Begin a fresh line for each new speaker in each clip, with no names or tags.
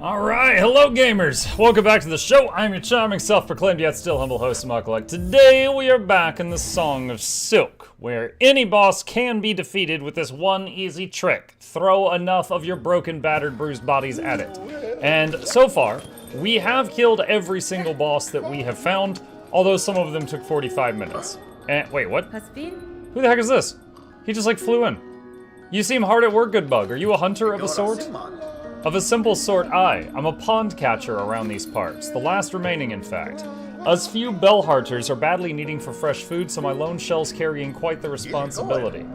Alright, hello gamers! Welcome back to the show. I'm your charming, self-proclaimed yet still humble host, Mukluk. Today we are back in the Song of Silk, where any boss can be defeated with this one easy trick. Throw enough of your broken, battered, bruised bodies at it. And so far, we have killed every single boss that we have found, although some of them took 45 minutes. And wait, what? Who the heck is this? He just like flew in. You seem hard at work, good bug. Are you a hunter of a sort? Of a simple sort, I'm a pond catcher around these parts, the last remaining in fact. Us few Bellhearters are badly needing for fresh food, so my lone shell's carrying quite the responsibility.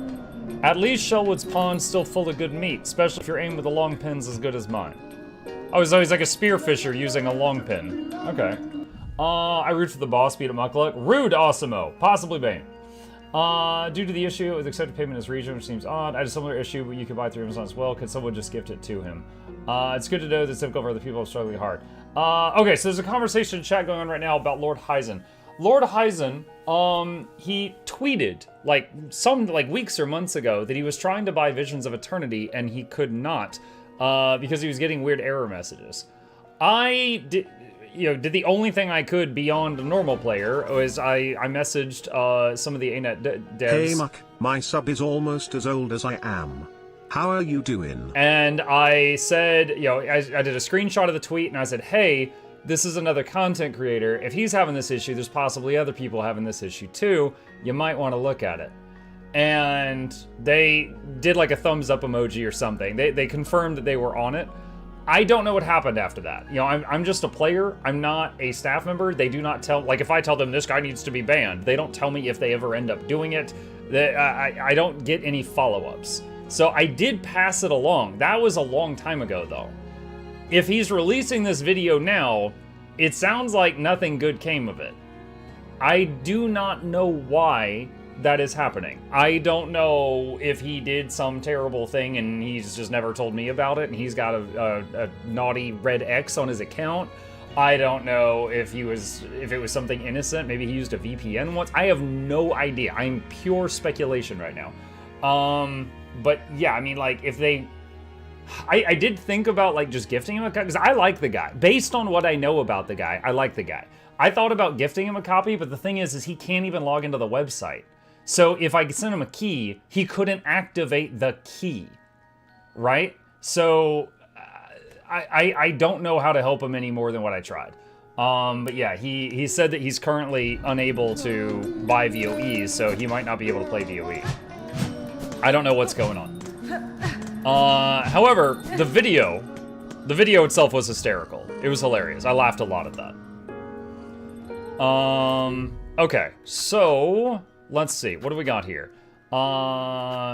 At least Shellwood's pond's still full of good meat, especially if your aim with the long pin's as good as mine. Oh, he's always like a spearfisher using a long pin. Okay. I root for the boss, beat at Mukluk. Rude, Awesomeo, possibly Bane. Due to the issue with accepted payment in his region, which seems odd, I had a similar issue, but you could buy through Amazon as well. Could someone just gift it to him? It's good to know that it's difficult for other people struggling hard. Okay, so there's a conversation in chat going on right now about Lord Hyzen. Lord Hyzen, he tweeted, like, weeks or months ago that he was trying to buy Visions of Eternity and he could not, because he was getting weird error messages. I did the only thing I could beyond a normal player was I messaged some of the ANET devs.
Hey Muck, my sub is almost as old as I am. How are you doing?
And I said, I did a screenshot of the tweet and I said, hey, this is another content creator. If he's having this issue, there's possibly other people having this issue too. You might want to look at it. And they did like a thumbs up emoji or something. They confirmed that they were on it. I don't know what happened after that. I'm just a player. I'm not a staff member. They do not tell, like if I tell them this guy needs to be banned, they don't tell me if they ever end up doing it. I don't get any follow-ups. So I did pass it along. That was a long time ago though. If he's releasing this video now, it sounds like nothing good came of it. I do not know why that is happening. I don't know if he did some terrible thing and he's just never told me about it and he's got a naughty red X on his account. I don't know if it was something innocent. Maybe he used a VPN once. I have no idea. I'm pure speculation right now. But yeah, I mean, like, if they... I did think about, like, just gifting him a copy, because I like the guy. Based on what I know about the guy, I like the guy. I thought about gifting him a copy, but the thing is he can't even log into the website. So if I sent him a key, he couldn't activate the key, right? So I don't know how to help him any more than what I tried. But yeah, he said that he's currently unable to buy VOEs, so he might not be able to play VOE. I don't know what's going on. However, the video itself was hysterical. It was hilarious. I laughed a lot at that. Okay, so let's see. What do we got here?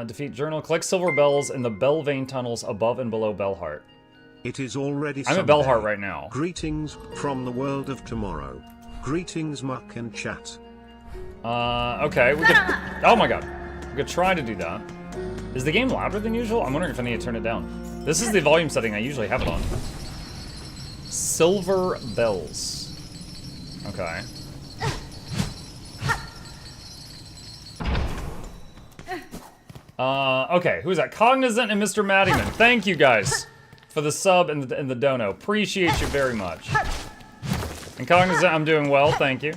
Defeat journal. Collect silver bells in the bell vein tunnels above and below Bellheart.
It is already
I'm
Sunday.
at Bellheart right now.
Greetings from the world of tomorrow. Greetings, Muck and chat.
Okay. We could, oh my god. We could try to do that. Is the game louder than usual? I'm wondering if I need to turn it down. This is the volume setting I usually have it on. Silver bells. Okay. Okay, who's that? Cognizant and Mr. Maddyman. Thank you guys for the sub and the dono. Appreciate you very much. And Cognizant, I'm doing well, thank you.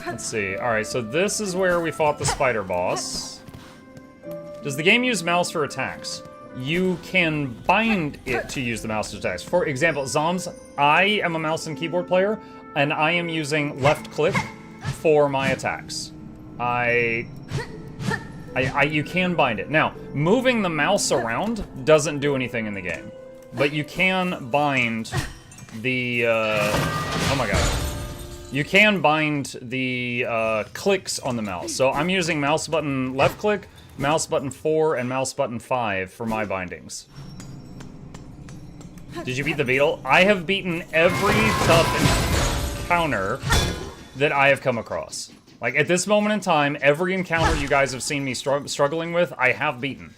Let's see. Alright, so this is where we fought the spider boss. Does the game use mouse for attacks? You can bind it to use the mouse to attacks. For example, Zoms, I am a mouse and keyboard player, and I am using left click for my attacks. You can bind it. Now, moving the mouse around doesn't do anything in the game, but you can bind the, oh my god. You can bind the clicks on the mouse. So I'm using mouse button left click, mouse button 4, and mouse button 5 for my bindings. Did you beat the beetle? I have beaten every tough encounter that I have come across. Like, at this moment in time, every encounter you guys have seen me struggling with, I have beaten.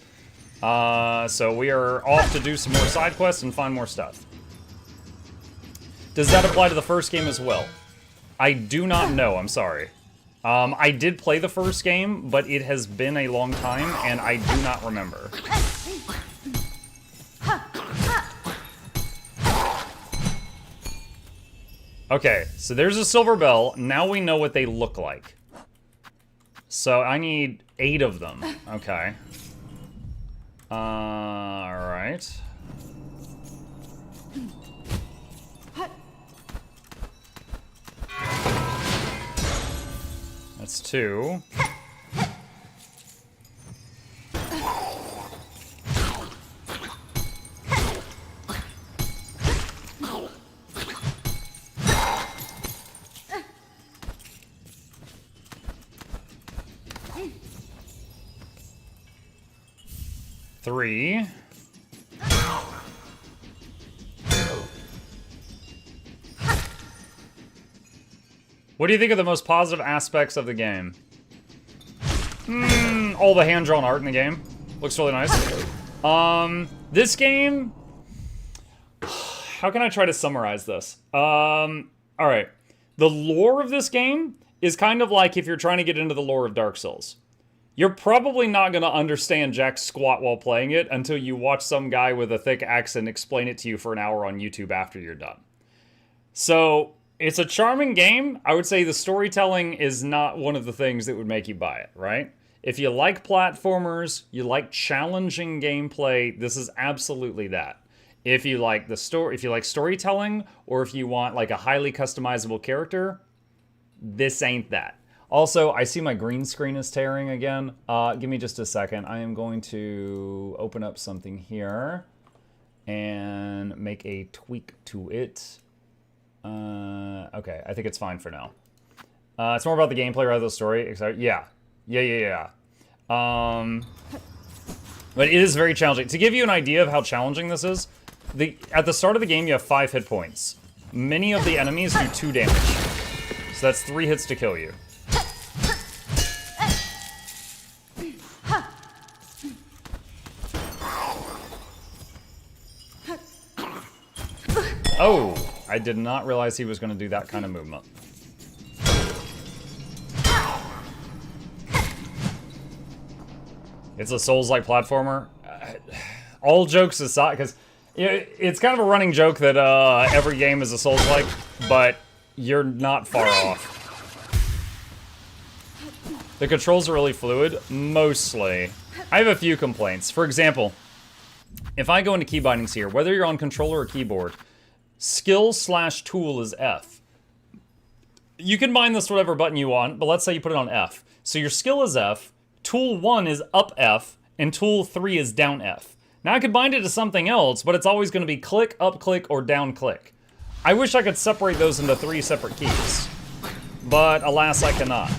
So we are off to do some more side quests and find more stuff. Does that apply to the first game as well? I do not know, I'm sorry. I did play the first game, but it has been a long time, and I do not remember. Okay, so there's a silver bell. Now we know what they look like. So I need 8 of them. Okay. Alright. That's 2. Three. What do you think are the most positive aspects of the game? All the hand-drawn art in the game. Looks really nice. This game... How can I try to summarize this? Alright. The lore of this game is kind of like if you're trying to get into the lore of Dark Souls. You're probably not going to understand jack squat while playing it until you watch some guy with a thick accent explain it to you for an hour on YouTube after you're done. So, it's a charming game. I would say the storytelling is not one of the things that would make you buy it, right? If you like platformers, you like challenging gameplay, this is absolutely that. If you like storytelling, or if you want like a highly customizable character, this ain't that. Also, I see my green screen is tearing again. Give me just a second. I am going to open up something here and make a tweak to it. Okay, I think it's fine for now. It's more about the gameplay rather than the story. Yeah. But it is very challenging. To give you an idea of how challenging this is, at the start of the game, you have 5 hit points. Many of the enemies do 2 damage. So that's 3 hits to kill you. Oh, I did not realize he was going to do that kind of movement. It's a Souls-like platformer. All jokes aside, because it's kind of a running joke that every game is a Souls-like, but you're not far off. The controls are really fluid, mostly. I have a few complaints. For example, if I go into key bindings here, whether you're on controller or keyboard, skill/tool is F. You can bind this to whatever button you want, but let's say you put it on F. So your skill is F, tool 1 is up F, and tool 3 is down F. Now I could bind it to something else, but it's always going to be click, up click, or down click. I wish I could separate those into 3 separate keys, but alas I cannot.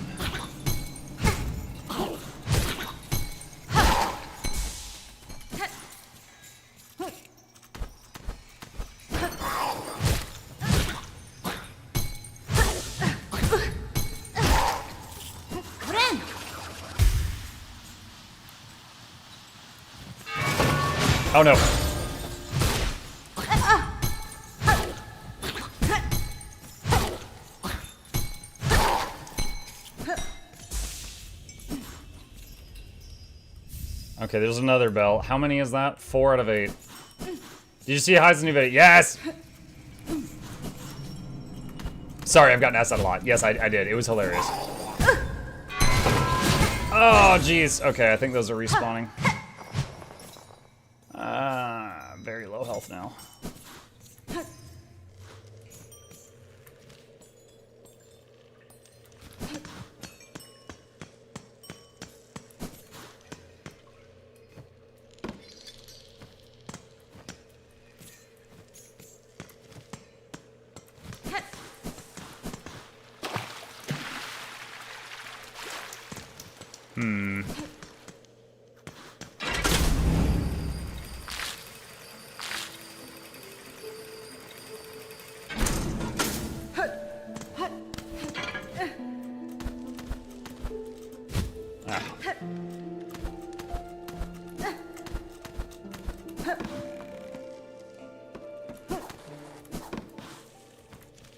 Oh no. Okay, there's another bell. How many is that? 4 out of 8. Did you see Heisen's new video? Yes! Sorry, I've gotten asked that a lot. Yes, I did. It was hilarious. Oh, jeez. Okay, I think those are respawning. Very low health now.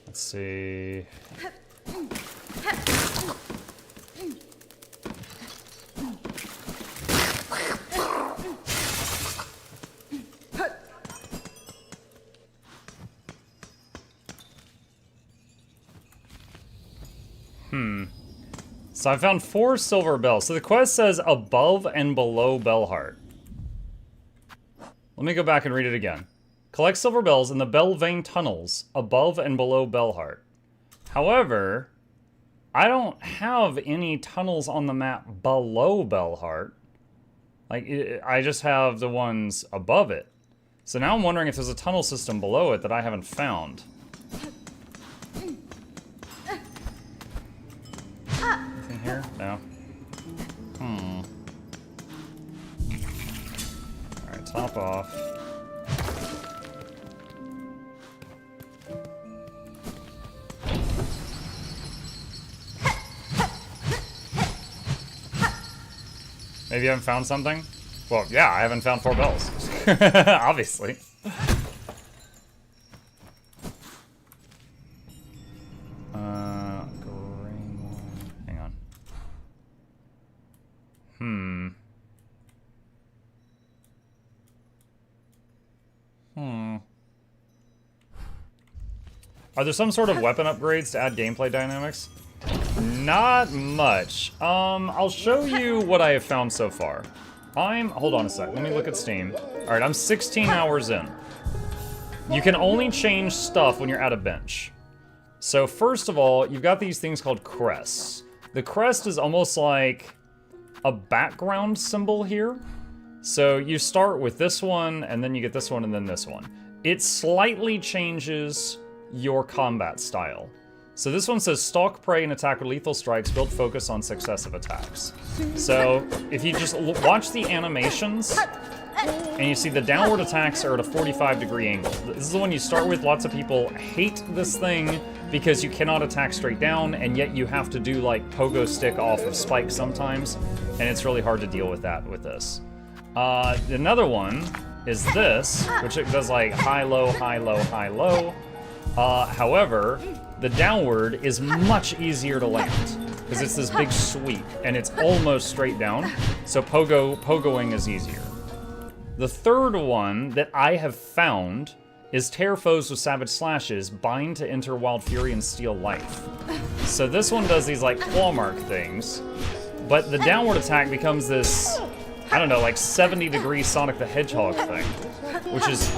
Let's see. So I found 4 silver bells. So the quest says above and below Bellheart. Let me go back and read it again. Collect silver bells in the bell vein tunnels above and below Bellheart. However, I don't have any tunnels on the map below Bellheart. Like, I just have the ones above it. So now I'm wondering if there's a tunnel system below it that I haven't found. Anything here? No. Alright, top off. Maybe you haven't found something? Well, yeah, I haven't found 4 bells. Obviously. Hang on. Are there some sort of weapon upgrades to add gameplay dynamics? Not much. I'll show you what I have found so far. Hold on a sec, let me look at Steam. Alright, I'm 16 hours in. You can only change stuff when you're at a bench. So first of all, you've got these things called crests. The crest is almost like a background symbol here. So you start with this one, and then you get this one, and then this one. It slightly changes your combat style. So this one says stalk prey and attack with lethal strikes, build focus on successive attacks. So if you just watch the animations, and you see the downward attacks are at a 45-degree angle. This is the one you start with. Lots of people hate this thing because you cannot attack straight down, and yet you have to do like pogo stick off of spikes sometimes, and it's really hard to deal with that with this. Another one is this, which it does like high, low, high, low, high, low. However, the downward is much easier to land because it's this big sweep and it's almost straight down. So pogoing is easier. The third one that I have found is tear foes with savage slashes, bind to enter wild fury and steal life. So this one does these like claw mark things, but the downward attack becomes this, I don't know, like 70-degree Sonic the Hedgehog thing, which is,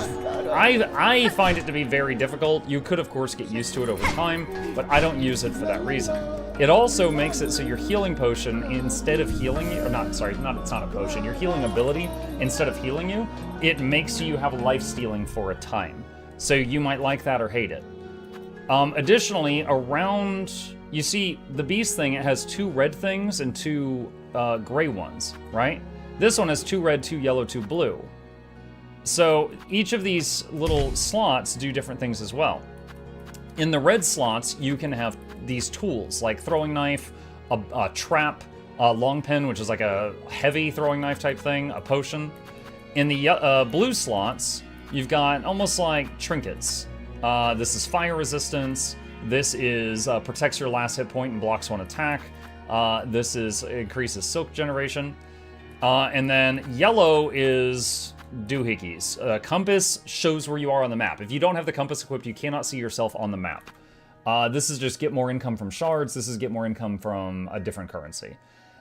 I find it to be very difficult. You could, of course, get used to it over time, but I don't use it for that reason. It also makes it so your healing potion, instead of healing you, or not, sorry, it's not a potion, your healing ability, instead of healing you, it makes you have life stealing for a time. So you might like that or hate it. Additionally, around, you see, the beast thing, it has 2 red things and 2 gray ones, right? This one has 2 red, 2 yellow, 2 blue. So each of these little slots do different things as well. In the red slots, you can have these tools like throwing knife, a trap, a long pin, which is like a heavy throwing knife type thing, a potion. In the blue slots, you've got almost like trinkets. This is fire resistance. This is protects your last hit point and blocks 1 attack. This is increases silk generation. And then yellow is doohickeys. Compass shows where you are on the map. If you don't have the compass equipped, you cannot see yourself on the map. This is just get more income from shards. This is get more income from a different currency.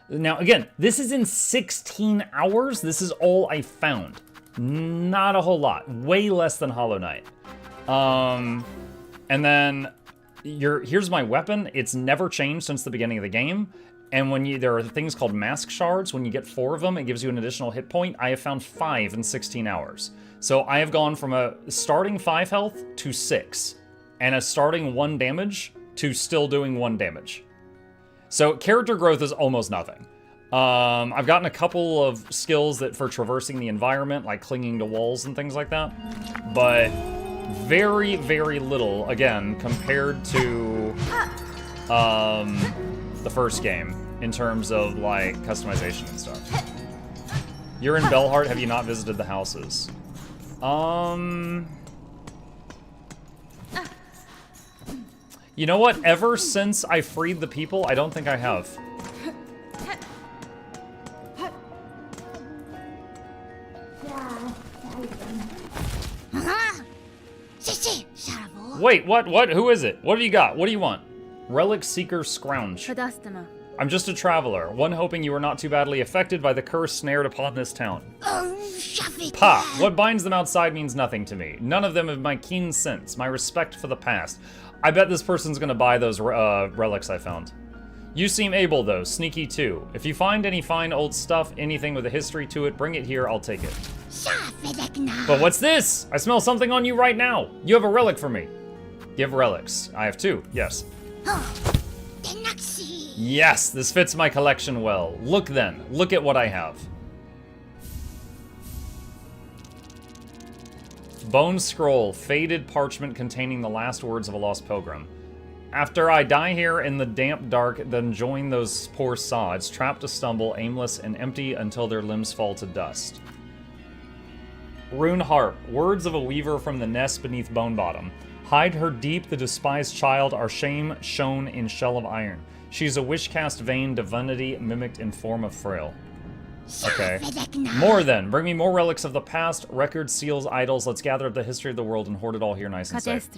Now, again, this is in 16 hours. This is all I found. Not a whole lot. Way less than Hollow Knight. And then here's my weapon. It's never changed since the beginning of the game. And when there are things called mask shards, when you get 4 of them, it gives you an additional hit point. I have found 5 in 16 hours. So I have gone from a starting 5 health to 6, and a starting 1 damage to still doing 1 damage. So character growth is almost nothing. I've gotten a couple of skills that for traversing the environment, like clinging to walls and things like that, but very, very little, again, compared to the first game in terms of like customization and stuff. You're in Bellheart, have you not visited the houses? You know what? Ever since I freed the people, I don't think I have. Wait, what? Who is it? What do you got? What do you want? Relic Seeker Scrounge.
Kadastama.
I'm just a traveler, one hoping you are not too badly affected by the curse snared upon this town. Pa! What binds them outside means nothing to me. None of them have my keen sense, my respect for the past. I bet this person's gonna buy those relics I found. You seem able, though. Sneaky, too. If you find any fine old stuff, anything with a history to it, bring it here, I'll take it. But what's this? I smell something on you right now. You have a relic for me. Give relics. I have 2, yes. Yes, this fits my collection well. Look then. Look at what I have. Bone scroll, faded parchment containing the last words of a lost pilgrim. After I die here in the damp dark, then join those poor sods, trapped to stumble, aimless and empty until their limbs fall to dust. Rune harp, words of a weaver from the nest beneath bone bottom. Hide her deep, the despised child, our shame shown in shell of iron. She's a wish-cast vain divinity mimicked in form of frail. Okay. More then. Bring me more relics of the past, records, seals, idols. Let's gather up the history of the world and hoard it all here nice and safe.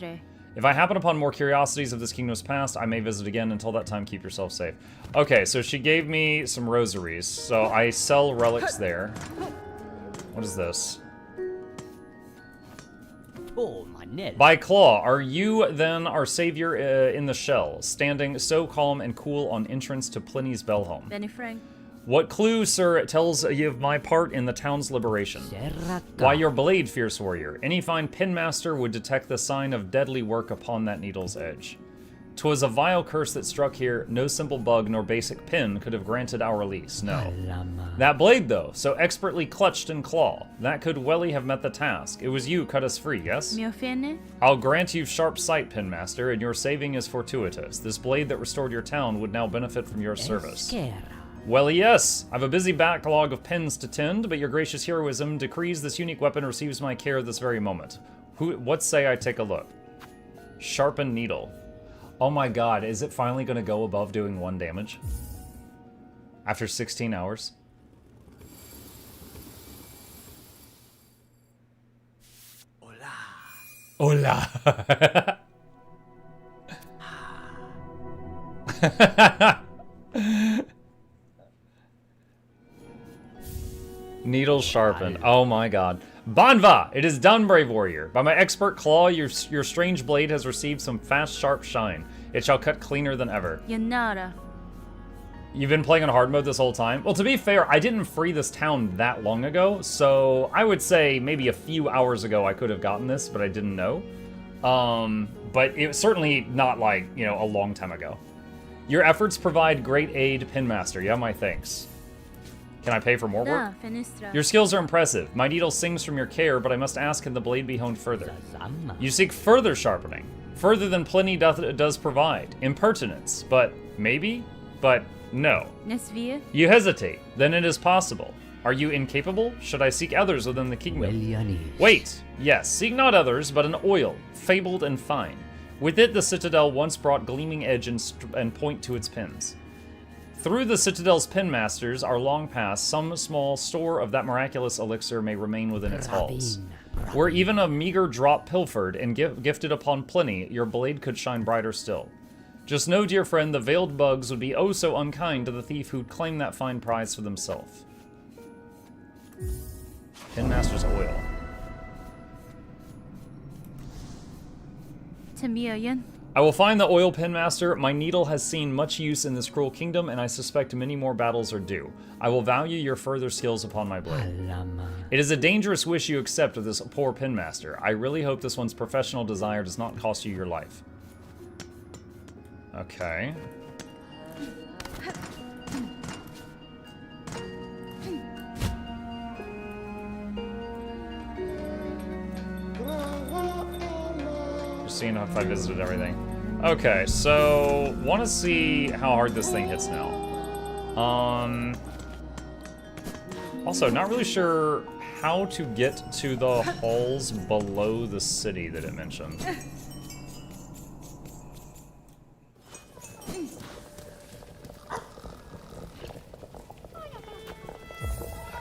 If I happen upon more curiosities of this kingdom's past, I may visit again. Until that time, keep yourself safe. Okay, so she gave me some rosaries. So I sell relics there. What is this? By Claw, are you then our savior in the shell, standing so calm and cool on entrance to Pliny's Bellhome?
Benny Frank.
What clue, sir, tells you of my part in the town's liberation? Why, your blade, fierce warrior. Any fine pinmaster would detect the sign of deadly work upon that needle's edge. 'Twas a vile curse that struck here. No simple bug nor basic pin could have granted our release, no. That blade, though, so expertly clutched in claw, that could welly have met the task. It was you cut us free, yes? I'll grant you sharp sight, pinmaster, and your saving is fortuitous. This blade that restored your town would now benefit from your service. Well, yes, I've a busy backlog of pins to tend, but your gracious heroism decrees this unique weapon receives my care this very moment. What say I take a look? Sharpened needle. Oh my god, is it finally going to go above doing 1 damage? After 16 hours? Hola. Needle sharpened. Oh my god. Banva! It is done, brave warrior. By my expert claw, your strange blade has received some fast, sharp shine. It shall cut cleaner than ever.
Yanara.
You've been playing on hard mode this whole time? Well, to be fair, I didn't free this town that long ago, so I would say maybe a few hours ago I could have gotten this, but I didn't know. But it was certainly not like, you know, a long time ago. Your efforts provide great aid, Pinmaster. You have my thanks. Can I pay for more work? Your skills are impressive. My needle sings from your care, but I must ask, can the blade be honed further? You seek further sharpening. Further than Pliny does provide. Impertinence. But maybe? But no. You hesitate. Then it is possible. Are you incapable? Should I seek others within the kingdom? Wait. Yes, seek not others, but an oil, fabled and fine. With it the citadel once brought gleaming edge and point to its pins. Through the citadel's pinmasters are long past, some small store of that miraculous elixir may remain within its halls. Were even a meager drop pilfered and gifted upon Pliny, your blade could shine brighter still. Just know, dear friend, the veiled bugs would be oh so unkind to the thief who'd claim that fine prize for themselves. Pinmaster's oil. I will find the oil, Pinmaster. My needle has seen much use in this cruel kingdom, and I suspect many more battles are due. I will value your further skills upon my blade. It is a dangerous wish you accept of this poor Pinmaster. I really hope this one's professional desire does not cost you your life. Okay. Just seeing if I visited everything. Okay, so want to see how hard this thing hits now. Also, not really sure how to get to the halls below the city that it mentioned.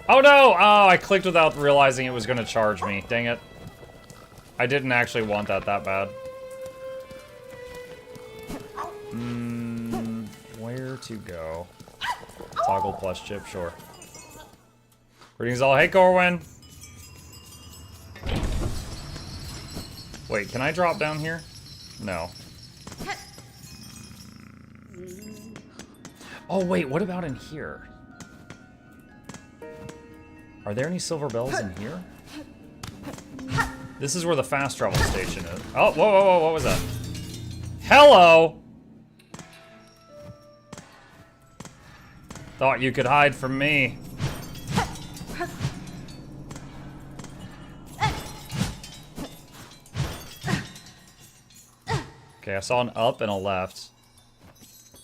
Oh no! Oh, I clicked without realizing it was going to charge me. Dang it. I didn't actually want that bad. to go. Toggle plus chip, sure. Greetings all. Hey, Corwin. Wait, can I drop down here? No. Oh, wait, what about in here? Are there any silver bells in here? This is where the fast travel station is. Oh, whoa, whoa, whoa, what was that? Hello! Thought you could hide from me. Okay, I saw an up and a left.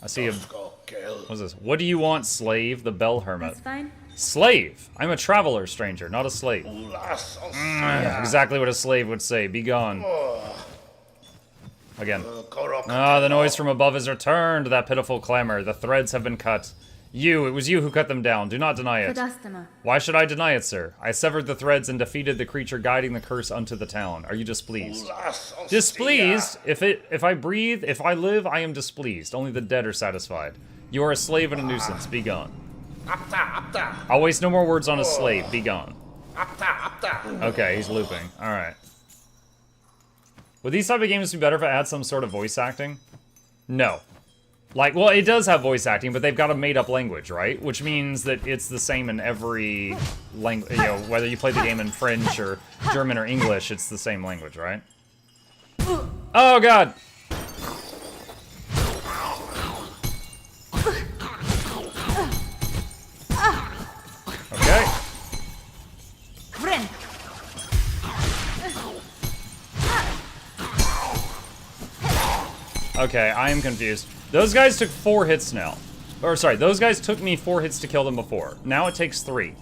I see a... What's this? What do you want, slave? The Bell Hermit.
That's fine.
Slave! I'm a traveler, stranger, not a slave. Exactly what a slave would say. Be gone. Again. Ah, the noise from above has returned. That pitiful clamor. The threads have been cut. It was you who cut them down. Do not deny it. Why should I deny it, sir? I severed the threads and defeated the creature guiding the curse unto the town. Are you displeased? Displeased? If I breathe, if I live, I am displeased. Only the dead are satisfied. You are a slave and a nuisance. Be gone. I'll waste no more words on a slave. Be gone. Okay, he's looping. Alright. Would these type of games be better if it had some sort of voice acting? No. Like, well, it does have voice acting, but they've got a made-up language, right? Which means that it's the same in every language, you know, whether you play the game in French or German or English, it's the same language, right? Oh, God! Okay. Okay, I am confused. Those guys took 4 hits now. Or, sorry, those guys took me 4 hits to kill them before. Now it takes 3.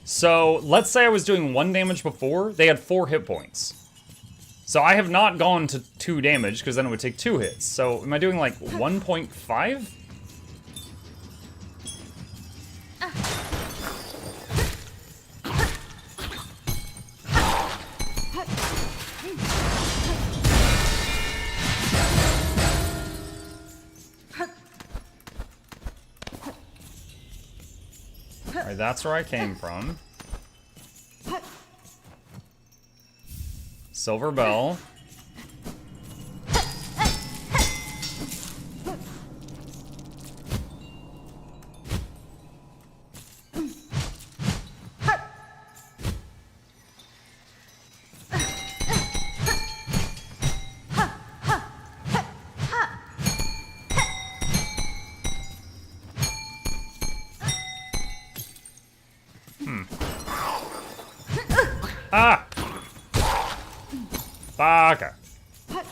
So, let's say I was doing 1 damage before, they had 4 hit points. So I have not gone to 2 damage, because then it would take 2 hits. So, am I doing like 1.5? Alright, that's where I came from. Silver bell. Ah! Baka. Alright,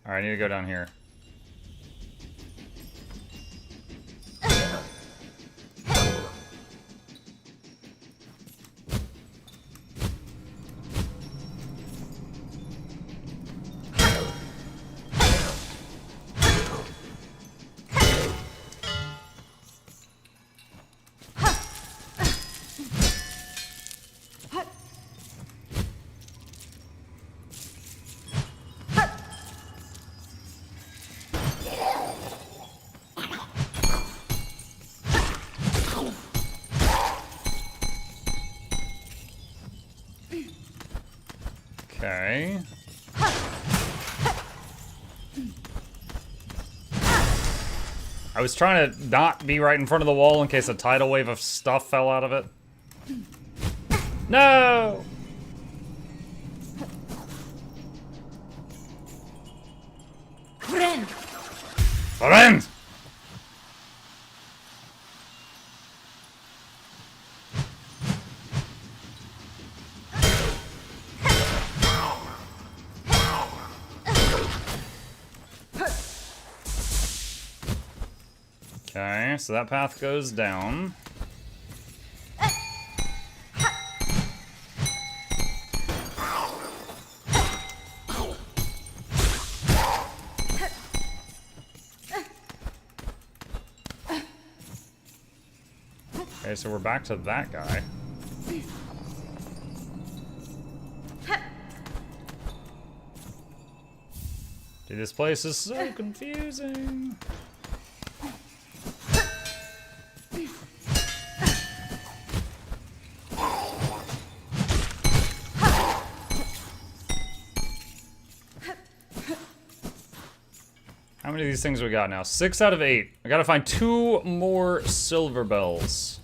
I need to go down here. Okay. I was trying to not be right in front of the wall in case a tidal wave of stuff fell out of it. No!
Friend!
Friend! Okay, so that path goes down. Okay, so we're back to that guy. Dude, this place is so confusing. How many of these things we got now? 6 out of 8. I gotta find 2 more silver bells.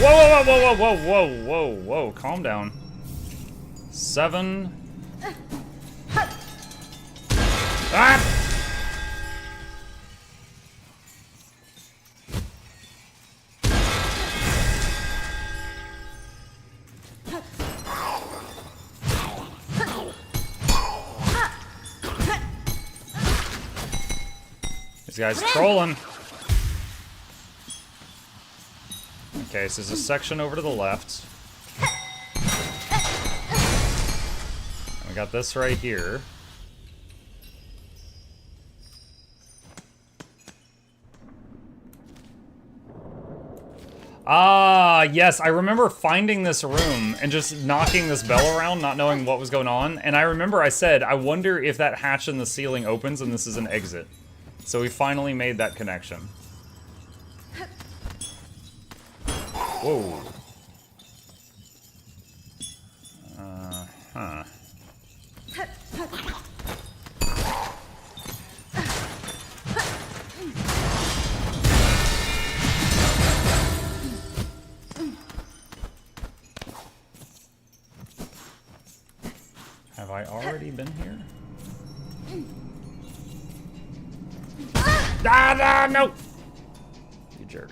Whoa, whoa, whoa, whoa, whoa, whoa, whoa, whoa, calm down. 7. Ah! This guy's trolling. Okay, so there's a section over to the left. And we got this right here. Ah, yes, I remember finding this room and just knocking this bell around, not knowing what was going on. And I remember I said, I wonder if that hatch in the ceiling opens and this is an exit. So we finally made that connection. Whoa. Huh. Have I already been here? Ah, no! You jerk.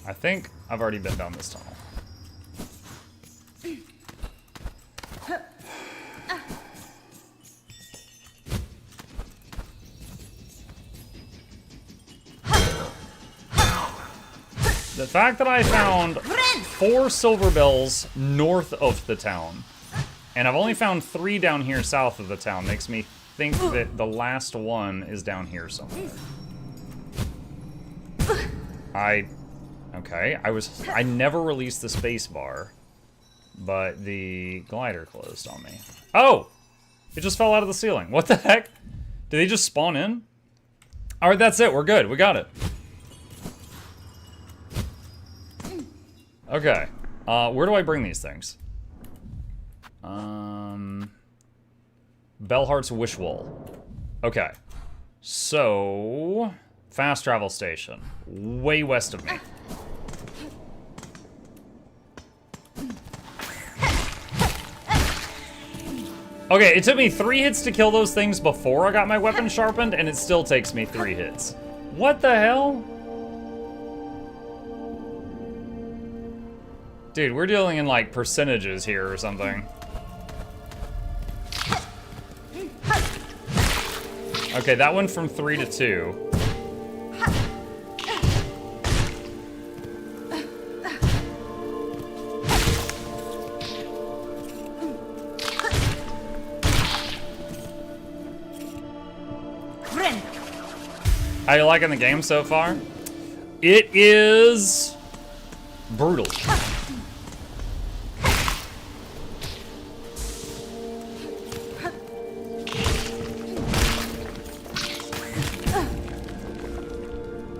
I think I've already been down this tunnel. The fact that I found 4 silver bells north of the town, and I've only found 3 down here south of the town, makes me think that the last one is down here somewhere. Okay, I never released the space bar, but the glider closed on me. Oh! It just fell out of the ceiling. What the heck? Did they just spawn in? Alright, that's it. We're good. We got it. Okay. Where do I bring these things? Bellheart's Wish Wall. Okay. So... fast travel station. Way west of me. Okay, it took me 3 hits to kill those things before I got my weapon sharpened, and it still takes me 3 hits. What the hell? Dude, we're dealing in, like, percentages here or something. Okay, that went from 3 to 2. How you liking the game so far? It is brutal.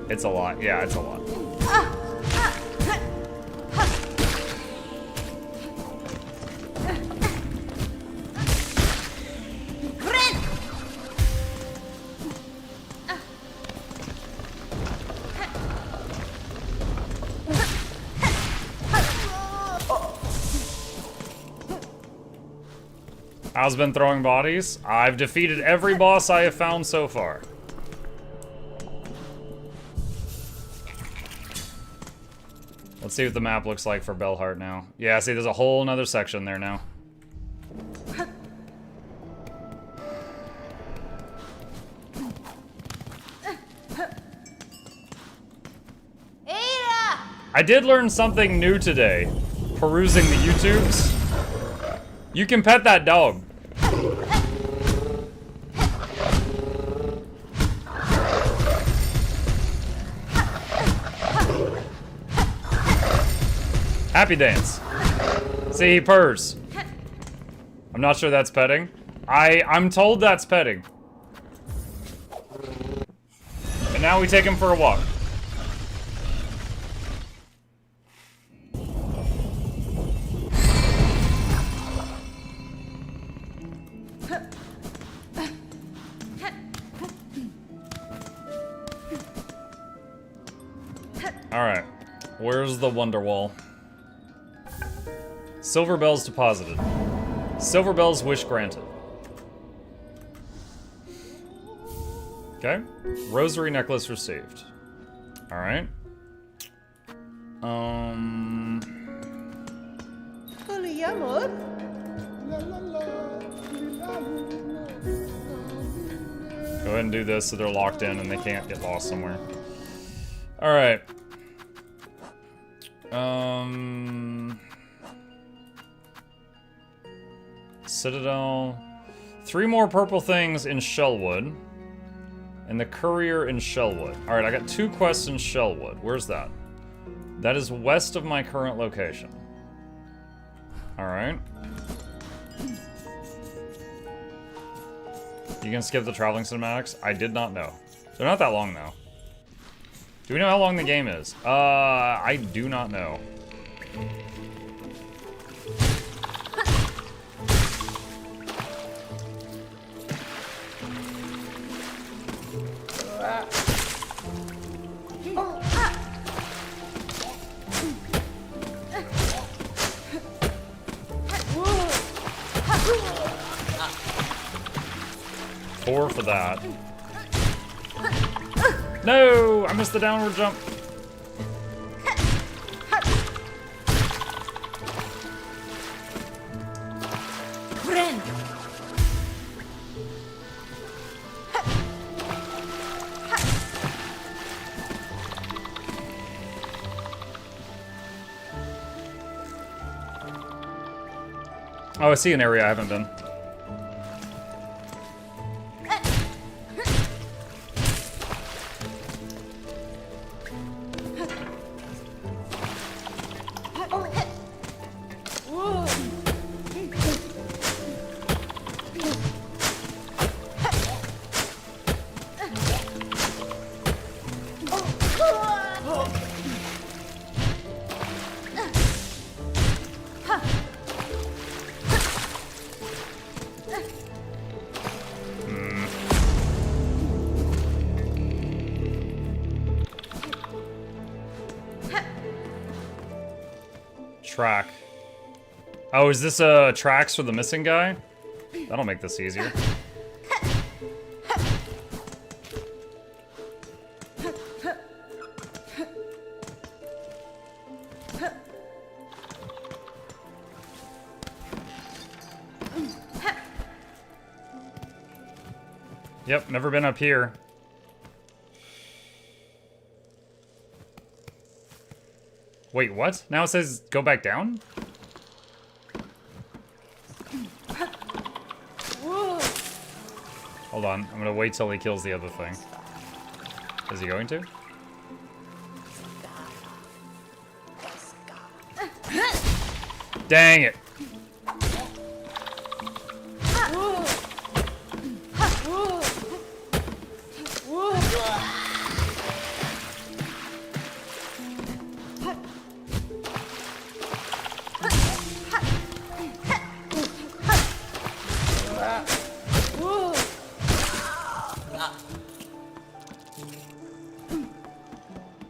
It's a lot. Yeah, it's a lot. How's been throwing bodies? I've defeated every boss I have found so far. Let's see what the map looks like for Bellheart now. Yeah, see, there's a whole nother section there now. I did learn something new today. perusing the YouTubes. You can pet that dog. Happy dance. See, he purrs. I'm not sure that's petting. I'm told that's petting. And now we take him for a walk. Alright. Where's the Wonder Wall? Silver bells deposited. Silver bells wish granted. Okay. Rosary necklace received. Alright. Go ahead and do this so they're locked in and they can't get lost somewhere. Alright. Citadel. 3 more purple things in Shellwood. And the courier in Shellwood. Alright, I got 2 quests in Shellwood. Where's that? That is west of my current location. Alright. You can skip the traveling cinematics? I did not know. They're not that long, though. Do we know how long the game is? I do not know. Four for that. No! I missed the downward jump.
Friend.
Oh, I see an area I haven't been. Track. Oh, is this tracks for the missing guy? That'll make this easier. Yep, never been up here. Wait, what? Now it says go back down? Hold on, I'm gonna wait till he kills the other thing. Is he going to? Dang it!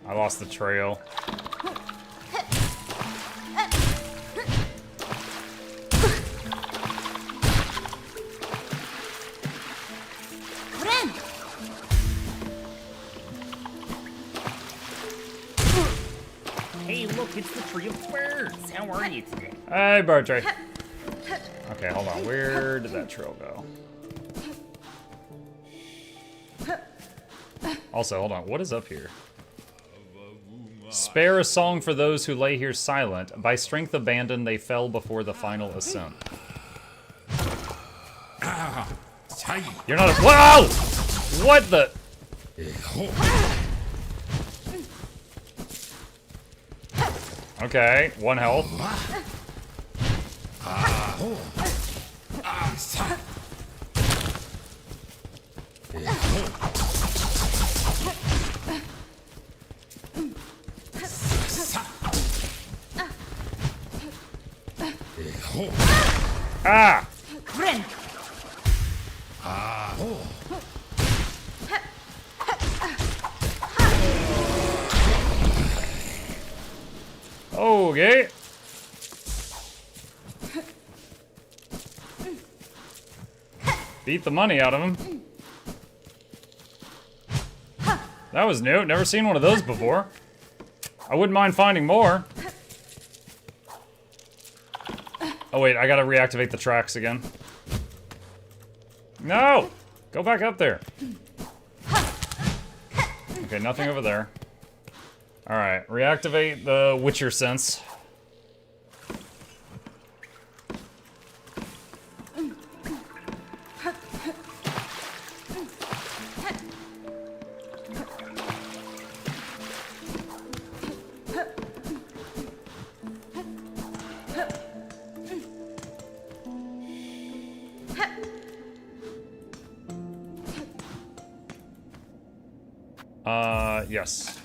I lost the trail.
Hey, look, it's the Tree of Birds. How are you today?
Hey, bird tree. Okay, hold on. Where did that trail go? Also, hold on. What is up here? Spare a song for those who lay here silent. By strength abandoned, they fell before the final ascent. You're not a— Whoa! What the— Okay, 1 health. Ah!
Friend.
Okay. Beat the money out of him. That was new. Never seen one of those before. I wouldn't mind finding more. Oh wait, I gotta reactivate the tracks again. No! Go back up there. Okay, nothing over there. Alright, reactivate the Witcher sense. Yes.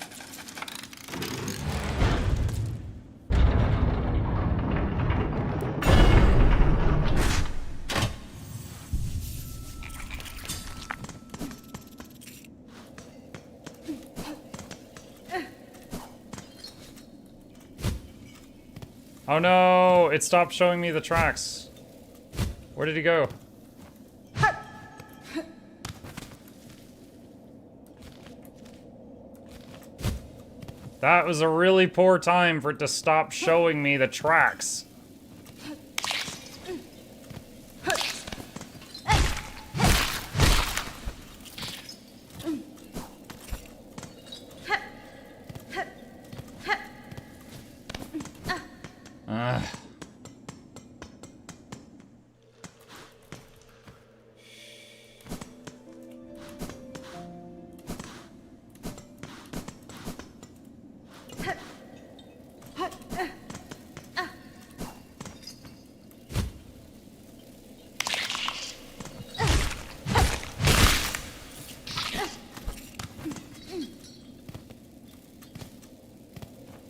Oh no, it stopped showing me the tracks. Where did he go? That was a really poor time for it to stop showing me the tracks.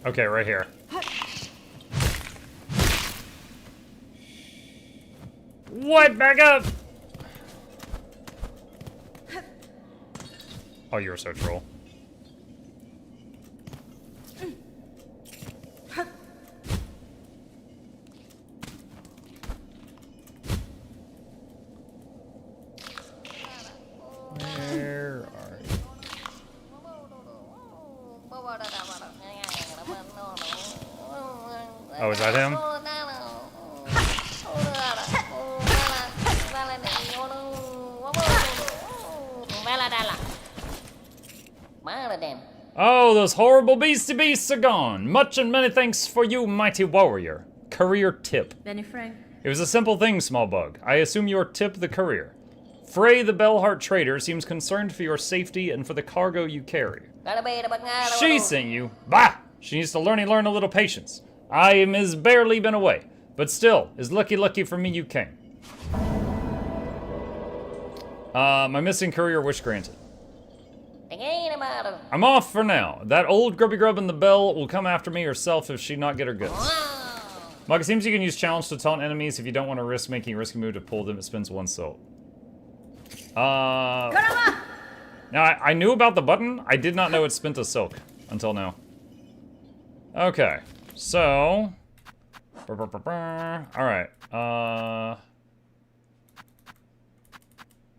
Okay, right here. What? Back up! Oh, you were so troll. Where are you? Oh, is that him? Oh, those horrible beasts are gone. Much and many thanks for you, mighty warrior. Courier tip.
Benny Frank.
It was a simple thing, small bug. I assume you're Tip the courier. Frey the Bellheart trader seems concerned for your safety and for the cargo you carry. She sent you. Bah! She needs to learn a little patience. I has barely been away, but still, is lucky for me you came. My missing courier wish granted. I'm off for now. That old grubby grub in the bell will come after me herself if she not get her goods. Mug, it seems you can use challenge to taunt enemies if you don't want to risk making a risky move to pull them. It spends 1 soul. Now, I knew about the button. I did not know it spent a silk until now. Okay, so... Alright,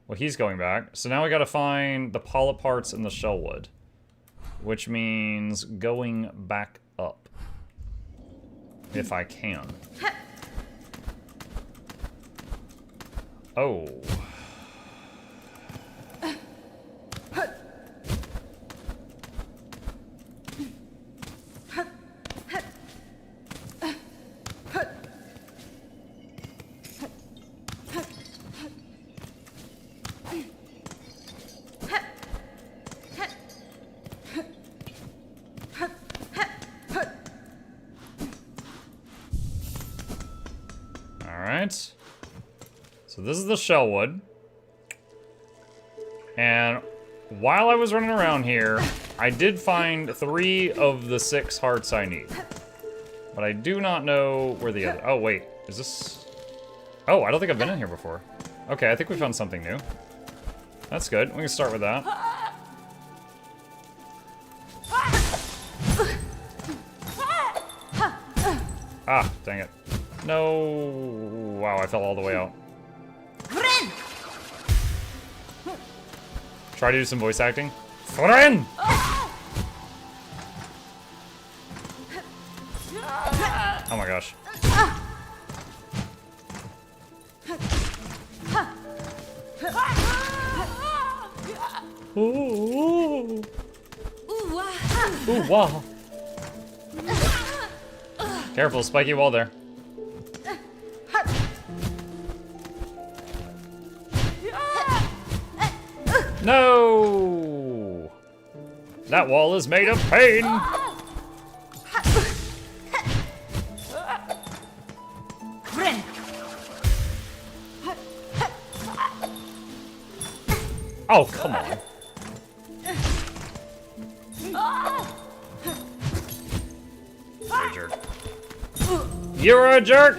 well, he's going back. So now we gotta find the polyp parts and the Shellwood. Which means going back up. If I can. Oh. this is the Shellwood. And while I was running around here, I did find 3 of the 6 hearts I need. But I do not know where the other... Oh, wait. Is this... Oh, I don't think I've been in here before. Okay, I think we found something new. That's good. We can start with that. Ah, dang it. No. Wow, I fell all the way out. Try to do some voice acting. Friend! Oh my gosh. Ooh. Ooh, wow. Careful, spiky wall there. No! That wall is made of pain! Oh, come on. You're a jerk. You're a jerk!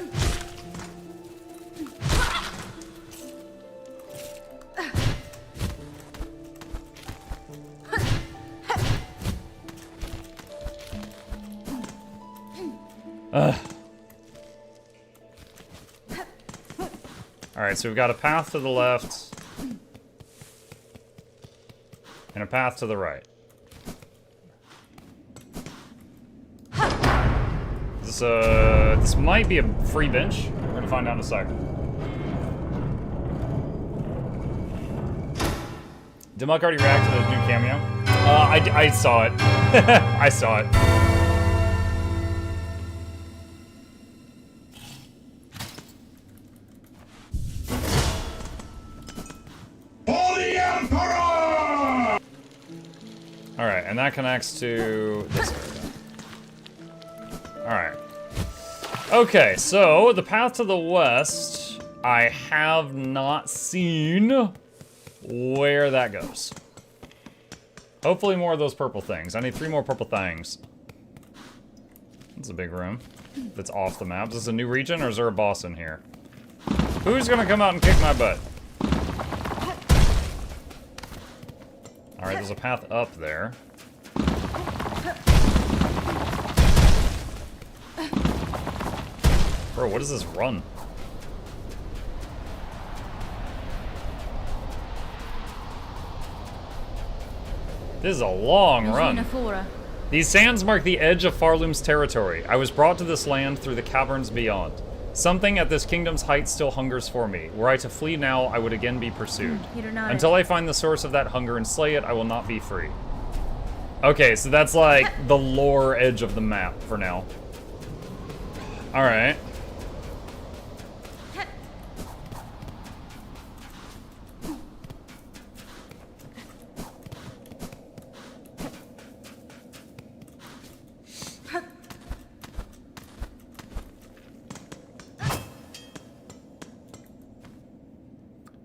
Alright, so we've got a path to the left. And a path to the right. This might be a free bench. We're gonna find out in a second. Did Muck already react to the new cameo? I saw it. I saw it. Alright, and that connects to this area. Alright. Okay, so the path to the west, I have not seen where that goes. Hopefully more of those purple things. I need 3 more purple things. That's a big room. That's off the map. Is this a new region or is there a boss in here? Who's gonna come out and kick my butt? Alright, there's a path up there. Bro, what is this run? This is a long run. These sands mark the edge of Farloom's territory. I was brought to this land through the caverns beyond. Something at this kingdom's height still hungers for me. Were I to flee now, I would again be pursued. Until I find the source of that hunger and slay it, I will not be free. Okay, so that's like the lore edge of the map for now. Alright.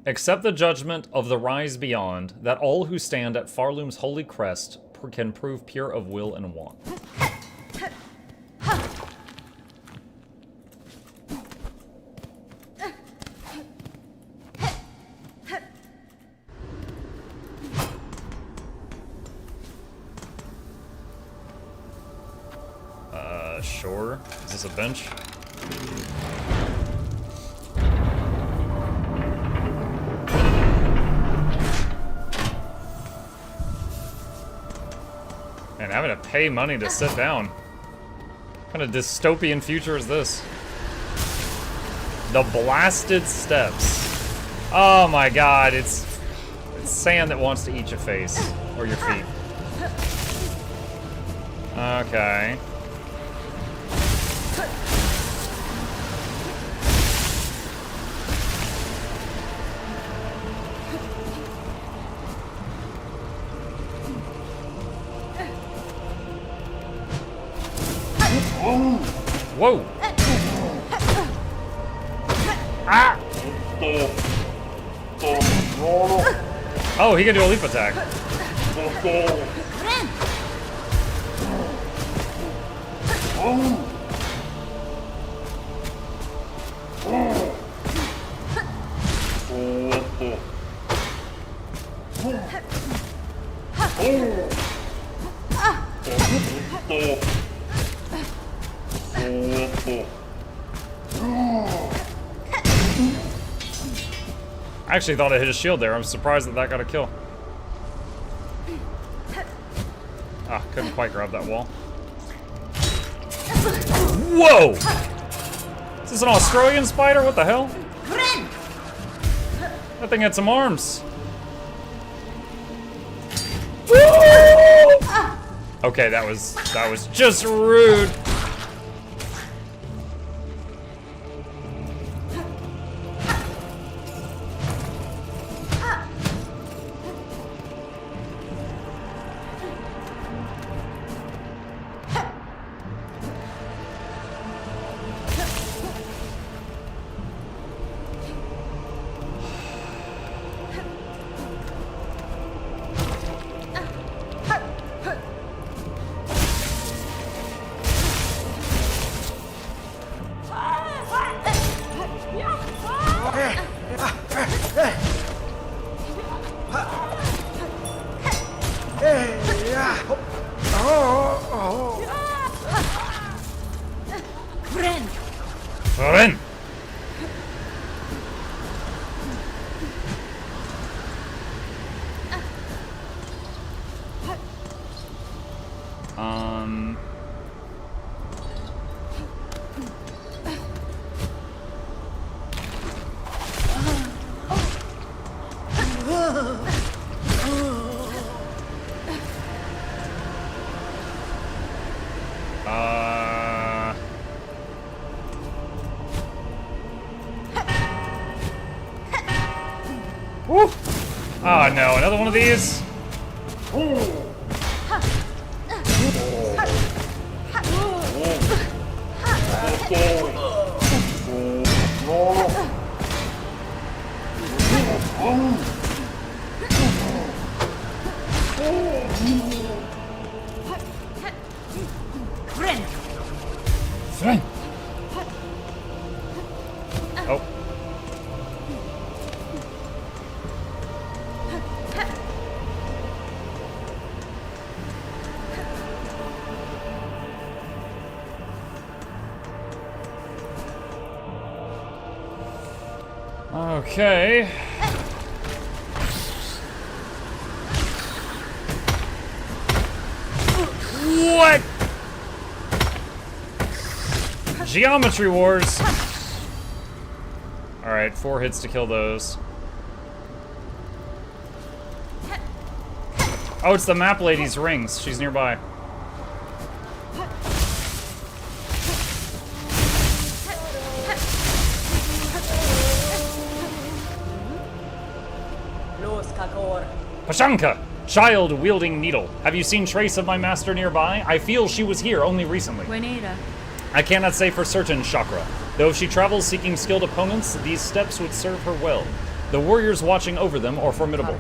Accept the judgment of the rise beyond, that all who stand at Farloom's holy crest can prove pure of will and want. Sure. Is this a bench? And having to pay money to sit down. What kind of dystopian future is this? The blasted steps. Oh my god, it's sand that wants to eat your face. Or your feet. Okay. Whoa! Ah! Oh, he can do a leap attack. I actually thought I hit his shield there. I'm surprised that that got a kill. Ah, couldn't quite grab that wall. Whoa! Is this an Australian spider? What the hell? That thing had some arms. Okay, that was just rude. Run! Woo! Oh no, another one of these? Friend. Oh. Okay. What? Geometry Wars. Alright, 4 hits to kill those. Oh, it's the map lady's rings. She's nearby. Pashanka! Child-wielding needle. Have you seen trace of my master nearby? I feel she was here only recently.
Buenera.
I cannot say for certain, Chakra. Though if she travels seeking skilled opponents, these steps would serve her well. The warriors watching over them are formidable.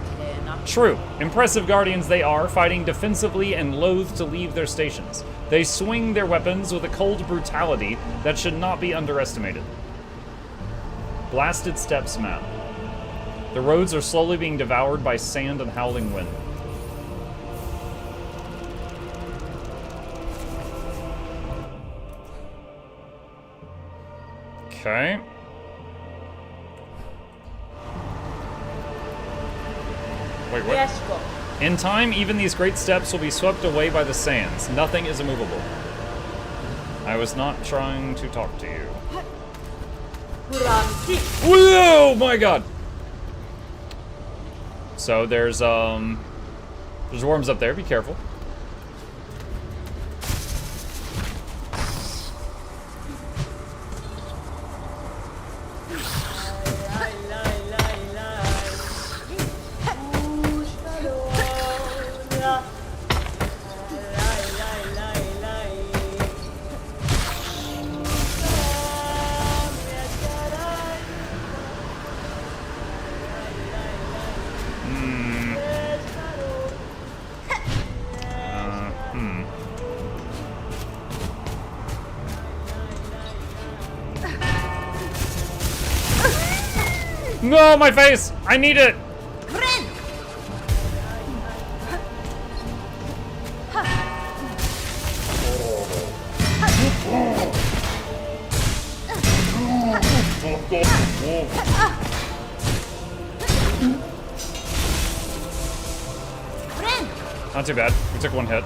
True. Impressive guardians they are, fighting defensively and loath to leave their stations. They swing their weapons with a cold brutality that should not be underestimated. Blasted Steps map. The roads are slowly being devoured by sand and howling wind. Okay. Wait, what? In time, even these great steps will be swept away by the sands. Nothing is immovable. I was not trying to talk to you. Whoa, my god! So there's worms up there, be careful. No, my face! I need it!
Friend. Friend.
Not too bad. We took one hit.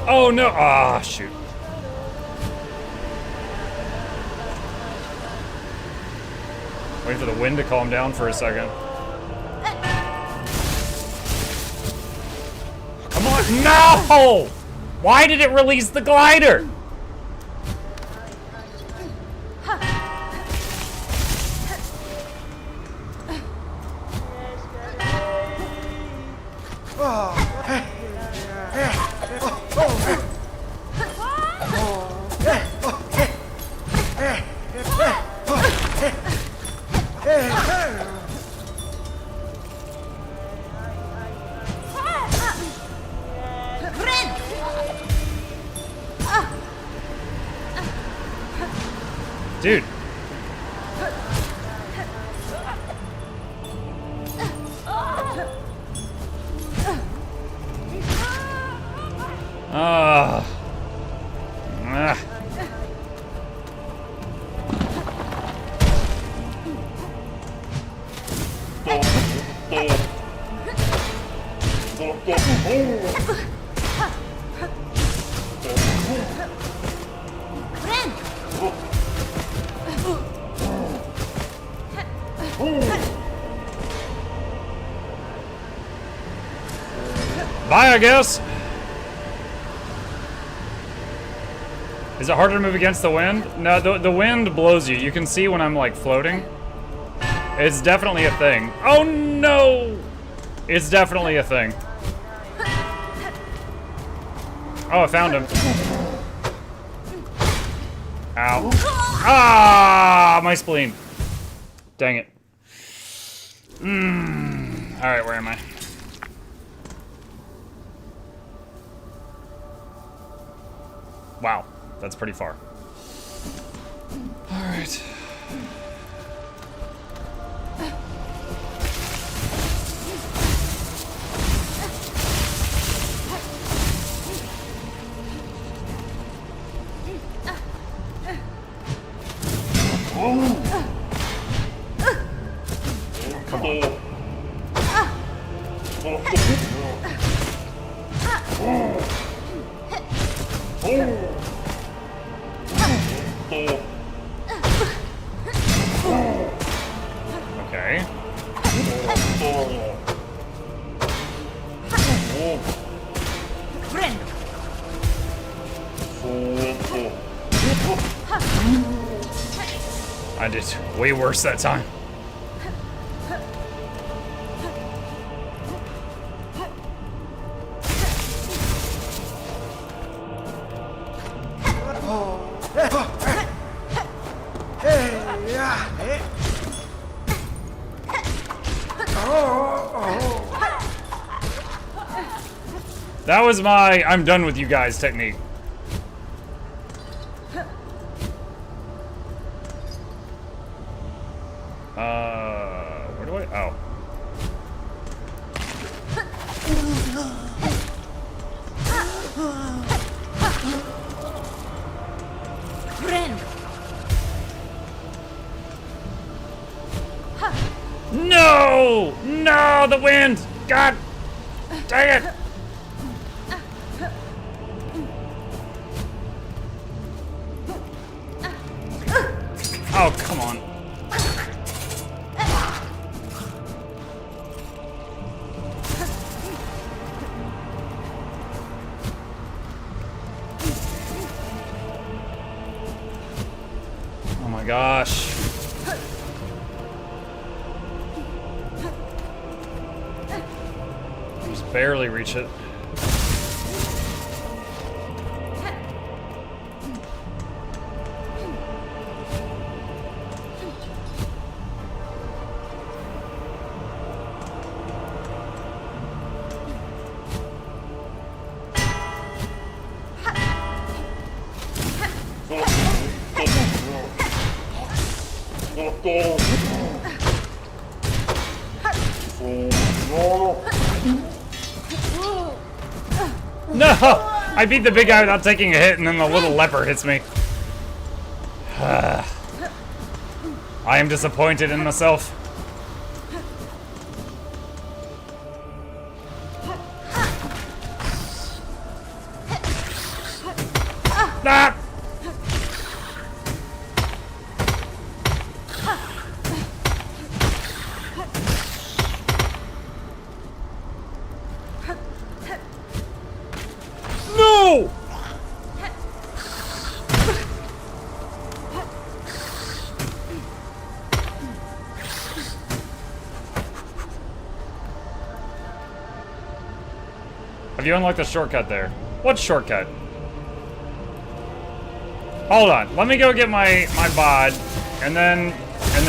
Oh no! Ah, shoot. Wait for the wind to calm down for a second. Come on! No! Why did it release the glider? Dude. Ah. Bye, I guess. Is it harder to move against the wind? No, the wind blows you. You can see when I'm like floating. It's definitely a thing. Oh no! It's definitely a thing. Oh, I found him. Ow. Ah, my spleen. Dang it. Alright, where am I? Wow, that's pretty far. All right. Come on. Okay.
Friend.
I did way worse that time. That was my I'm done with you guys technique. Where do I? Oh.
Friend.
No! No, the wind! God dang it! Oh, come on. Oh my gosh. Just barely reach it. No! I beat the big guy without taking a hit, and then the little leper hits me. I am disappointed in myself. Ah! No! Have you unlocked the shortcut there? What shortcut? Hold on, let me go get my bod, and then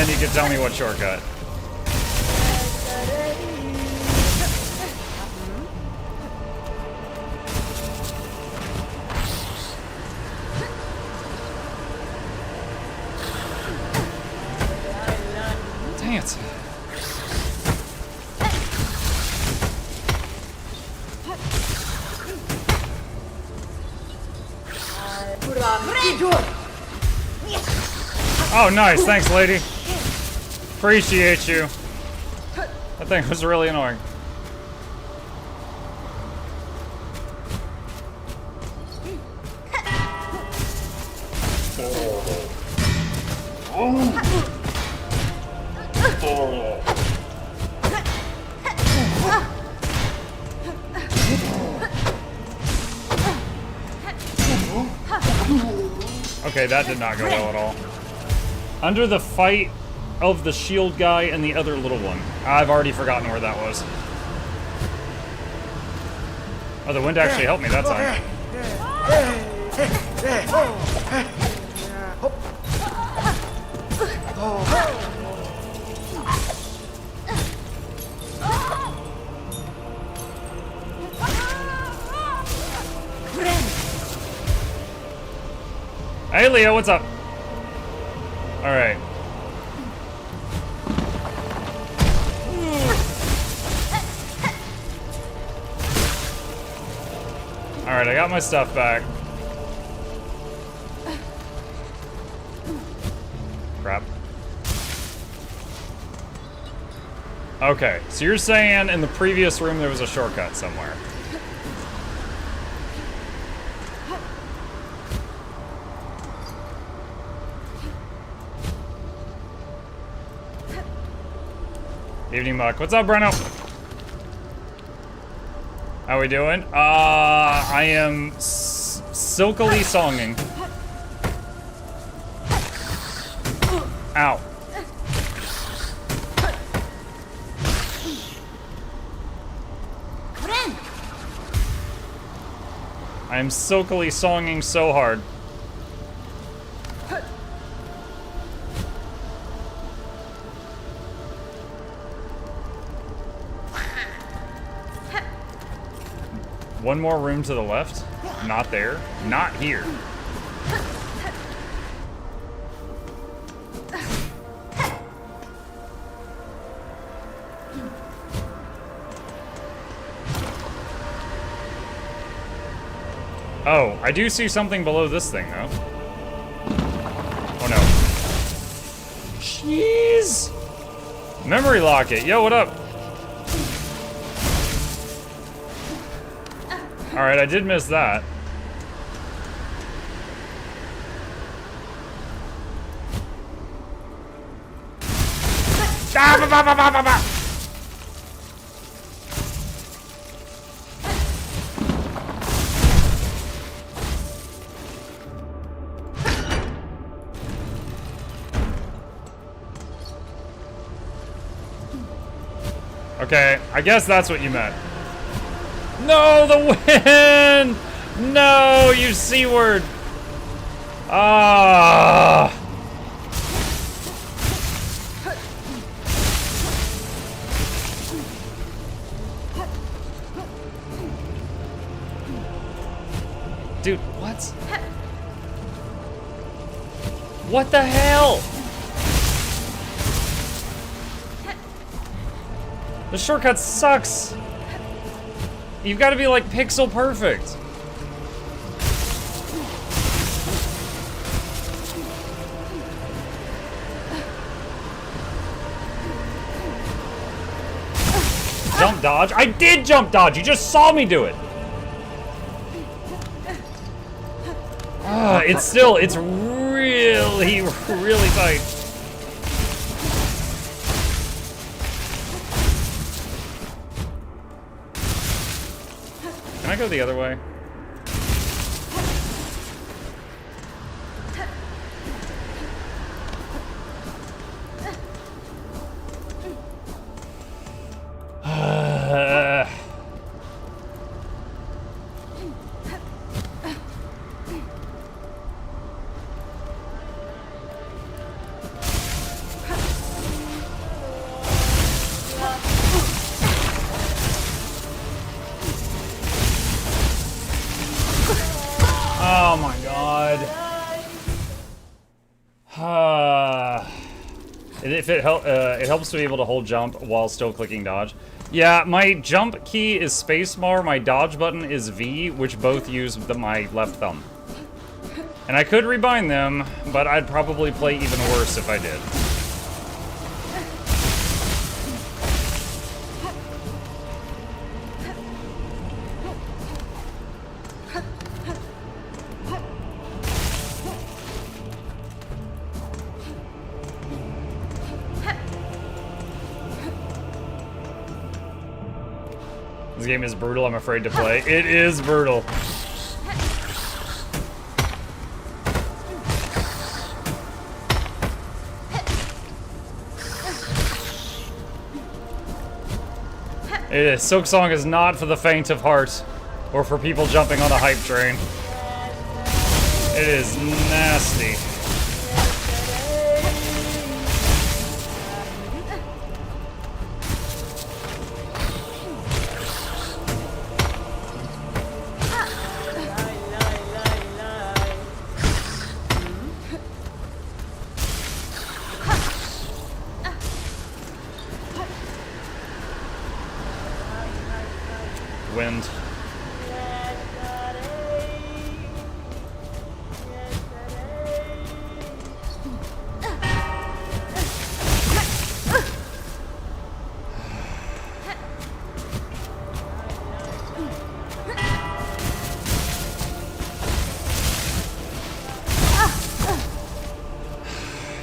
you can tell me what shortcut. Dang it. Oh, nice. Thanks, lady. Appreciate you. That thing was really annoying. Okay, that did not go well at all. Under the fight of the shield guy and the other little one. I've already forgotten where that was. Oh, the wind actually helped me that time. Hey, Leo, what's up? All right. All right, I got my stuff back. Crap. Okay, so you're saying in the previous room there was a shortcut somewhere. Evening, Muck. What's up, Breno? How we doing? I am silkily songing. Ow. I am silkily songing so hard. One more room to the left. Not there. Not here. Oh, I do see something below this thing, though. Oh, no. Jeez! Memory locket. Yo, what up? Alright, I did miss that. Okay, I guess that's what you meant. No, the wind! No, you C-word! Ah! Dude, what? What the hell? The shortcut sucks. You've got to be like pixel perfect. Jump dodge? I did jump dodge! You just saw me do it! It's really, really tight. Can I go the other way? Oh my god. It helps to be able to hold jump while still clicking dodge. Yeah, my jump key is spacebar, my dodge button is V, which both use my left thumb. And I could rebind them, but I'd probably play even worse if I did. This game is brutal, I'm afraid to play. It is brutal. Silksong is not for the faint of heart, or for people jumping on a hype train. It is nasty. Wind.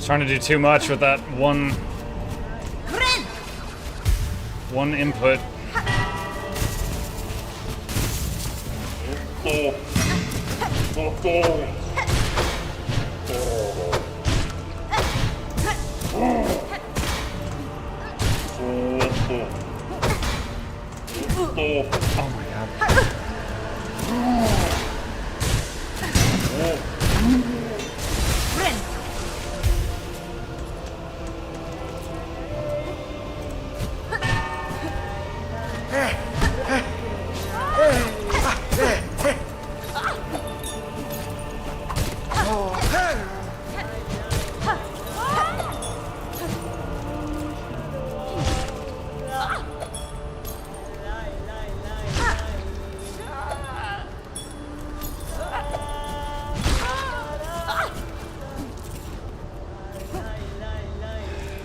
Trying to do too much with that one input. Oh my god.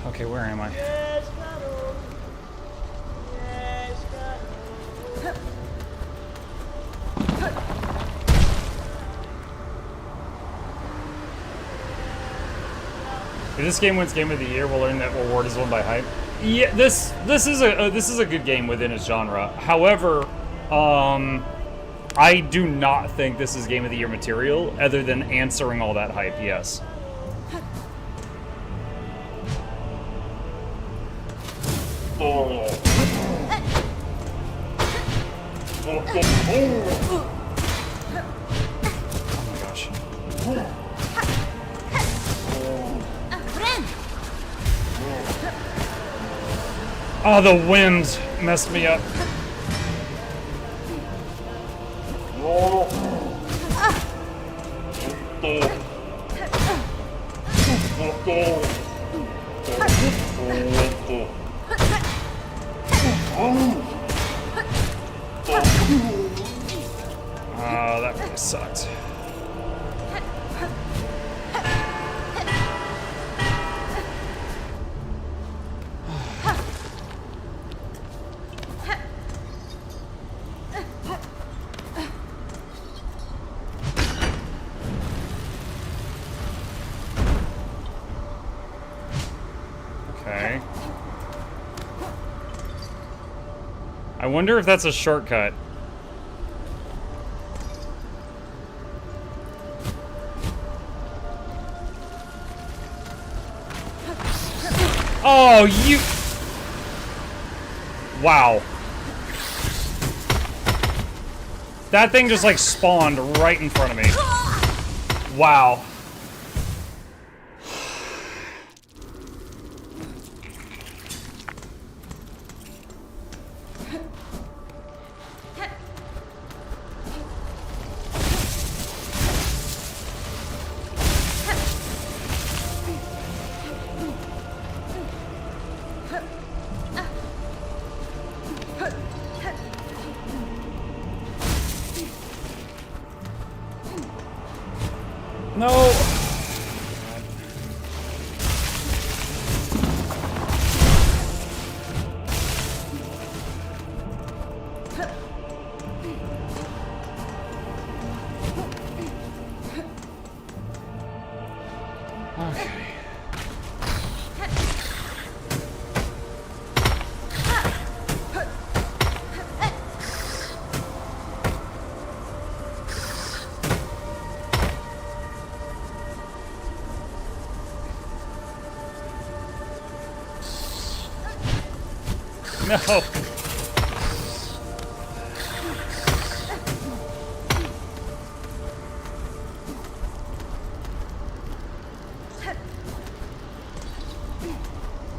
Okay, where am I? If this game wins Game of the Year, we'll learn that reward is won by hype. Yeah, this is a good game within its genre. However, I do not think this is Game of the Year material, other than answering all that hype. Yes. Oh my gosh. Oh, the wind messed me up. I wonder if that's a shortcut. Oh, you... Wow. That thing just, like, spawned right in front of me. Wow. No. No.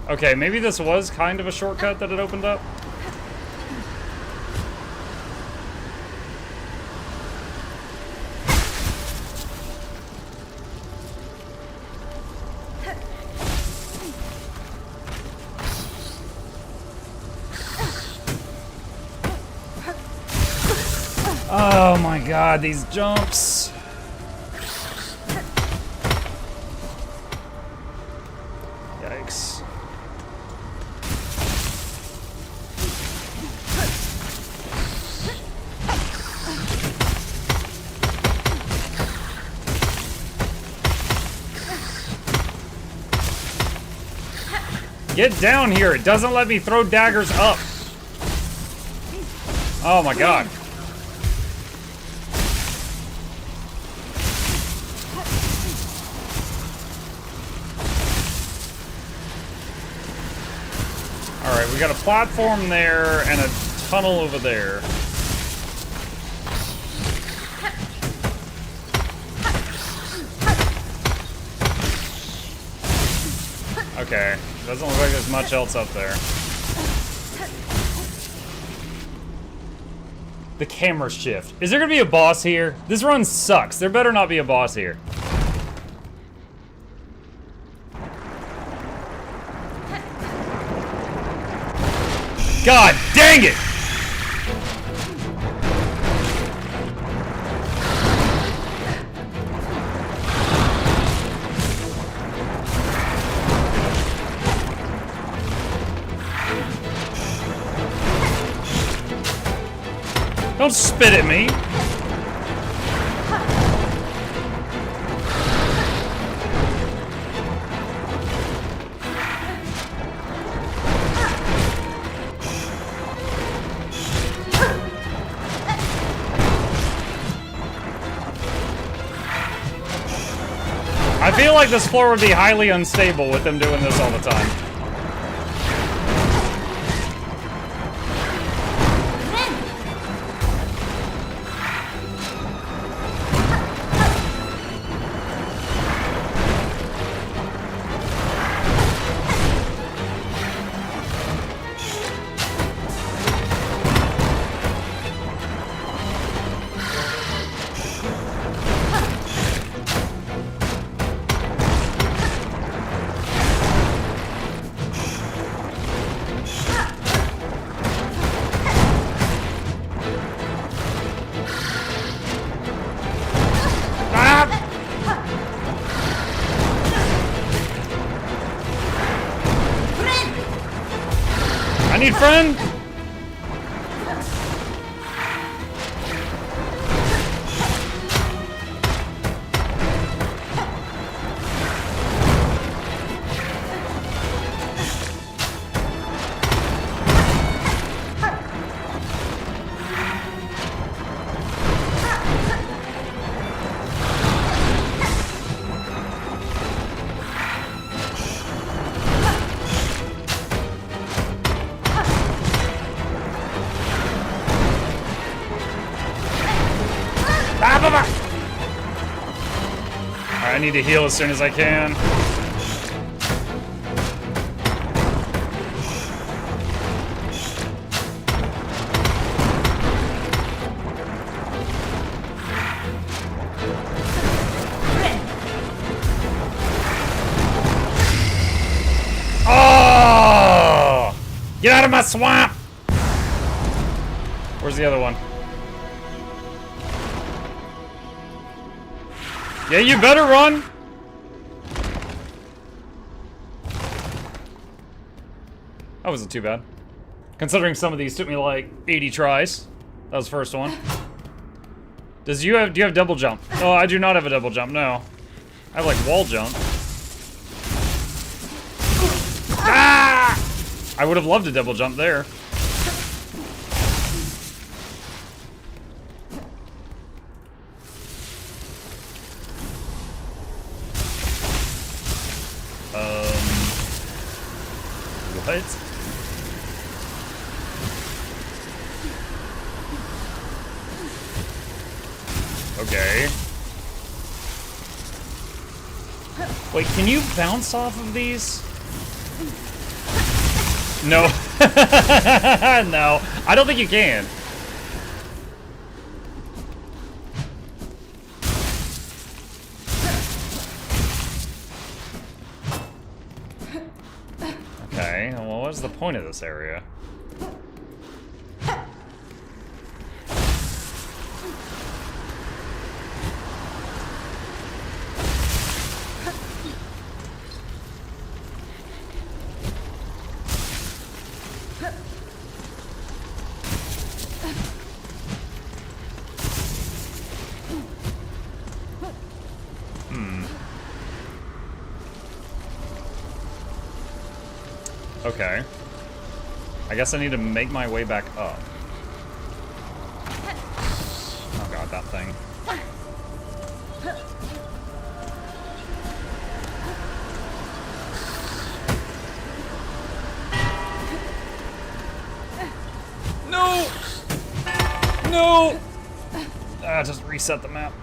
Okay, maybe this was kind of a shortcut that it opened up. Oh my god, these jumps. Yikes. Get down here. It doesn't let me throw daggers up. Oh my god. Alright, we got a platform there and a tunnel over there. Okay, doesn't look like there's much else up there. The camera shift. Is there gonna be a boss here? This run sucks. There better not be a boss here. God dang it! Don't spit at me. I feel like this floor would be highly unstable with them doing this all the time. Need friend? need to heal as soon as I can.
Oh! Get out of my swamp!
Where's the other one? Yeah, you better run! That wasn't too bad. Considering some of these took me like 80 tries. That was the first one. Do you have double jump? Oh, I do not have a double jump, no. I have like wall jump. Ah! I would have loved a double jump there. What? Okay. Wait, can you bounce off of these? No. No, I don't think you can. Okay, well, what's the point of this area? Okay. I guess I need to make my way back up. Oh god, that thing. No! No! Ah, just reset the map.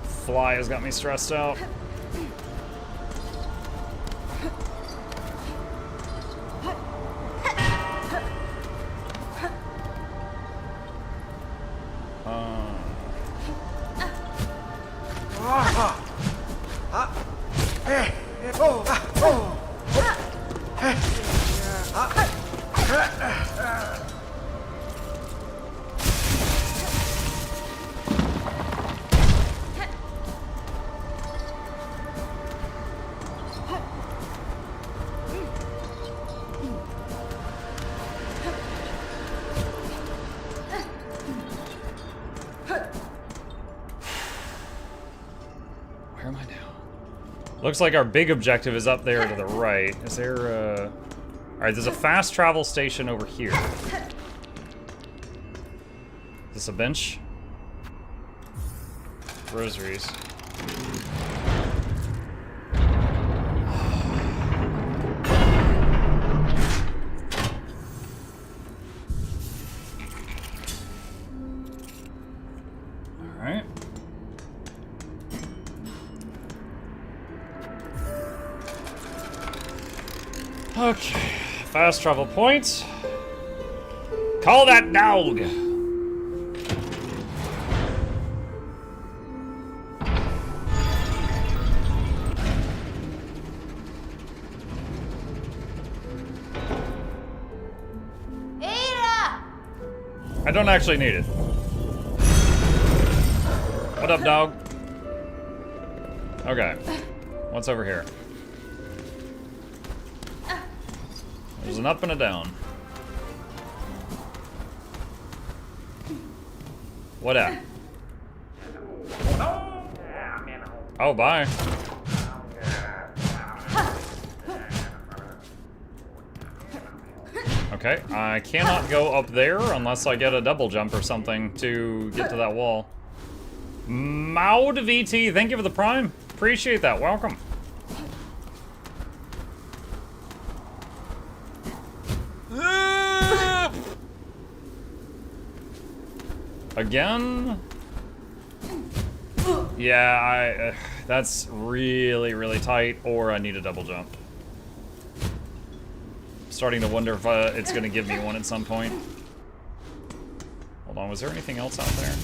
Fly has got me stressed out. Where am I now? Looks like our big objective is up there to the right. Is there a... Alright, there's a fast travel station over here. Is this a bench? Rosaries. Alright. Okay, fast travel point. Call that dog. I don't actually need it. What up, dog? Okay, what's over here? There's an up and a down. What at? Oh, bye. Okay, I cannot go up there unless I get a double jump or something to get to that wall. Maud VT, thank you for the prime. Appreciate that, welcome. Again? Yeah, that's really, really tight, or I need a double jump. Starting to wonder if it's going to give me one at some point. Hold on, was there anything else out there?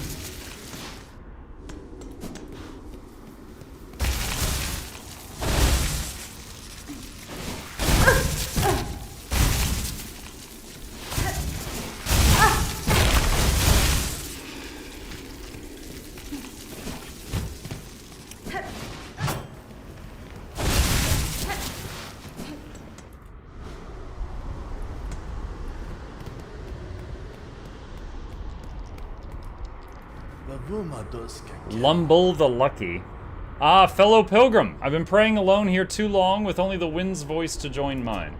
Lumble the Lucky. Ah, fellow pilgrim. I've been praying alone here too long with only the wind's voice to join mine.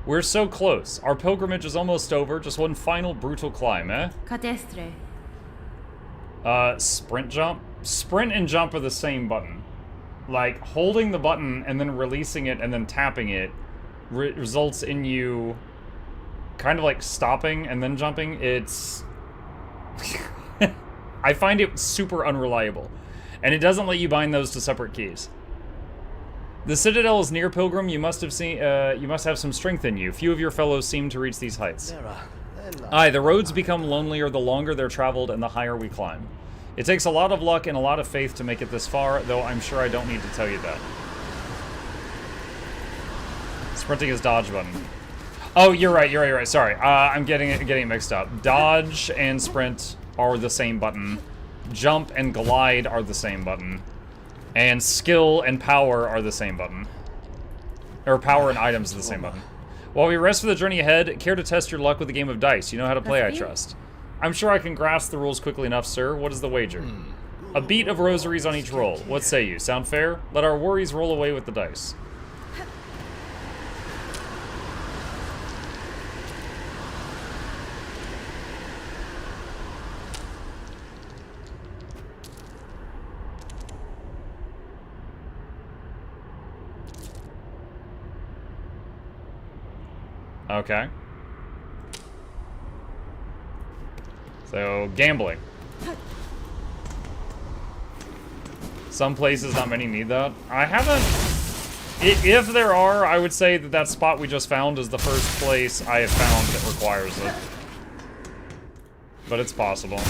We're so close. Our pilgrimage is almost over. Just one final brutal climb, eh?
Cadestre.
Sprint jump? Sprint and jump are the same button. Like, holding the button and then releasing it and then tapping it results in you kind of like stopping and then jumping. It's... I find it super unreliable. And it doesn't let you bind those to separate keys. The Citadel is near, Pilgrim. You must have some strength in you. Few of your fellows seem to reach these heights. Aye, the roads become lonelier the longer they're traveled and the higher we climb. It takes a lot of luck and a lot of faith to make it this far, though I'm sure I don't need to tell you that. Sprinting is dodge button. Oh, you're right. Sorry, I'm getting it mixed up. Dodge and sprint are the same button. Jump and glide are the same button. And skill and power are the same button. Or power and items are the same button. While we rest for the journey ahead, care to test your luck with a game of dice? You know how to play, I trust. I'm sure I can grasp the rules quickly enough, sir. What is the wager? A beat of rosaries on each roll. What say you? Sound fair? Let our worries roll away with the dice. Okay. So, gambling. Some places, not many need that. I haven't... If there are, I would say that that spot we just found is the first place I have found that requires it. But it's possible.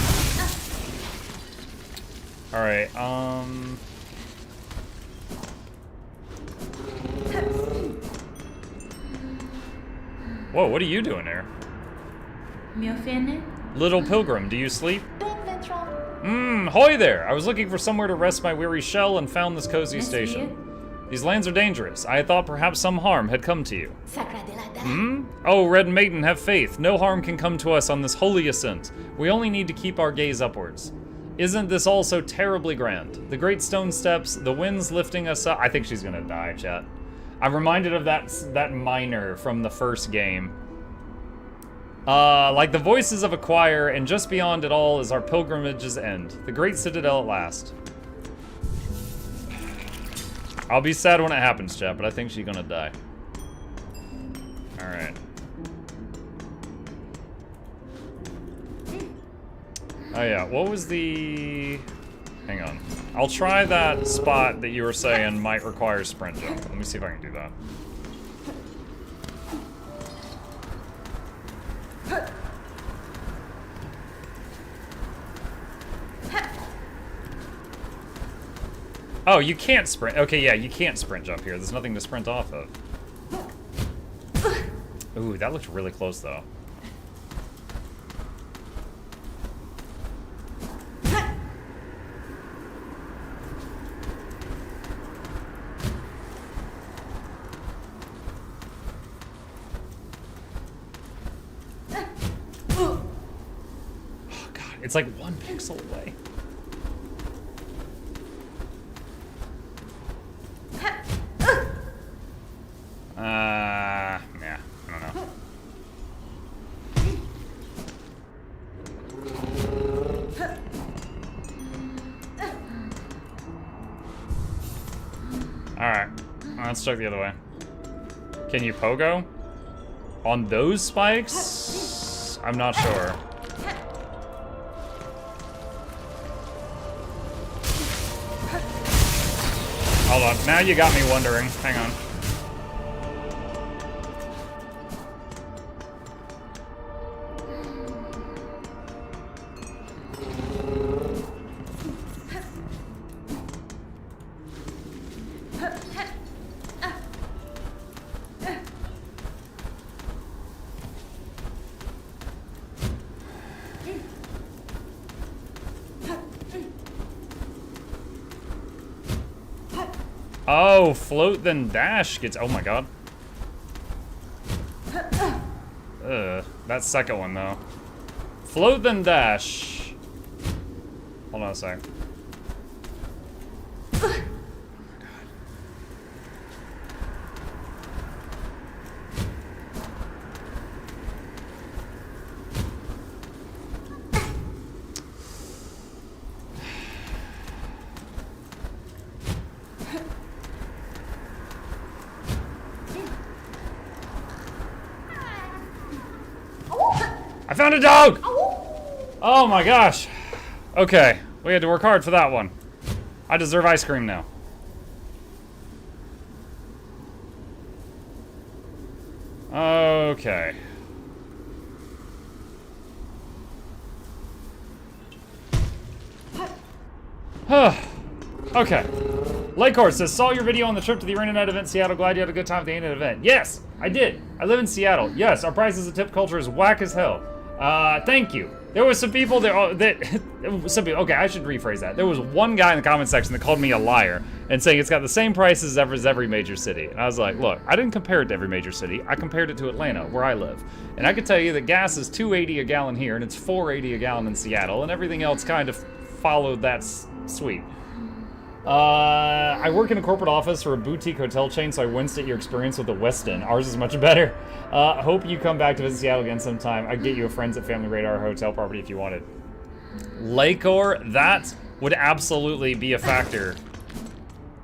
Alright, Whoa, what are you doing there? Little pilgrim, do you sleep? Hoy there! I was looking for somewhere to rest my weary shell and found this cozy station. These lands are dangerous. I thought perhaps some harm had come to you. Oh, Red Maiden, have faith. No harm can come to us on this holy ascent. We only need to keep our gaze upwards. Isn't this all so terribly grand? The great stone steps, the winds lifting us up. I think she's gonna die, chat. I'm reminded of that miner from the first game. Like the voices of a choir, and just beyond it all is our pilgrimage's end. The great citadel at last. I'll be sad when it happens, chat, but I think she's gonna die. Alright. Oh yeah, what was the... Hang on. I'll try that spot that you were saying might require sprint jump. Let me see if I can do that. Oh, you can't sprint. Okay, yeah, you can't sprint jump here. There's nothing to sprint off of. Ooh, that looked really close, though. It's like 1 pixel away. Yeah, I don't know. Alright, let's check the other way. Can you pogo? On those spikes? I'm not sure. Hold on. Now you got me wondering. Hang on. Oh, float then dash gets, oh my god. That second one though. Float then dash. Hold on a sec. I found a dog! Oh my gosh. Okay, we had to work hard for that one. I deserve ice cream now. Okay. Okay. Lakehorse says, saw your video on the trip to the Arena Night event in Seattle. Glad you had a good time at the Arena Night event. Yes, I did. I live in Seattle. Yes, our prices and tip culture is whack as hell. Thank you. There was some people okay, I should rephrase that. There was one guy in the comment section that called me a liar and saying it's got the same prices as every major city. And I was like, look, I didn't compare it to every major city. I compared it to Atlanta, where I live. And I can tell you that gas is $2.80 a gallon here, and it's $4.80 a gallon in Seattle, and everything else kind of followed that sweep. I work in a corporate office for a boutique hotel chain, so I winced at your experience with the Westin. Ours is much better. Hope you come back to visit Seattle again sometime. I'd get you a Friends at Family Radar hotel property if you wanted. Lakor, that would absolutely be a factor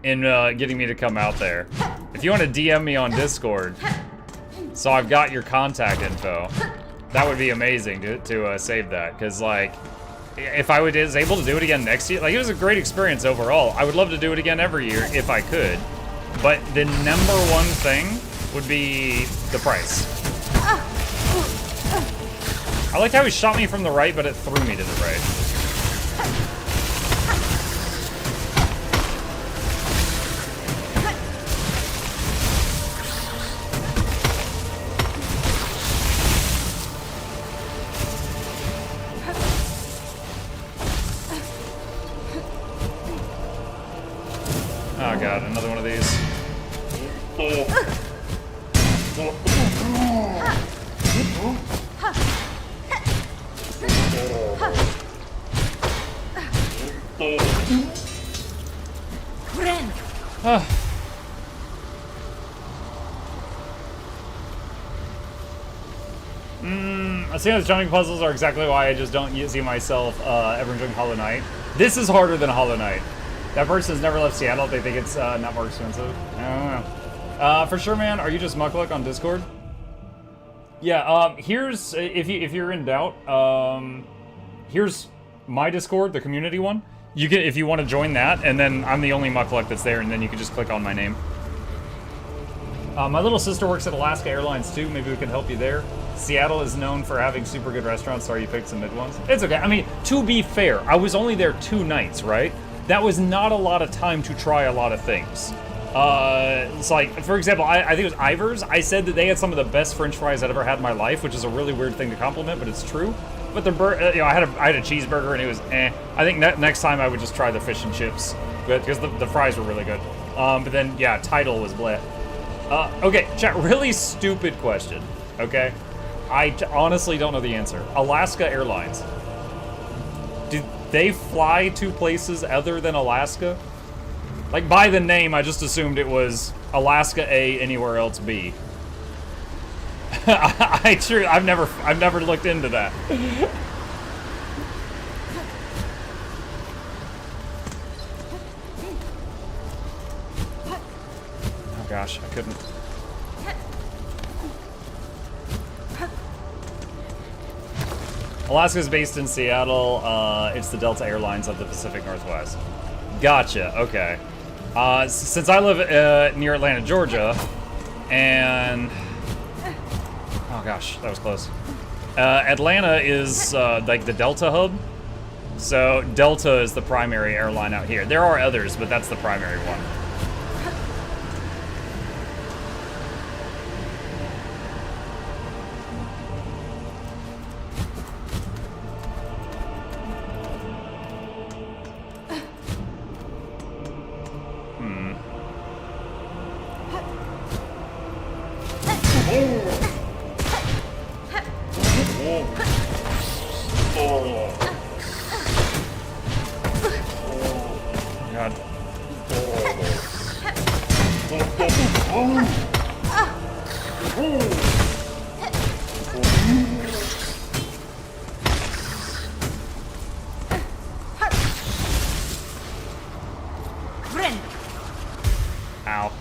in getting me to come out there. If you want to DM me on Discord, so I've got your contact info, that would be amazing to save that, because like, if I was able to do it again next year, like it was a great experience overall. I would love to do it again every year if I could. But the number one thing would be the price. I liked how he shot me from the right, but it threw me to the right. Oh god, another one of these. I see those jumping puzzles are exactly why I just don't see myself ever enjoying Hollow Knight. This is harder than Hollow Knight. That person's never left Seattle. They think it's not more expensive. I don't know. For sure, man. Are you just Mukluk on Discord? Yeah. Here's if you're in doubt. Here's my Discord, the community one. You can, if you want to join that, and then I'm the only Mukluk that's there, and then you can just click on my name. My little sister works at Alaska Airlines too. Maybe we can help you there. Seattle is known for having super good restaurants. Sorry, you picked some mid ones. It's okay. I mean, to be fair, I was only there 2 nights, right? That was not a lot of time to try a lot of things. It's like, for example, I think it was Ivar's. I said that they had some of the best French fries I'd ever had in my life, which is a really weird thing to compliment, but it's true. But the I had a cheeseburger and it was eh. I think next time I would just try the fish and chips, because the fries were really good. But then yeah, title was bleh. Okay, chat. Really stupid question. Okay, I honestly don't know the answer. Alaska Airlines. Did they fly to places other than Alaska? Like, by the name, I just assumed it was Alaska A, anywhere else B. I've never looked into that. Oh gosh, I couldn't. Alaska's based in Seattle. It's the Delta Airlines of the Pacific Northwest. Gotcha, okay. Since I live near Atlanta, Georgia, and oh gosh, that was close. Atlanta is like the Delta hub, so Delta is the primary airline out here. There are others, but that's the primary one. God.
Friend.
Ow.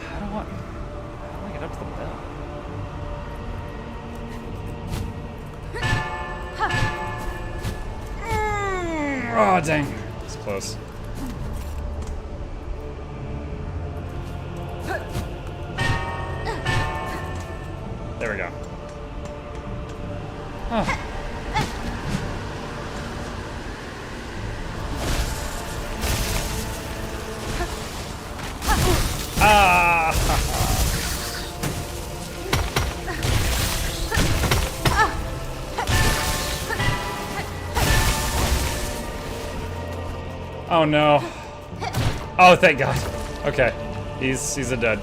How do I get up to the bell? Oh, dang. It's close. There we go. Oh. Ah! Oh no. Oh, thank God. Okay. He's a dead.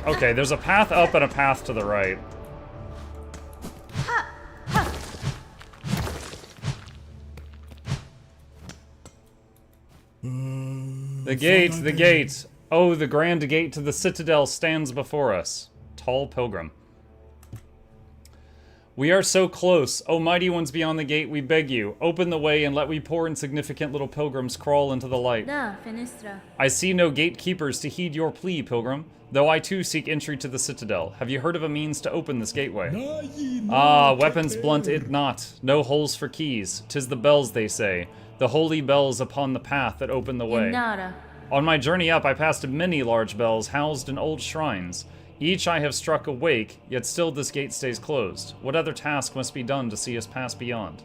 Okay, there's a path up and a path to the right. The gate, the gate. Oh, the grand gate to the citadel stands before us. Tall pilgrim. We are so close. O mighty ones beyond the gate, we beg you, open the way and let we poor insignificant little pilgrims crawl into the light.
Da, fenestra.
I see no gatekeepers to heed your plea, pilgrim, though I too seek entry to the citadel. Have you heard of a means to open this gateway? Ah, weapons blunt it not, no holes for keys. 'Tis the bells, they say, the holy bells upon the path that open the way.
Inara.
On my journey up, I passed many large bells housed in old shrines. Each I have struck awake, yet still this gate stays closed. What other task must be done to see us pass beyond?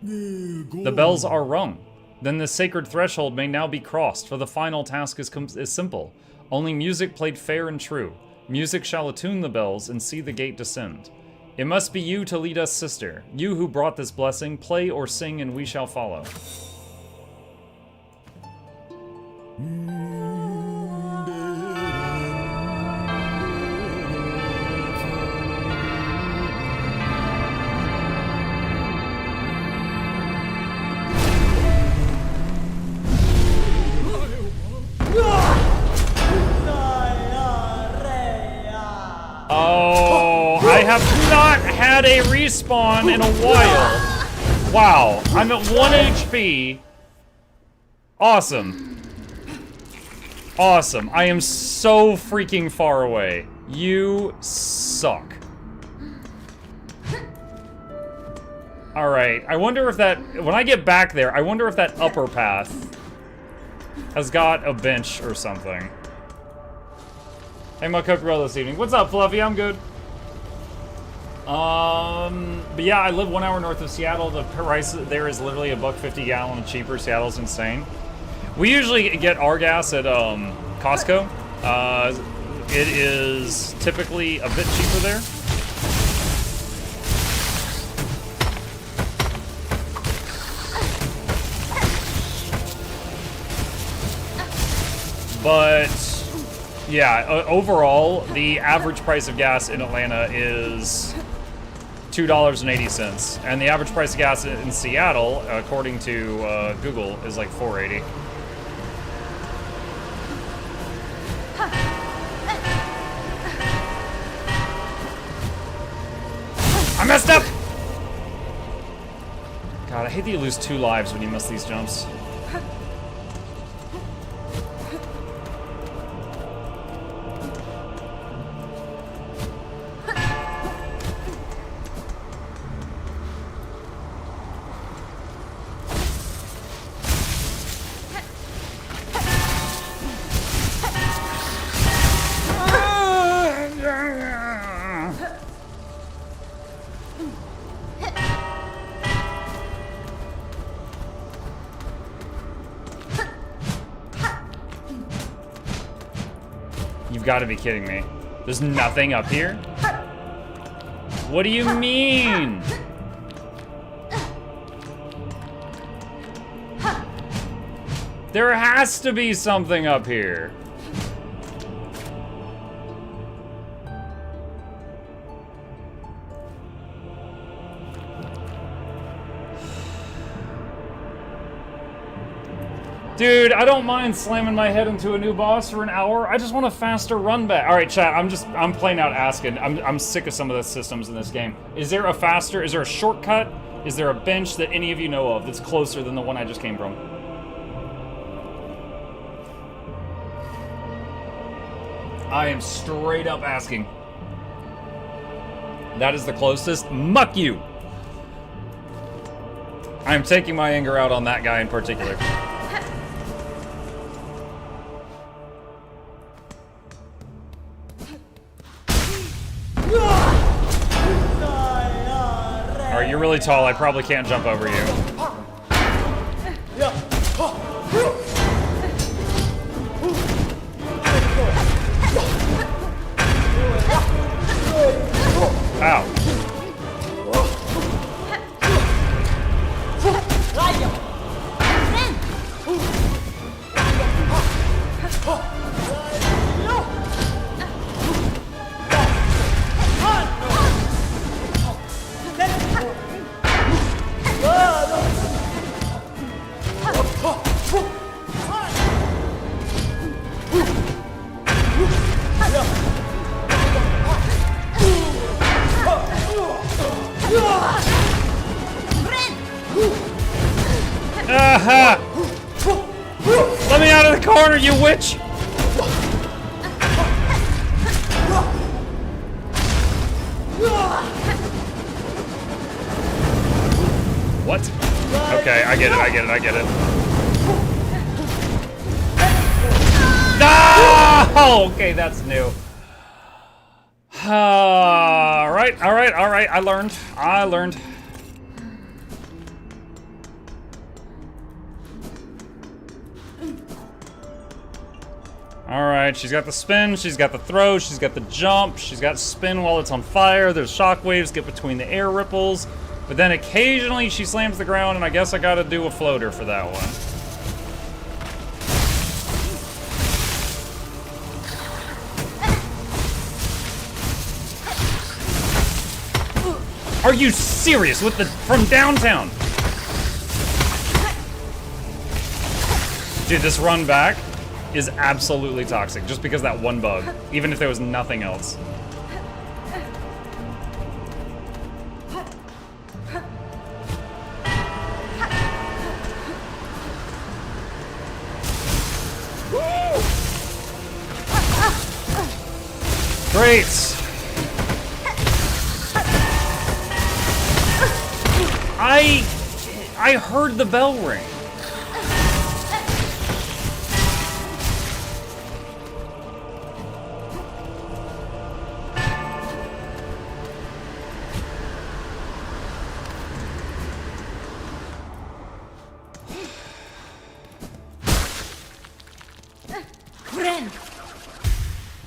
The bells are rung. Then the sacred threshold may now be crossed, for the final task is simple. Only music played fair and true. Music shall attune the bells and see the gate descend. It must be you to lead us, sister. You who brought this blessing, play or sing and we shall follow. Oh, I have not had a respawn in a while. Wow, I'm at 1 HP. Awesome. Awesome. I am so freaking far away. You suck. Alright, I wonder if that, when I get back there, I wonder if that upper path has got a bench or something. Hey, my Cookrell this evening. What's up, Fluffy? I'm good. But yeah, I live 1 hour north of Seattle. The price there is literally $1.50 a gallon cheaper. Seattle's insane. We usually get our gas at Costco. It is typically a bit cheaper there. But yeah, overall, the average price of gas in Atlanta is $2.80. And the average price of gas in Seattle, according to Google, is like $4.80. I messed up! God, I hate that you lose 2 lives when you miss these jumps. You've got to be kidding me. There's nothing up here? What do you mean? There has to be something up here. Dude, I don't mind slamming my head into a new boss for an hour. I just want a faster run back. All right, chat, I'm plain out asking. I'm sick of some of the systems in this game. Is there a shortcut? Is there a bench that any of you know of that's closer than the one I just came from? I am straight up asking. That is the closest. Muck you! I am taking my anger out on that guy in particular. Alright, you're really tall. I probably can't jump over you. Ow. Aha! Let me out of the corner, you witch! What? Okay, I get it. No! Okay, that's new. Alright, I learned. Alright, she's got the spin, she's got the throw, she's got the jump, she's got spin while it's on fire, there's shockwaves, get between the air ripples, but then occasionally she slams the ground, and I guess I gotta do a floater for that one. Are you serious with the from downtown? Dude, this run back is absolutely toxic just because that one bug, even if there was nothing else. Great. I heard the bell ring.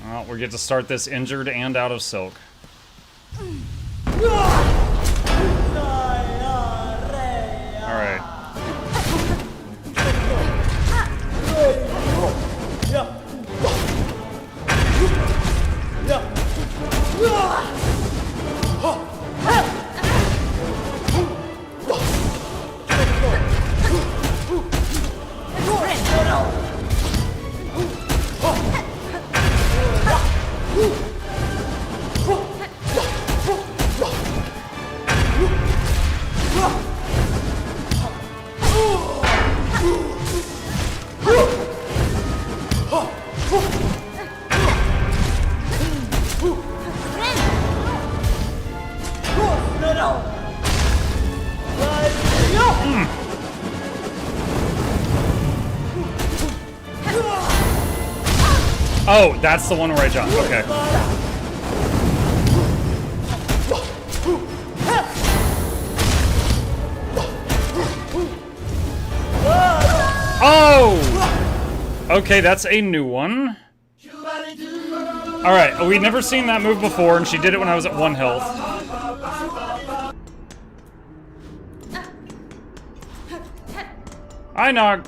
Well, we get to start this injured and out of silk. Alright. Oh, that's the one where I jumped. Okay. Oh! Okay, that's a new one. Alright, we'd never seen that move before, and she did it when I was at 1 health. Hi, Nog.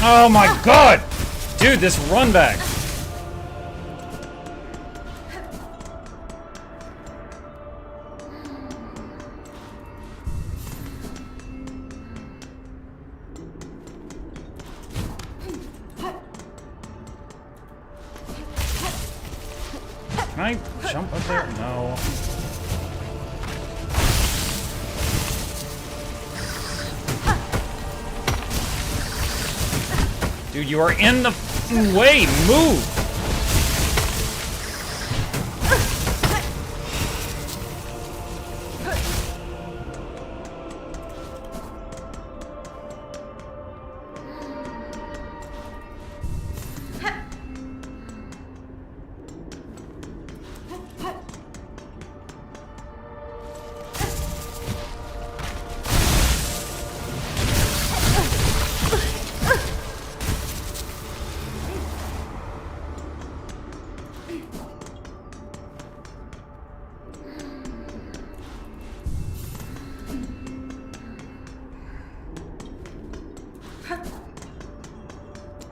Oh my god! Dude, this run back. Can I jump up there? No. Dude, you are in the f***ing way! Move!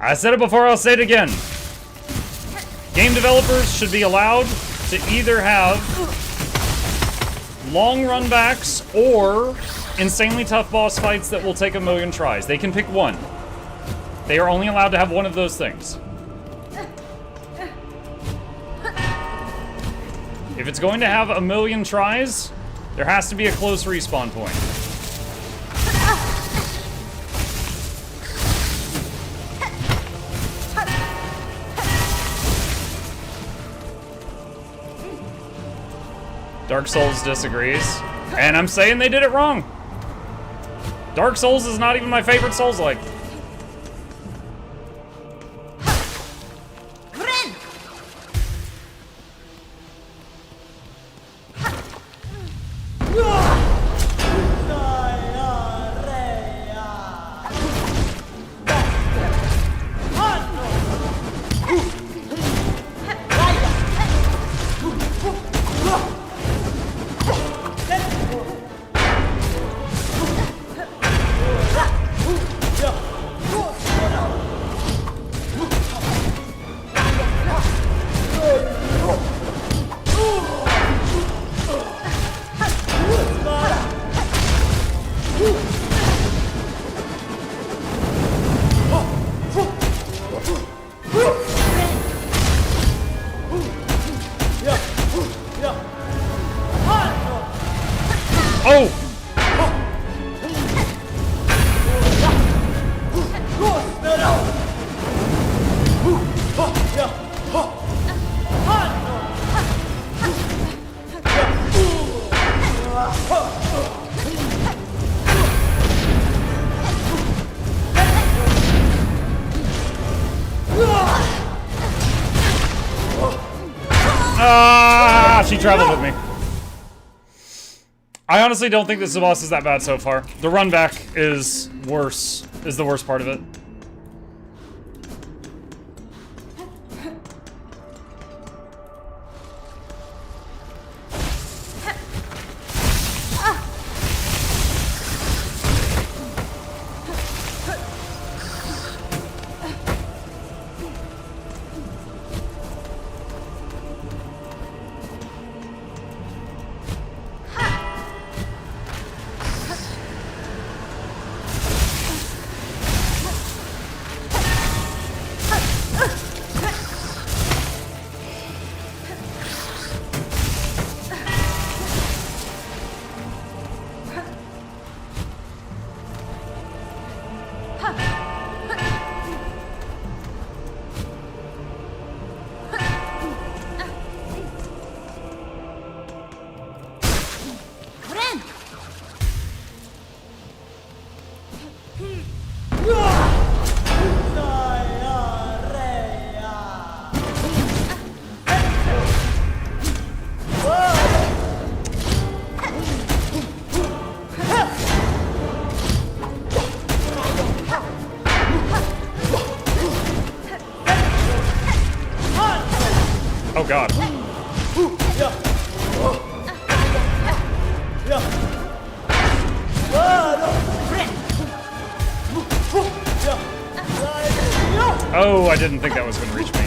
I said it before, I'll say it again. Game developers should be allowed to either have long run backs or insanely tough boss fights that will take 1,000,000 tries. They can pick one. They are only allowed to have one of those things. If it's going to have 1,000,000 tries, there has to be a close respawn point. Dark Souls disagrees, and I'm saying they did it wrong. Dark Souls is not even my favorite Souls-like. She traveled with me. I honestly don't think this boss is that bad so far. The run back is worse, is the worst part of it. Oh god. Oh, I didn't think that was going to reach me.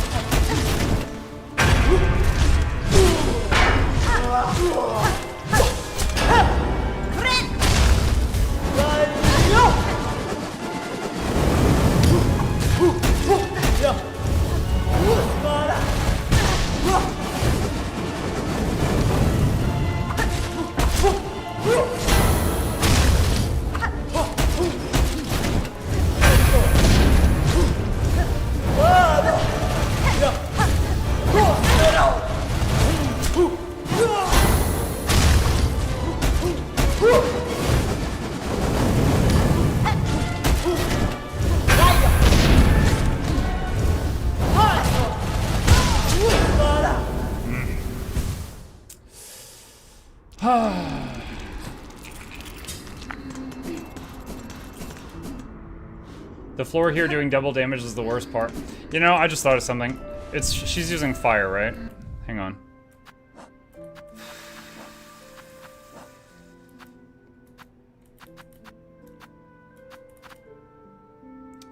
The floor here doing double damage is the worst part. You know, I just thought of something. She's using fire, right? Hang on.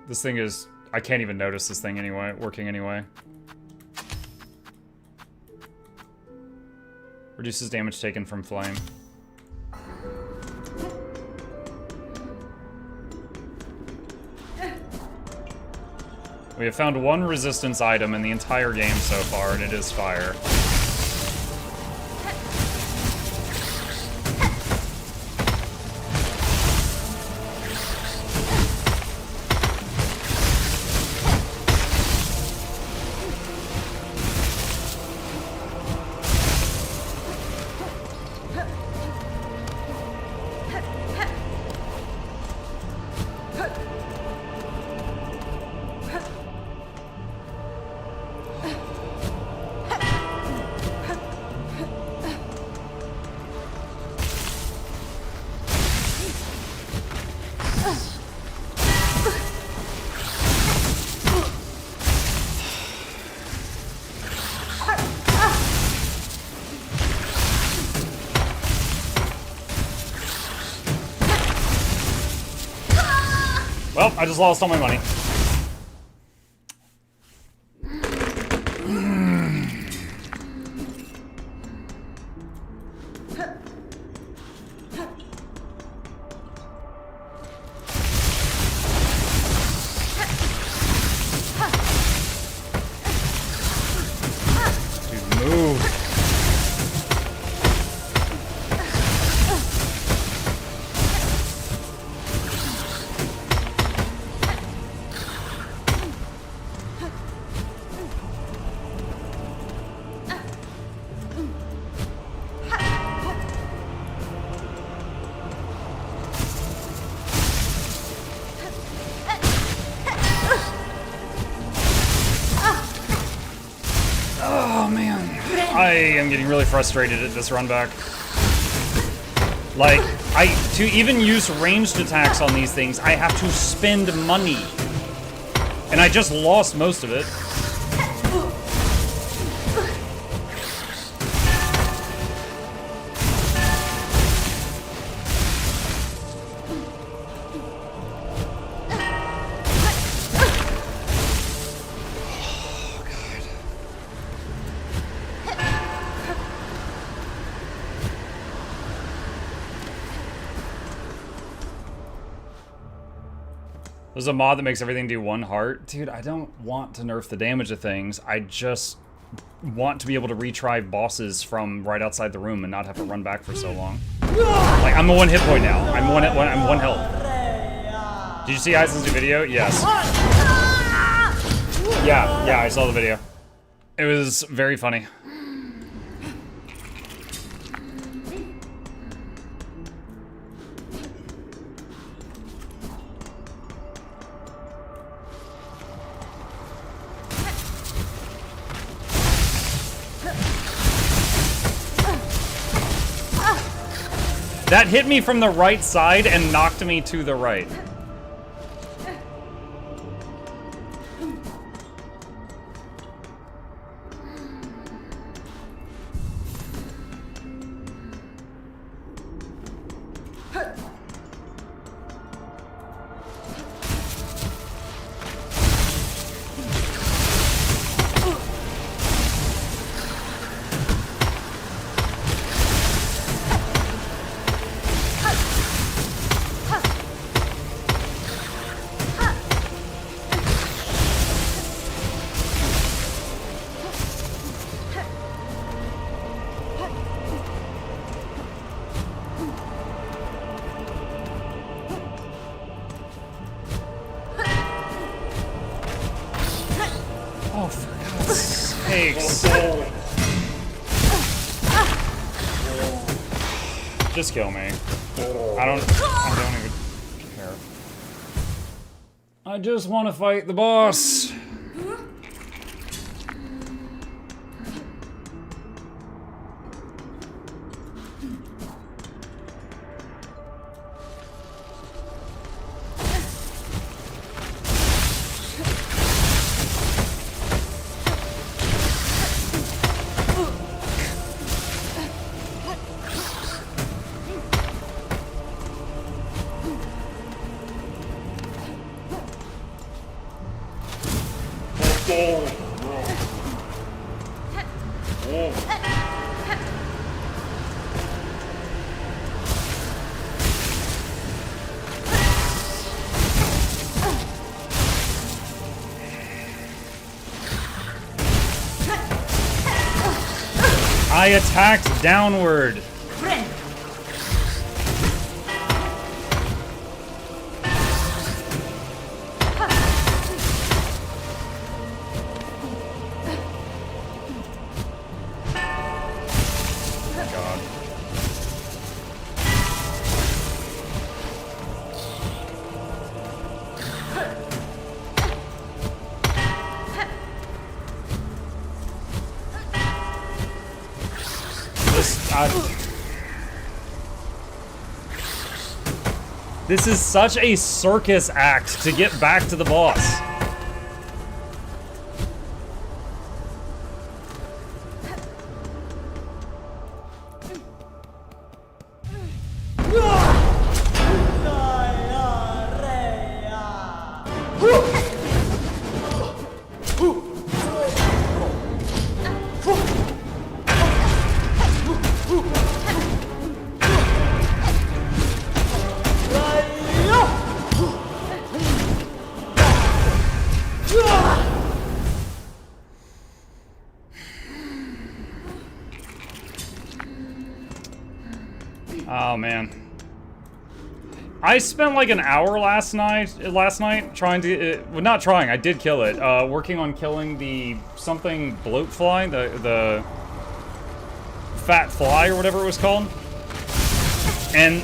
This thing is... I can't even notice this thing anyway, working anyway. Reduces damage taken from flame. We have found one resistance item in the entire game so far, and it is fire. Well, I just lost all my money. Dude, move. I am getting really frustrated at this run back. Like, to even use ranged attacks on these things, I have to spend money. And I just lost most of it. There's a mod that makes everything do 1 heart. Dude, I don't want to nerf the damage of things. I just want to be able to retry bosses from right outside the room and not have to run back for so long. Like, I'm a 1 hit point now. I'm 1 health. Did you see Eisen's new video? Yes. Yeah, I saw the video. It was very funny. That hit me from the right side and knocked me to the right. Oh, for God's sakes. Just kill me. I don't even care. I just want to fight the boss. I attacked downward.
Friend.
God. This is such a circus act to get back to the boss. Oh man. I spent like an hour last night trying to, well, not trying, I did kill it, working on killing the something bloat fly, the fat fly or whatever it was called. And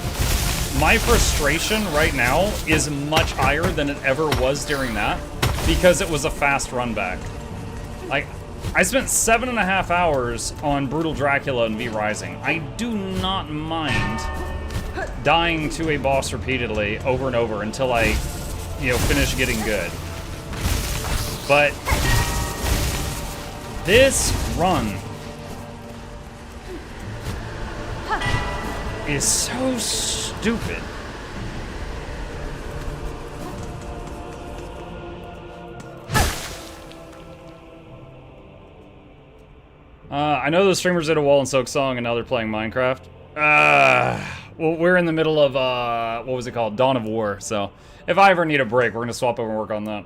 my frustration right now is much higher than it ever was during that because it was a fast run back. Like, I spent 7.5 hours on Brutal Dracula and V Rising. I do not mind dying to a boss repeatedly over and over until I, finish getting good. But this run is so stupid. I know those streamers did a Wall and Soak song and now they're playing Minecraft. Well, we're in the middle of, what was it called? Dawn of War, so if I ever need a break, we're gonna swap over and work on that.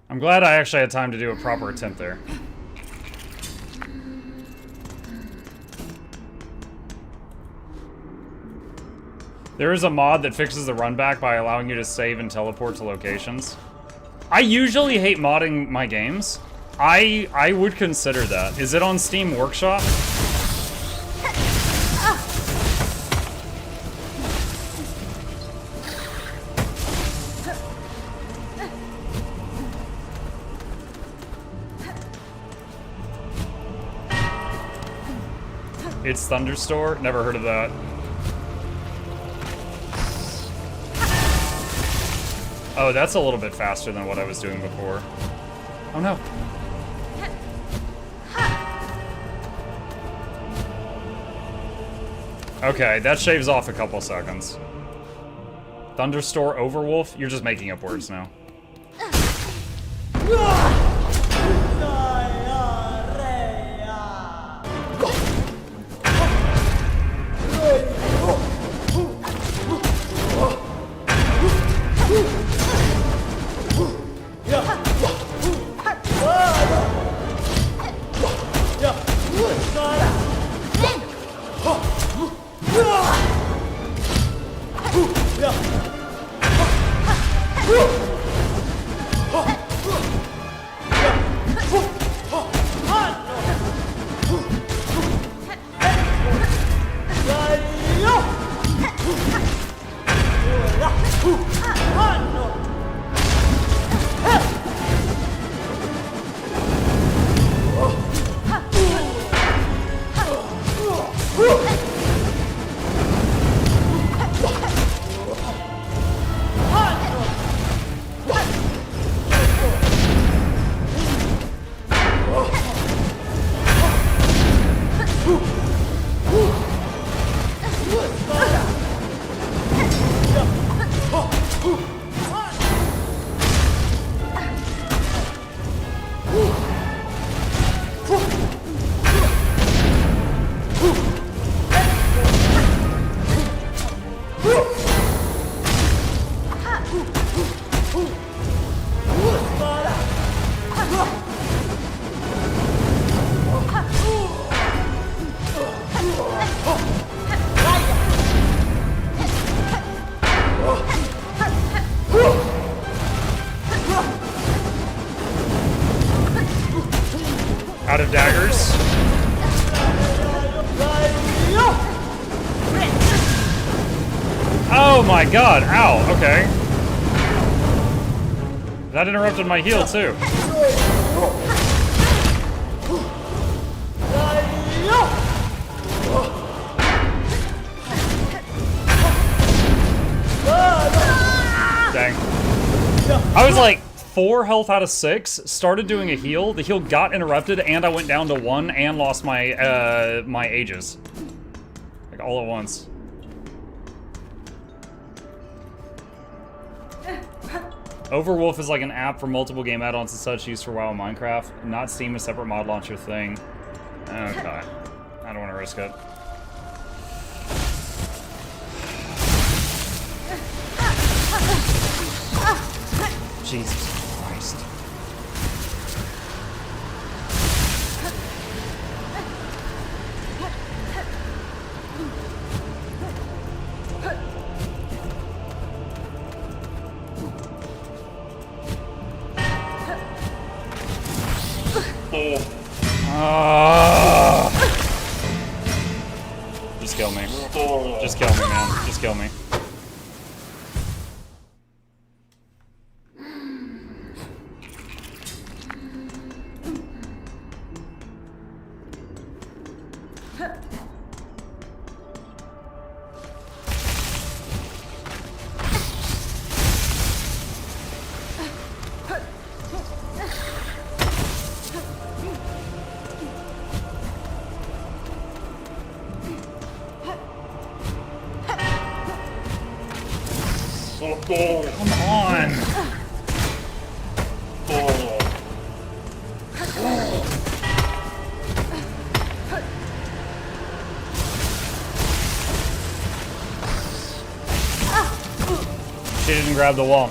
I'm glad I actually had time to do a proper attempt there. There is a mod that fixes the run back by allowing you to save and teleport to locations. I usually hate modding my games. I would consider that. Is it on Steam Workshop? It's Thunderstore? Never heard of that. Oh, that's a little bit faster than what I was doing before. Oh no. Okay, that shaves off a couple seconds. Thunderstore Overwolf? You're just making up words now. Out of daggers. Oh my god, ow, okay. That interrupted my heal too. Dang. I was like 4 health out of 6, started doing a heal, the heal got interrupted, and I went down to 1 and lost my, my ages. Like, all at once. Overwolf is like an app for multiple game add-ons and such used for WoW and Minecraft. Not Steam, a separate mod launcher thing. Okay. I don't want to risk it. Jesus Christ. Just kill me. Just kill me, man. Just kill me. Come on! She didn't grab the wall.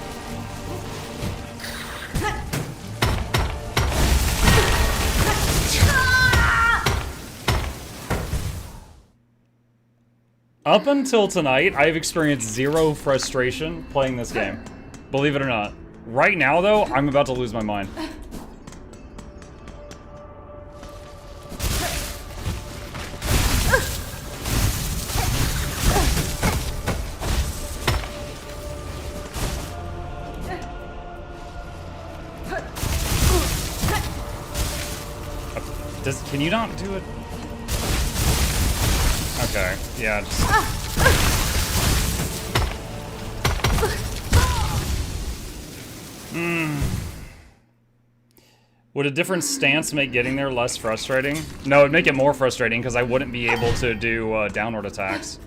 Up until tonight, I've experienced zero frustration playing this game. Believe it or not. Right now, though, I'm about to lose my mind. Can you not do it? Okay, yeah, just... Would a different stance make getting there less frustrating? No, it'd make it more frustrating because I wouldn't be able to do downward attacks.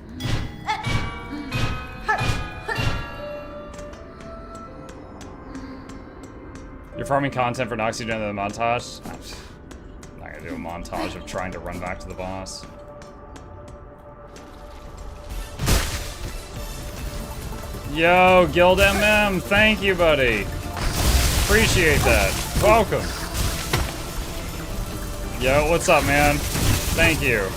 You're farming content for Noxxi during the montage? I'm not gonna do a montage of trying to run back to the boss. Yo, Guild MM, thank you, buddy. Appreciate that. Welcome. Yo, what's up, man? Thank you.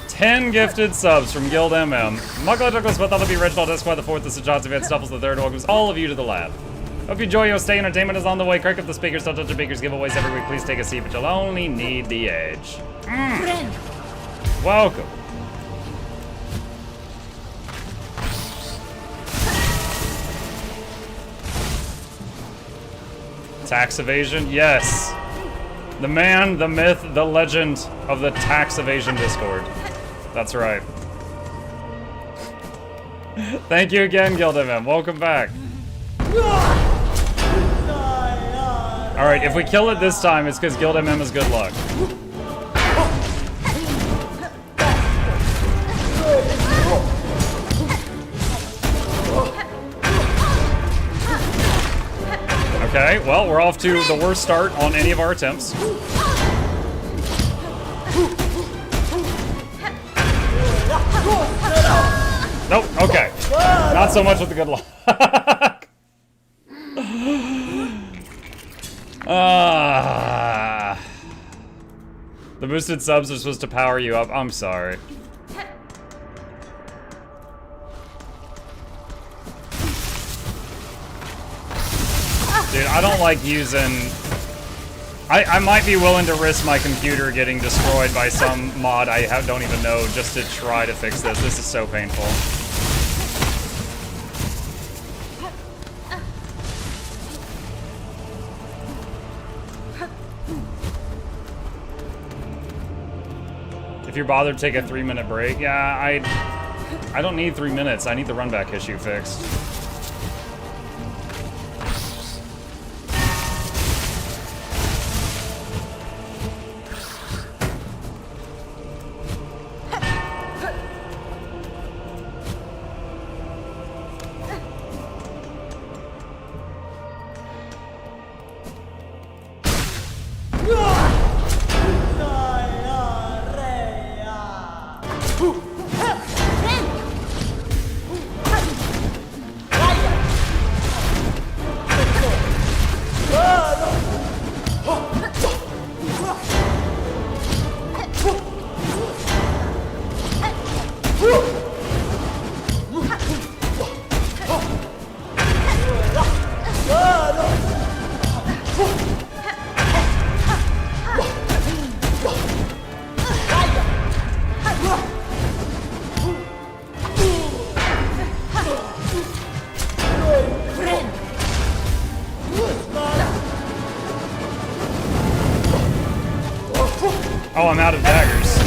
10 gifted subs from Guild MM. MuklukYoutube with all of you, Reginald Esquire the 4th, this is Johnson Van Stuffles the 3rd, welcomes all of you to the lab. Hope you enjoy your stay. Entertainment is on the way. Crank up the speakers, don't touch your beakers, giveaways every week. Please take a seat, but you'll only need the edge. Welcome. Tax evasion? Yes. The man, the myth, the legend of the tax evasion Discord. That's right. Thank you again, Guild MM. Welcome back. Alright, if we kill it this time, it's because Guild MM is good luck. Okay, well, we're off to the worst start on any of our attempts. Nope, okay. Not so much with the good luck. The boosted subs are supposed to power you up. I'm sorry. Dude, I don't like using... I might be willing to risk my computer getting destroyed by some mod I don't even know just to try to fix this. This is so painful. If you're bothered, take a 3-minute break. Yeah, I don't need 3 minutes. I need the run back issue fixed. Oh, I'm out of daggers.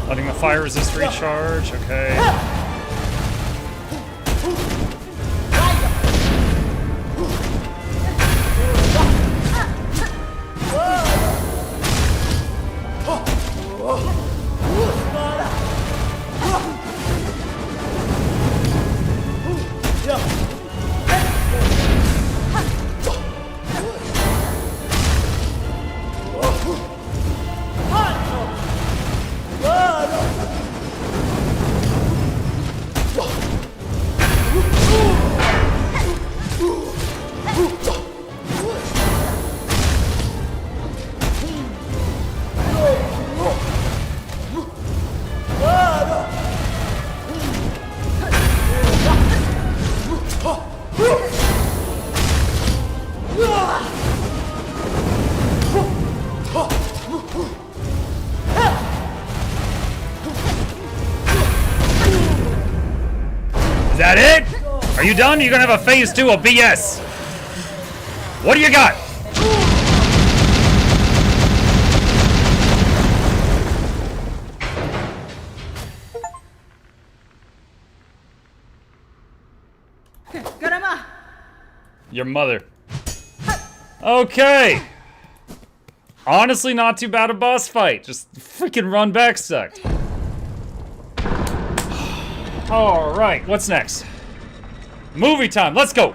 Letting the fire resist recharge, okay.
Is that it? Are you done? You're gonna have a phase 2 of BS. What do you got?
Garama!
Your mother. Okay. Honestly, not too bad a boss fight. Just freaking run back sucked. All right, what's next? Movie time, let's go.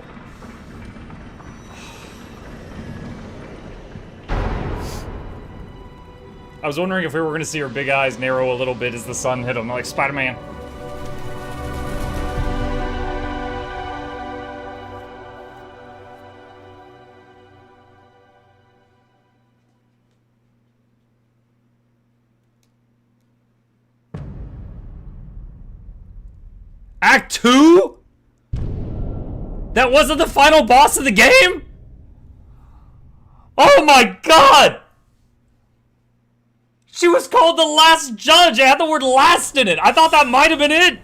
I was wondering if we were gonna see her big eyes narrow a little bit as the sun hit them, like Spider-Man. Act 2? That wasn't the final boss of the game? Oh my god! She was called the last judge. It had the word last in it. I thought that might have been it.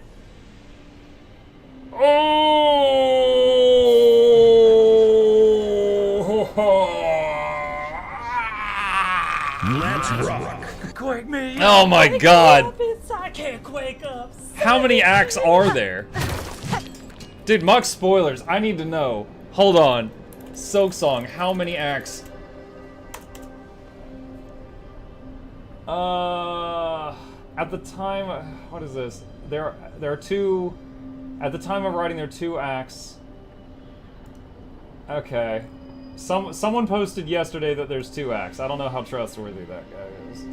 Let's rock.
Quake me.
Oh my god.
I can't quake up.
How many acts are there? Dude, Mux spoilers. I need to know. Hold on. Soak Song, how many acts? At the time, what is this? There are two. At the time of writing, there are 2 acts. Okay. Someone posted yesterday that there's 2 acts. I don't know how trustworthy that guy is.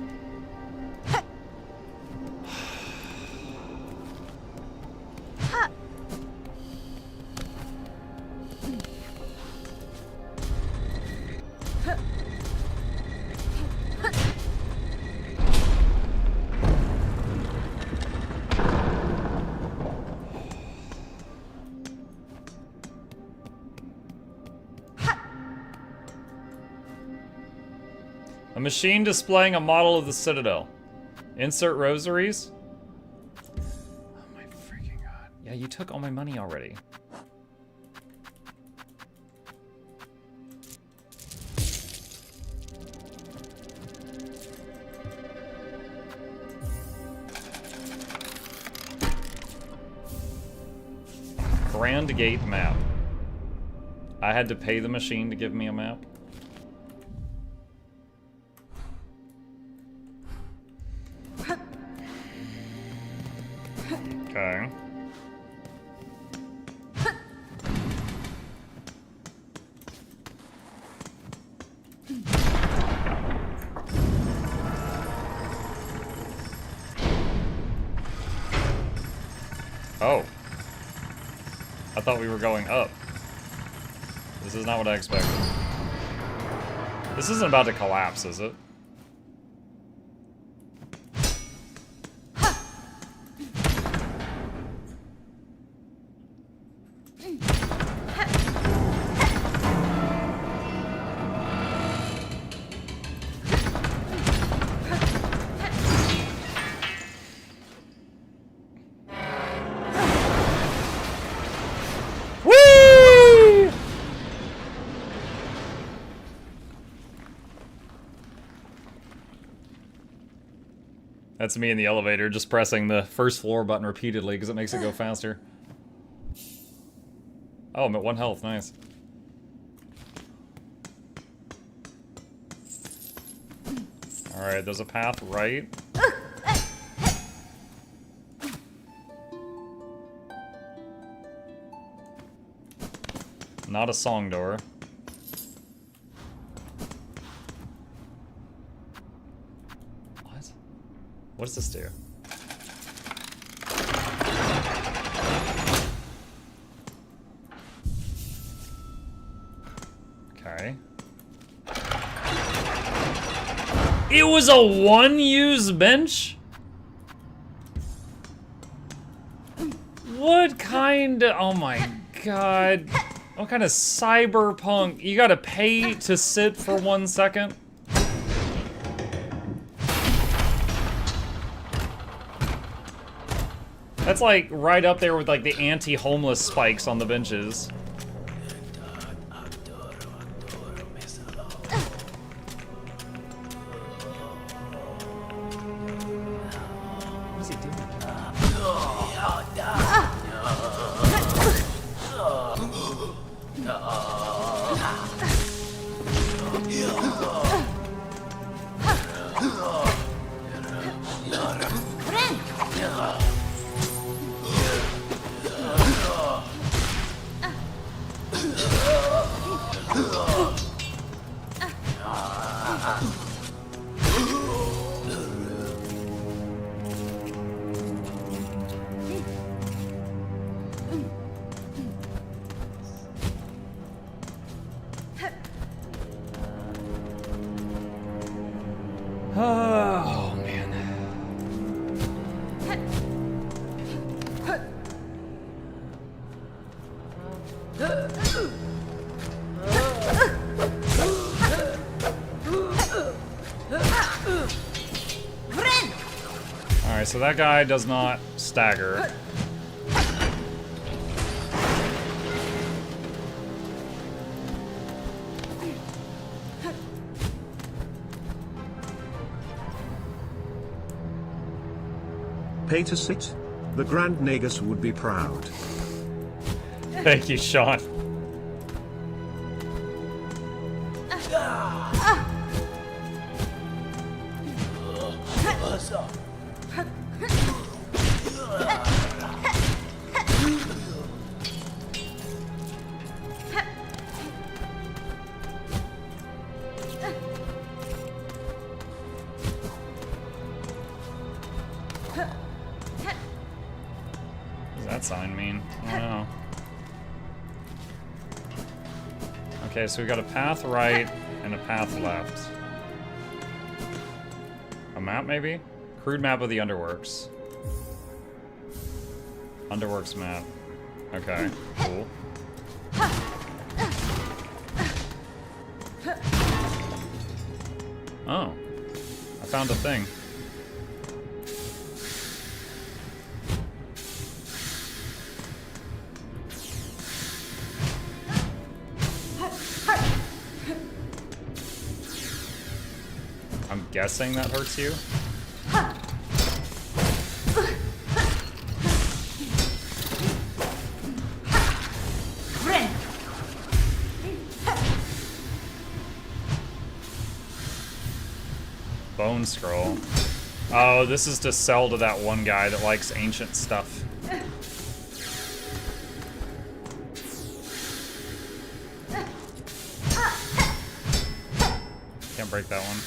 A machine displaying a model of the Citadel. Insert rosaries. Oh my freaking god. Yeah, you took all my money already. Grand Gate map. I had to pay the machine to give me a map. Okay. Oh. I thought we were going up. This is not what I expected. This isn't about to collapse, is it? That's me in the elevator, just pressing the first floor button repeatedly because it makes it go faster. Oh, I'm at 1 health, nice. Alright, there's a path right. Not a song door. What? What does this do? Okay. It was a one-use bench? What kind of... Oh my god. What kind of cyberpunk? You gotta pay to sit for 1 second? That's like right up there with like the anti-homeless spikes on the benches. What is he doing? Oh, man. Alright, so that guy does not stagger.
Pay to sit? The Grand Nagus would be proud.
Thank you, Sean. What does that sign mean? I don't know. Okay, so we got a path right and a path left. A map, maybe? Crude map of the Underworks. Underworks map. Okay, cool. Oh. I found a thing. I'm guessing that hurts you. Bone scroll. Oh, this is to sell to that one guy that likes ancient stuff. Can't break that one.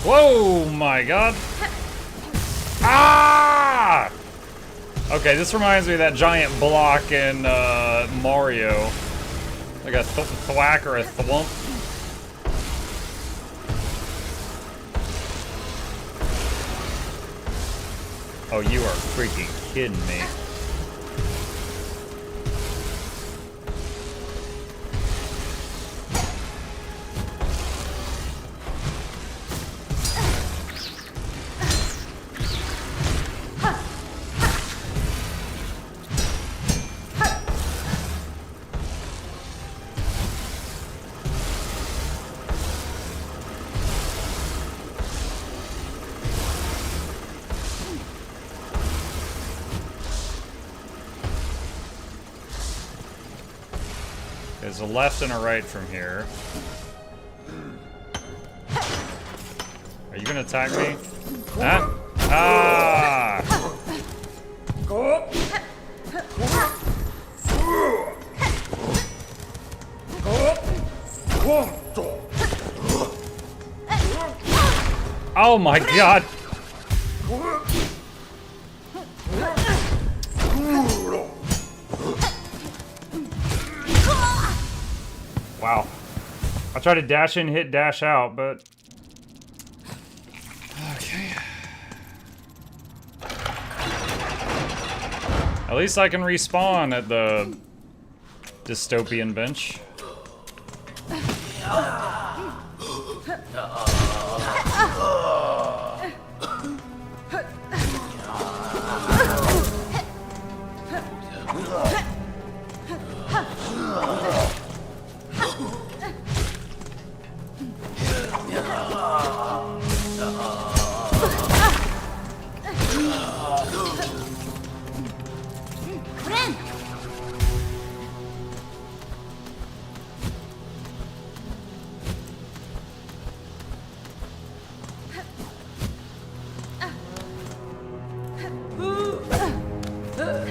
Whoa, my god. Ah! Okay, this reminds me of that giant block in Mario. Like a thwack or a thwump. Oh, you are freaking kidding me. There's a left and a right from here. Are you gonna attack me? Huh? Ah! Oh my god! Wow. I tried to dash in, hit, dash out, but... Okay. At least I can respawn at the dystopian bench.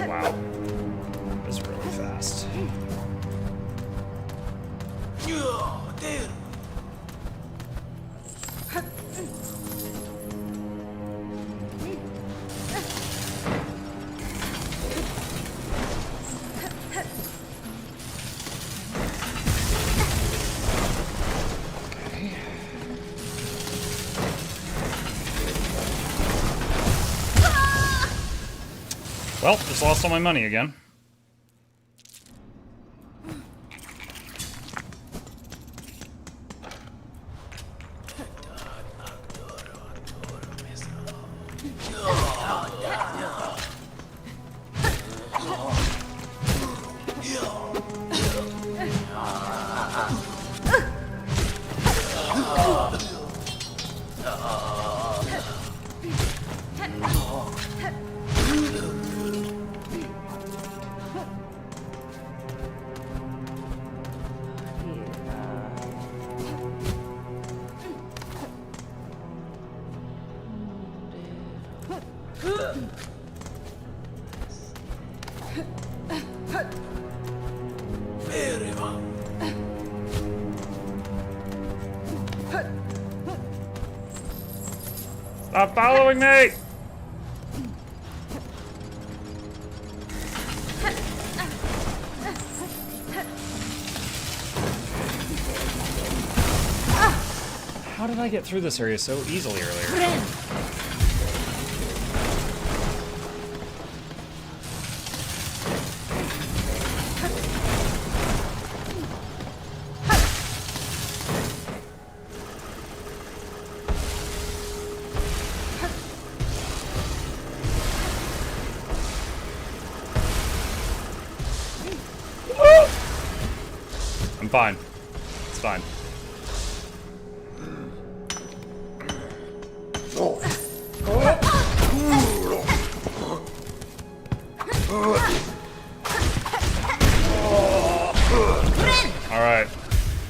Wow. That's really fast. Well, just lost all my money again. Stop following me! How did I get through this area so easily earlier? I'm fine. It's fine. Alright.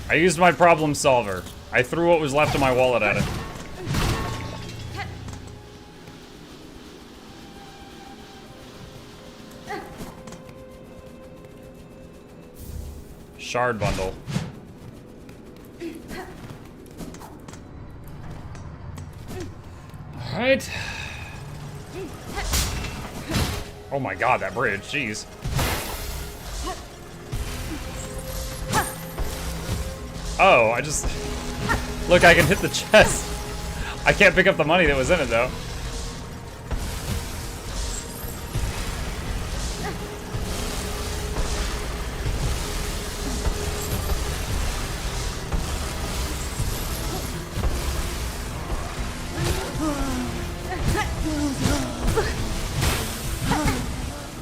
I used my problem solver. I threw what was left of my wallet at it. Shard bundle. Alright. Oh my god, that bridge, jeez. Oh, I just... Look, I can hit the chest. I can't pick up the money that was in it, though.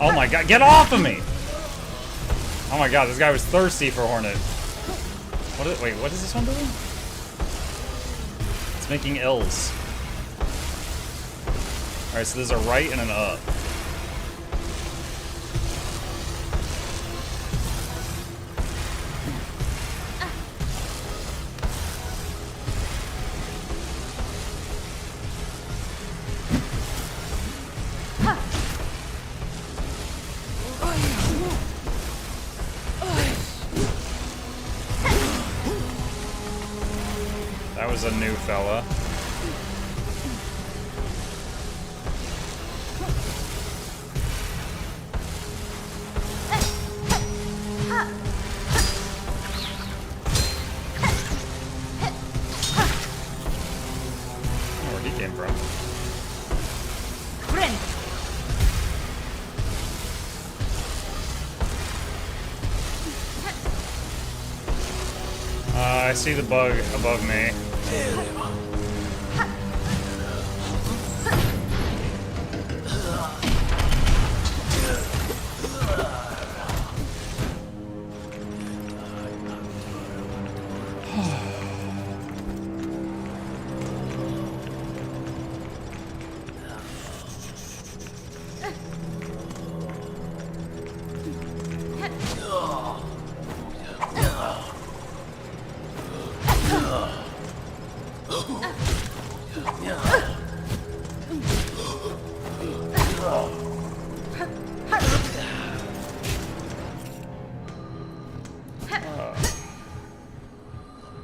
Oh my god, get off of me! Oh my god, this guy was thirsty for Hornet. Wait, what is this one doing? It's making L's. Alright, so there's a right and an up. That was a new fella. Where he came from. I see the bug above me.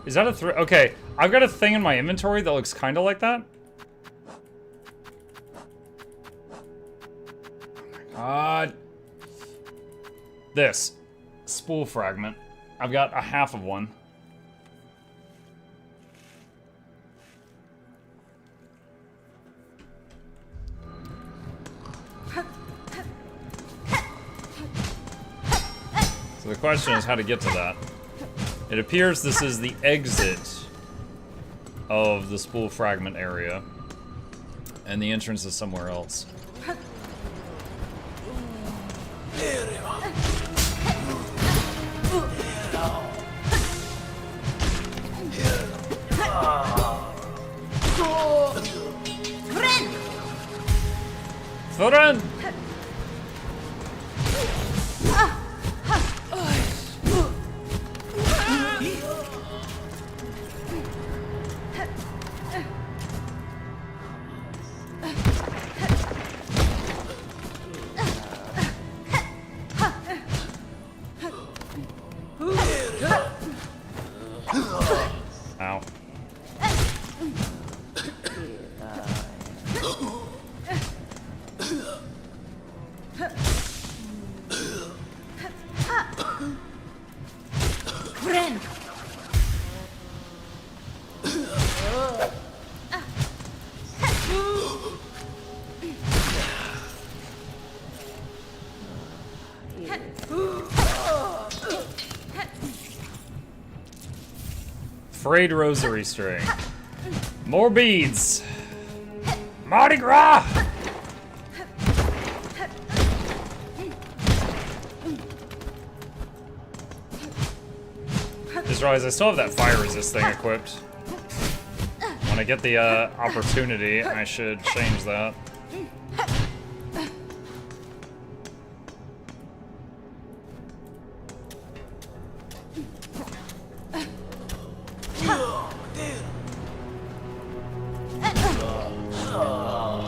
Is that a threat? Okay, I've got a thing in my inventory that looks kind of like that. Oh my god. This. Spool fragment. I've got a half of one. So the question is how to get to that. It appears this is the exit of the spool fragment area, and the entrance is somewhere else. Friend! Ow.
Friend.
Frayed rosary string. More beads. Mardi Gras! Just realized I still have that fire resist thing equipped. When I get the opportunity, I should change that.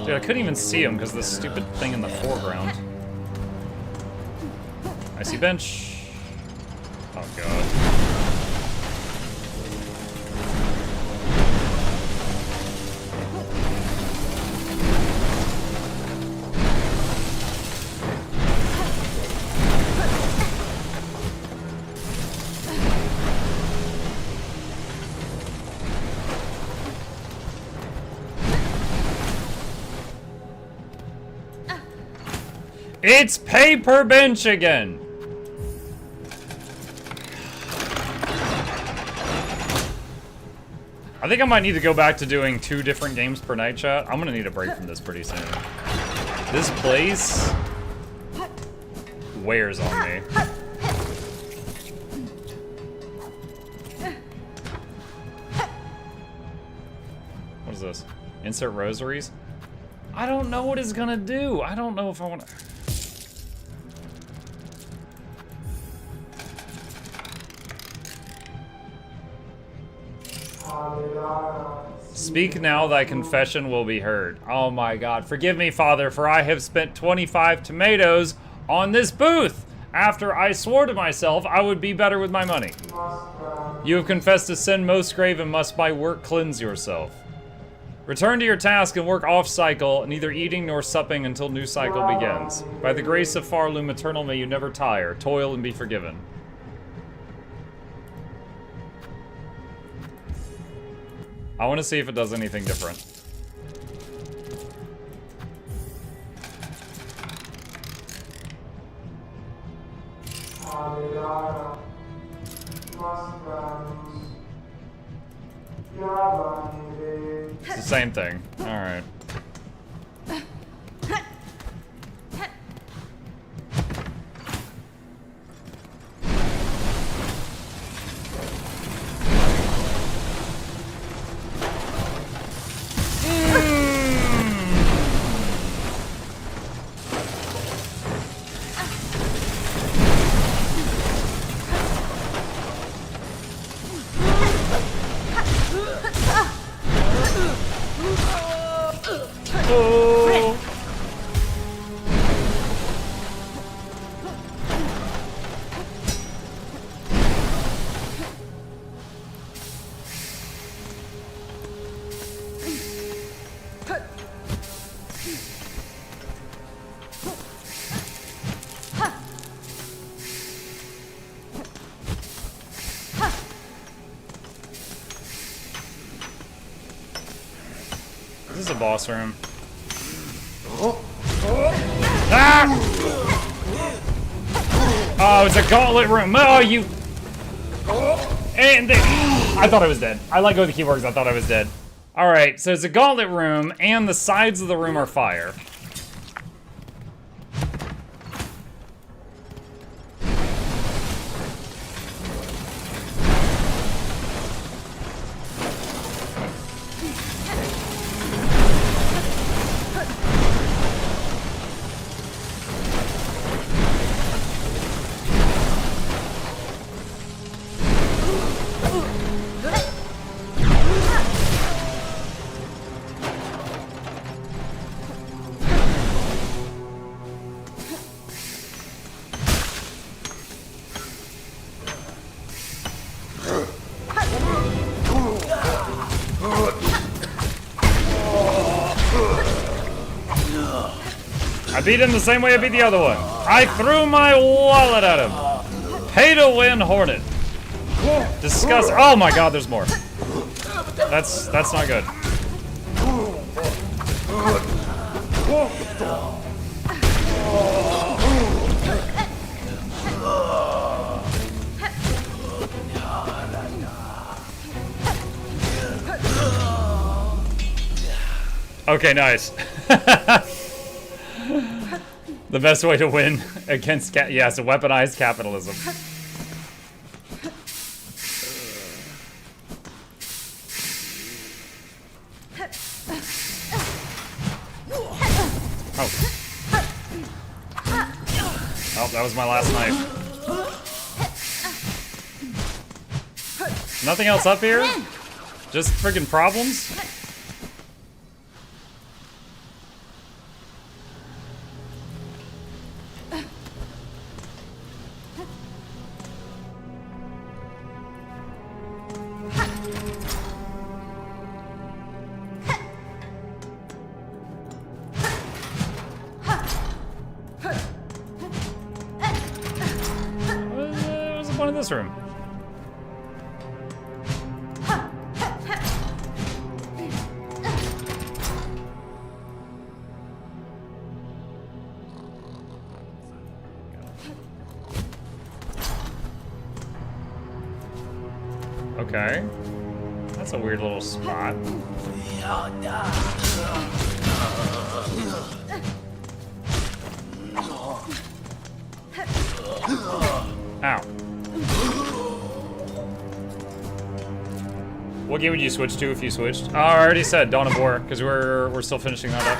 Dude, I couldn't even see him because of this stupid thing in the foreground. I see bench. Oh god. It's paper bench again. I think I might need to go back to doing 2 different games per night, chat. I'm gonna need a break from this pretty soon. This place wears on me. What is this? Insert rosaries? I don't know what it's gonna do. I don't know if I wanna... Speak now, thy confession will be heard. Oh my God. Forgive me, Father, for I have spent 25 tomatoes on this booth after I swore to myself I would be better with my money. You have confessed a sin most grave and must by work cleanse yourself. Return to your task and work off cycle, neither eating nor supping until new cycle begins. By the grace of Farloom Eternal, may you never tire, toil and be forgiven. I want to see if it does anything different. It's the same thing. All right. This is a boss room. Ah! Oh, it's a gauntlet room. Oh, you. And I thought I was dead. I let go of the keyboard because I thought I was dead. All right, so it's a gauntlet room, and the sides of the room are fire. I beat him the same way I beat the other one. I threw my wallet at him. Pay to win, Hornet. Discuss. Oh my God, there's more. That's not good. Okay, nice. The best way to win against yes, weaponized capitalism. Oh, that was my last knife. Nothing else up here? Just friggin' problems? What's the point of this room? Okay. That's a weird little spot. Ow. What game would you switch to if you switched? Oh, I already said Dawn of War, because we're still finishing that up.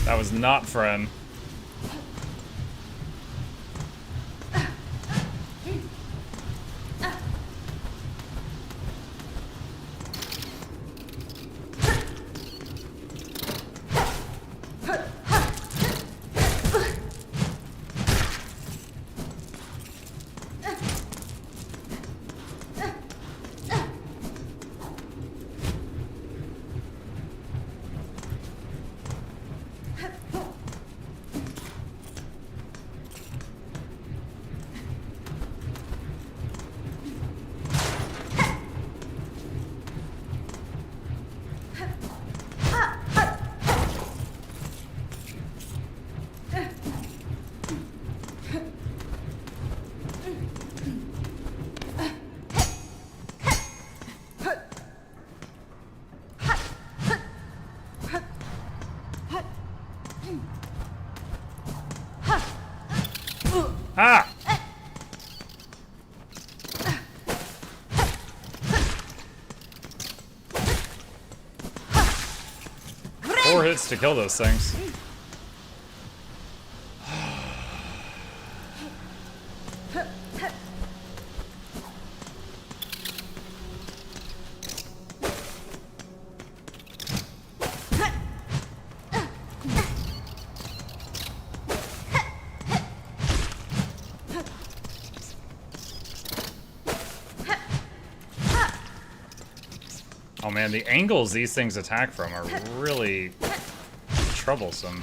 That was not Friend. Ah! 4 hits to kill those things. Oh man, the angles these things attack from are really troublesome.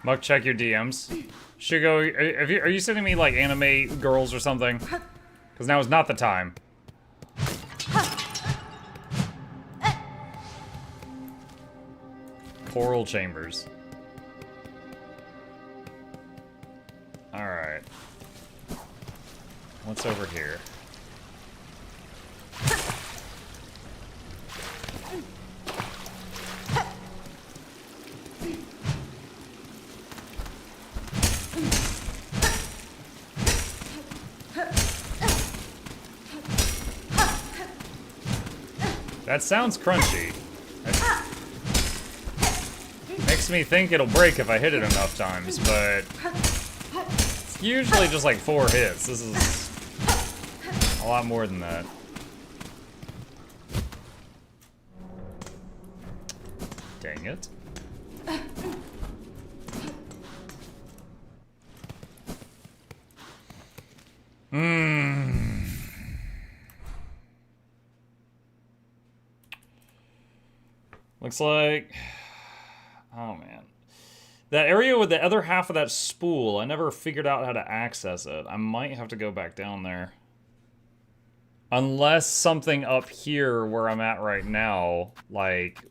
Muck, check your DMs. Shugo, are you sending me like anime girls or something? Because now is not the time. Coral chambers. Alright. What's over here? That sounds crunchy. It makes me think it'll break if I hit it enough times, but it's usually just like 4 hits. This is a lot more than that. Dang it. Looks like, oh man. That area with the other half of that spool, I never figured out how to access it. I might have to go back down there. Unless something up here where I'm at right now, like,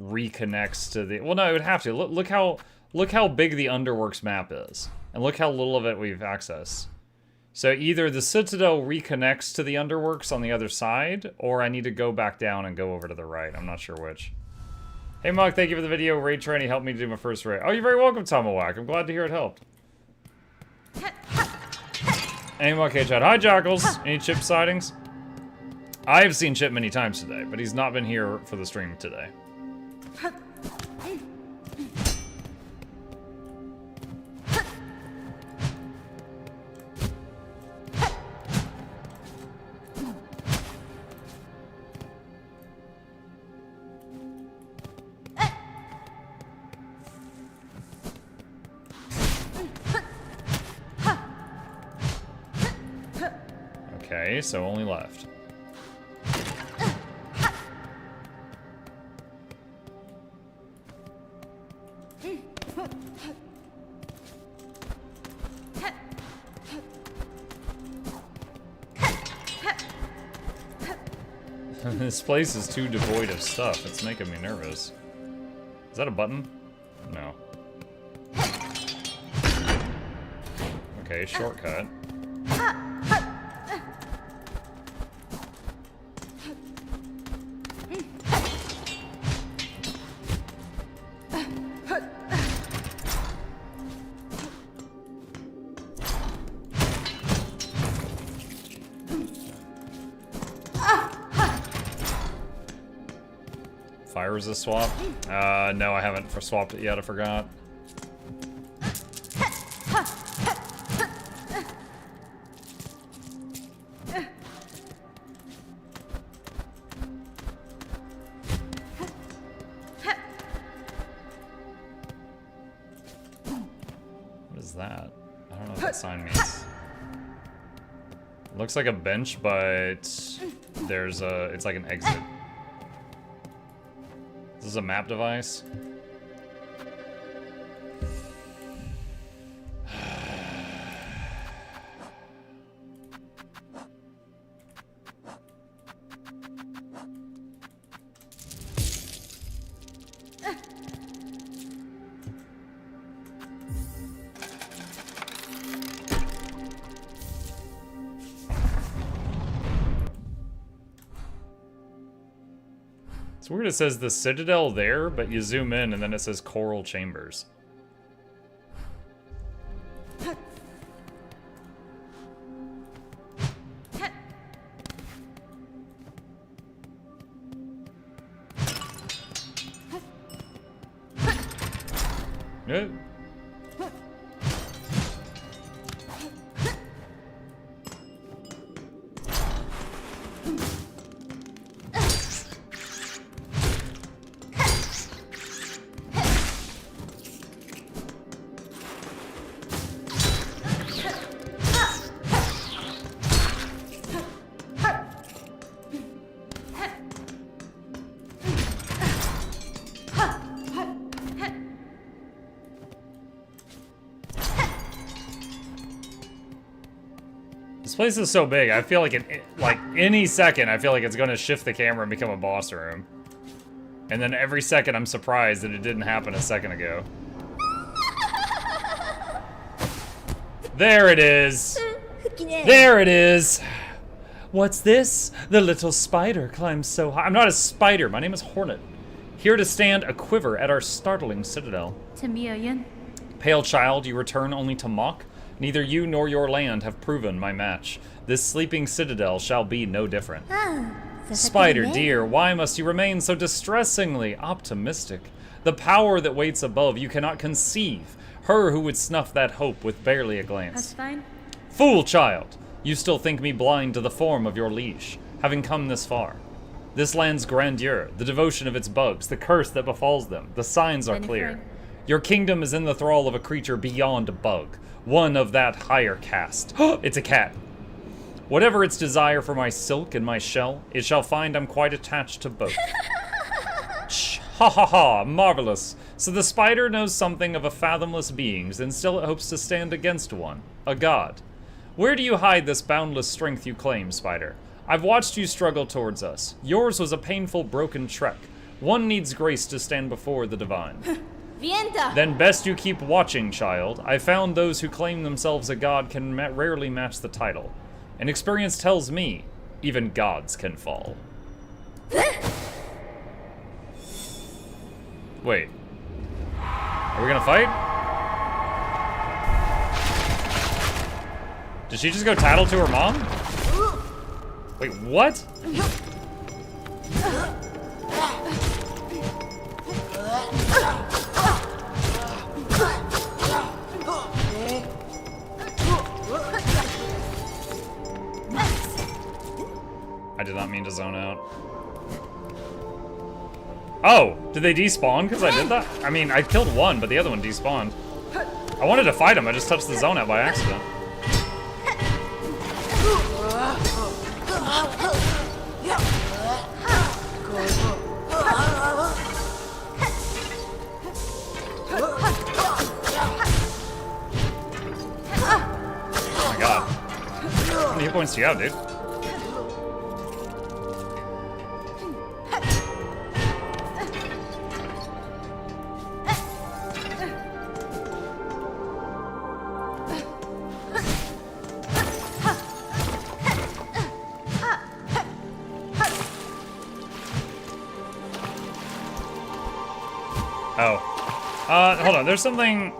reconnects to the, well no, it would have to. Look how big the Underworks map is. And look how little of it we've accessed. So either the Citadel reconnects to the Underworks on the other side, or I need to go back down and go over to the right. I'm not sure which. Hey Mug, thank you for the video. Raid training helped me do my first raid. Oh, you're very welcome, Tomawak. I'm glad to hear it helped. Hey Mug, hey Chad. Hi Jackals. Any Chip sightings? I have seen Chip many times today, but he's not been here for the stream today. Okay, so only left. This place is too devoid of stuff. It's making me nervous. Is that a button? No. Okay, shortcut. Fire resist swap? No, I haven't swapped it yet, I forgot. What is that? I don't know what that sign means. It looks like a bench, but there's a, it's like an exit. This is a map device. It's weird it says the Citadel there, but you zoom in and then it says Coral Chambers. Yeah. This place is so big, I feel like like any second, I feel like it's gonna shift the camera and become a boss room. And then every second I'm surprised that it didn't happen a second ago. There it is! There it is! What's this? The little spider climbs so high. I'm not a spider, my name is Hornet. Here to stand a quiver at our startling citadel. Pale child, you return only to mock? Neither you nor your land have proven my match. This sleeping citadel shall be no different. Spider dear, why must you remain so distressingly optimistic? The power that waits above you cannot conceive. Her who would snuff that hope with barely a glance.
That's fine.
Fool child, you still think me blind to the form of your liege, having come this far. This land's grandeur, the devotion of its bugs, the curse that befalls them, the signs are clear. Your kingdom is in the thrall of a creature beyond a bug. One of that higher caste. It's a cat. Whatever its desire for my silk and my shell, it shall find I'm quite attached to both. Ha ha ha, marvelous. So the spider knows something of a fathomless beings, and still it hopes to stand against one, a god. Where do you hide this boundless strength you claim, spider? I've watched you struggle towards us. Yours was a painful, broken trek. One needs grace to stand before the divine. Then best you keep watching, child. I found those who claim themselves a god can rarely match the title. And experience tells me, even gods can fall. Wait. Are we gonna fight? Did she just go tattle to her mom? Wait, what? I did not mean to zone out. Oh, did they despawn because I did that? I mean, I killed one, but the other one despawned. I wanted to fight him, I just touched the zone out by accident. Oh my god. How many hit points do you have, dude? Oh. Hold on. There's something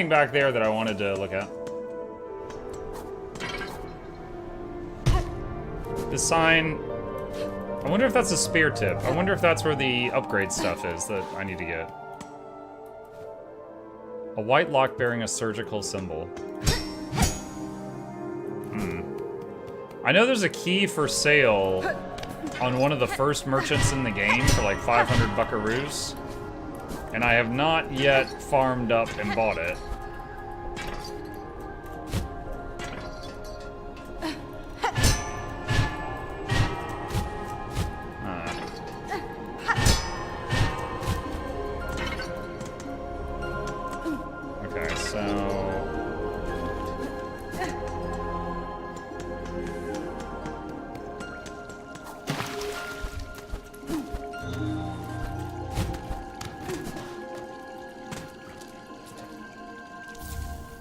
back there that I wanted to look at. The sign. I wonder if that's a spear tip. I wonder if that's where the upgrade stuff is that I need to get. A white lock bearing a surgical symbol. I know there's a key for sale on one of the first merchants in the game for like 500 buckaroos. And I have not yet farmed up and bought it. Okay, so...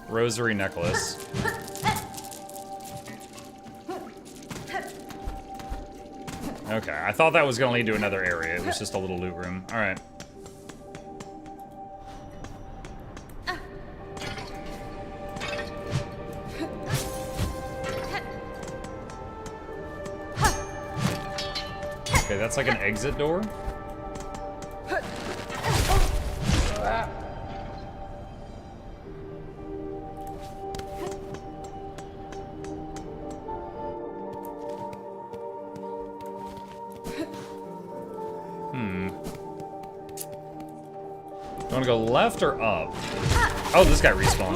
Rosary necklace. Okay, I thought that was gonna lead to another area. It was just a little loot room. Alright. Okay, that's like an exit door. Do you want to go left or up? Oh, this guy respawned.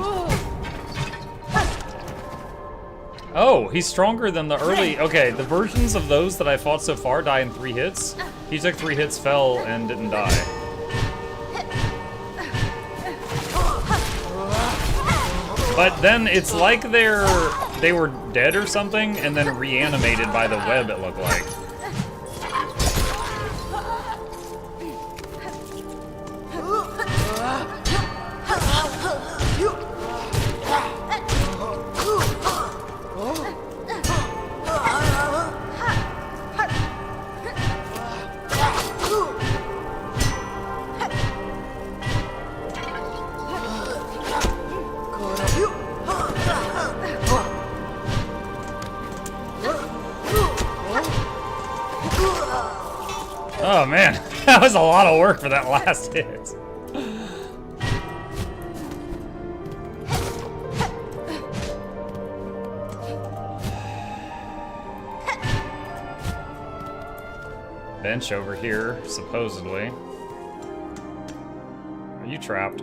Oh, he's stronger than the early... Okay, the versions of those that I fought so far die in 3 hits. He took 3 hits, fell, and didn't die. But then it's like they were dead or something, and then reanimated by the web, it looked like. Oh man, that was a lot of work for that last hit. Bench over here, supposedly. Are you trapped?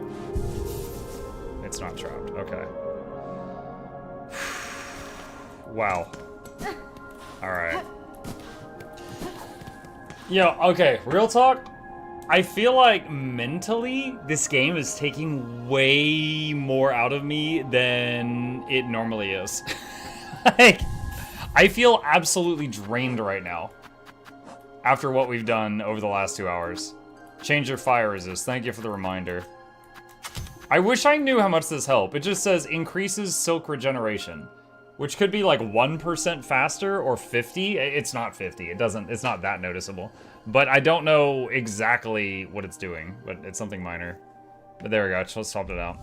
It's not trapped, okay. Wow. Alright. Yo, okay, real talk. I feel like mentally, this game is taking way more out of me than it normally is. Like, I feel absolutely drained right now after what we've done over the last 2 hours. Change your fire resist. Thank you for the reminder. I wish I knew how much this helped. It just says increases silk regeneration, which could be like 1% faster or 50. It's not 50. It's not that noticeable. But I don't know exactly what it's doing, but it's something minor. But there we go, let's swap it out.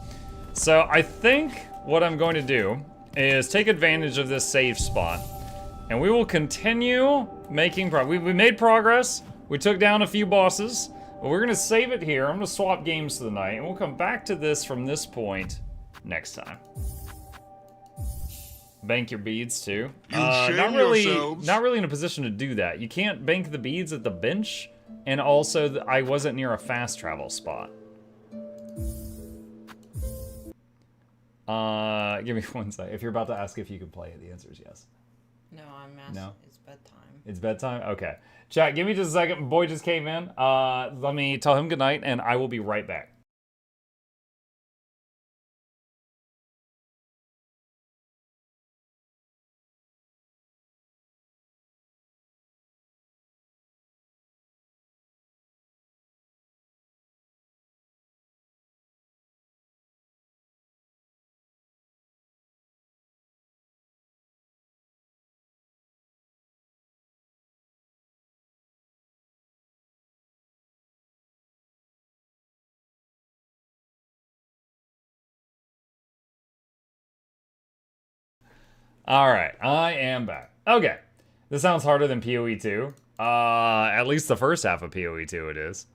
So I think what I'm going to do is take advantage of this save spot, and we will continue making progress. We made progress. We took down a few bosses, but we're gonna save it here. I'm gonna swap games for the night, and we'll come back to this from this point next time. Bank your beads too. Not really in a position to do that. You can't bank the beads at the bench, and also I wasn't near a fast travel spot. Give me 1 sec. If you're about to ask if you can play it, the answer is yes.
No, I'm asking.
No?
It's bedtime.
It's bedtime? Okay. Chat, give me just a second. Boy just came in. Let me tell him goodnight, and I will be right back. Alright, I am back. Okay. This sounds harder than PoE 2. At least the first half of PoE 2 it is.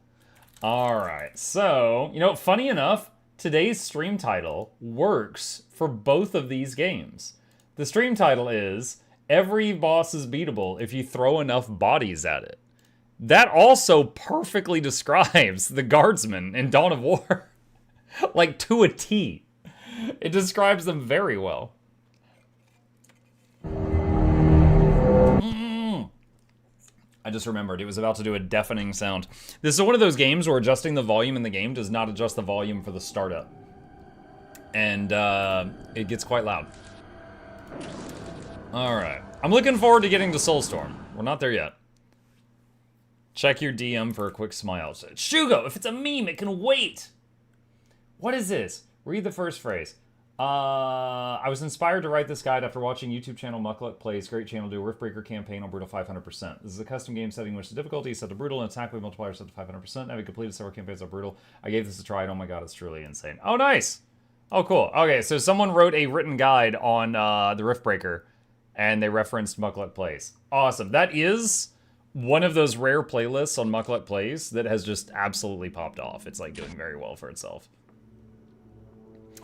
Alright, so, you know, funny enough, today's stream title works for both of these games. The stream title is, Every Boss is Beatable if you throw enough bodies at it. That also perfectly describes the Guardsmen in Dawn of War. Like, to a T. It describes them very well. I just remembered, it was about to do a deafening sound. This is one of those games where adjusting the volume in the game does not adjust the volume for the startup. And it gets quite loud. Alright. I'm looking forward to getting to Soulstorm. We're not there yet. Check your DM for a quick smile. Shugo, if it's a meme, it can wait! What is this? Read the first phrase. I was inspired to write this guide after watching YouTube channel Mukluk Plays. Great channel, do a Riftbreaker campaign on Brutal 500%. This is a custom game setting in which the difficulty is set to Brutal and attack with multiplier set to 500%. Having completed several campaigns on Brutal, I gave this a try and oh my god, it's truly insane. Oh, nice! Oh, cool. Okay, so someone wrote a written guide on the Riftbreaker, and they referenced Mukluk Plays. Awesome. That is one of those rare playlists on Mukluk Plays that has just absolutely popped off. It's like doing very well for itself.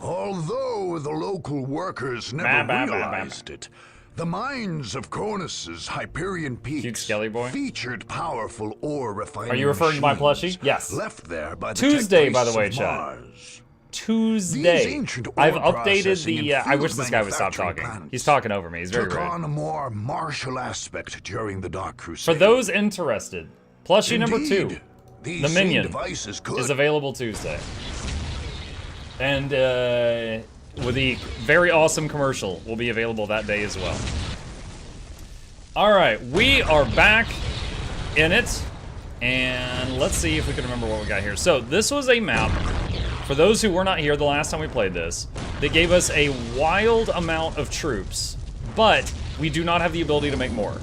Although the local workers never realized it, the mines of Cronus's Hyperion Peaks featured powerful ore refining.
Are you referring to my plushie? Yes.
Left there by the
Tuesday, by the way, chat. Tuesday. I've updated the. I wish this guy would stop talking. He's talking over me. He's very rude.
Took on a more martial aspect during the Dark Crusade.
For those interested, plushie number 2, the Minion, is available Tuesday. And with the very awesome commercial will be available that day as well. Alright, we are back in it. And let's see if we can remember what we got here. So this was a map, for those who were not here the last time we played this, that gave us a wild amount of troops, but we do not have the ability to make more.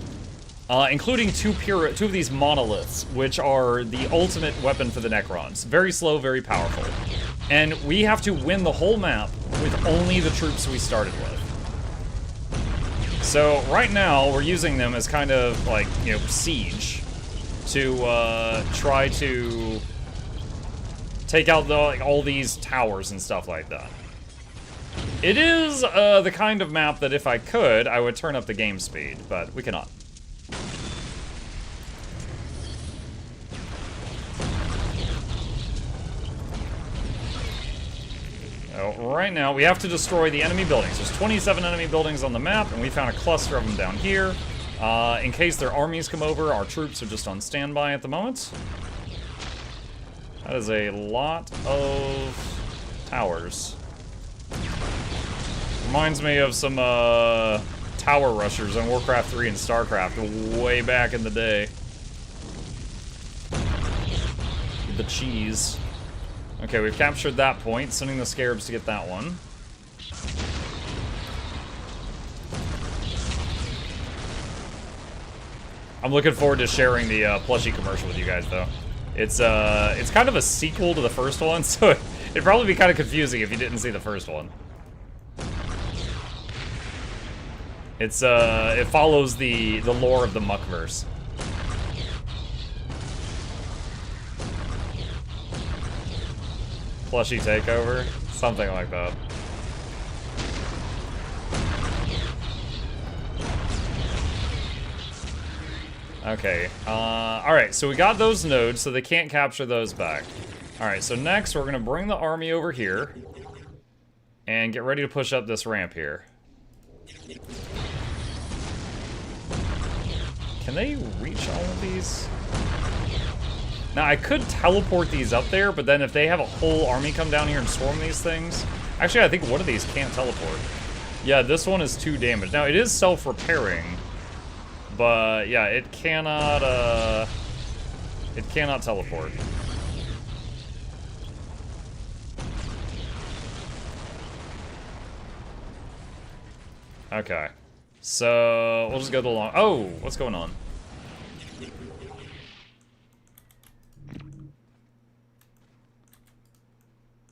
Including two of these monoliths, which are the ultimate weapon for the Necrons. Very slow, very powerful. And we have to win the whole map with only the troops we started with. So right now, we're using them as kind of like, you know, siege to try to take out all these towers and stuff like that. It is the kind of map that if I could, I would turn up the game speed, but we cannot. Right now, we have to destroy the enemy buildings. There's 27 enemy buildings on the map, and we found a cluster of them down here. In case their armies come over, our troops are just on standby at the moment. That is a lot of towers. Reminds me of some tower rushers on Warcraft 3 and StarCraft way back in the day. The cheese. Okay, we've captured that point, sending the Scarabs to get that one. I'm looking forward to sharing the plushie commercial with you guys, though. It's kind of a sequel to the first one, so it'd probably be kind of confusing if you didn't see the first one. It follows the lore of the Muckverse. Plushie takeover? Something like that. Okay, alright, so we got those nodes, so they can't capture those back. Alright, so next we're gonna bring the army over here and get ready to push up this ramp here. Can they reach all of these? Now, I could teleport these up there, but then if they have a whole army come down here and swarm these things... Actually, I think one of these can't teleport. Yeah, this one is 2 damage. Now, it is self-repairing, but yeah, it cannot teleport. Okay. So, we'll just go the long... Oh, what's going on?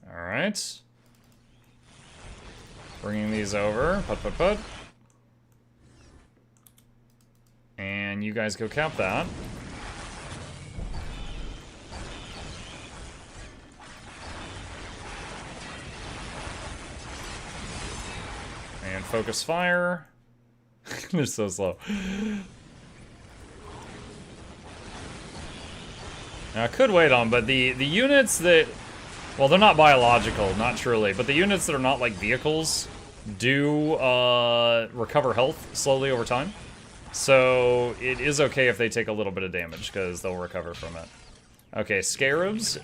Alright. Bringing these over. Put. And you guys go cap that. And focus fire. They're so slow. Now, I could wait on, but the units that... Well, they're not biological, not truly, but the units that are not like vehicles do recover health slowly over time. So it is okay if they take a little bit of damage, because they'll recover from it. Okay, scarabs,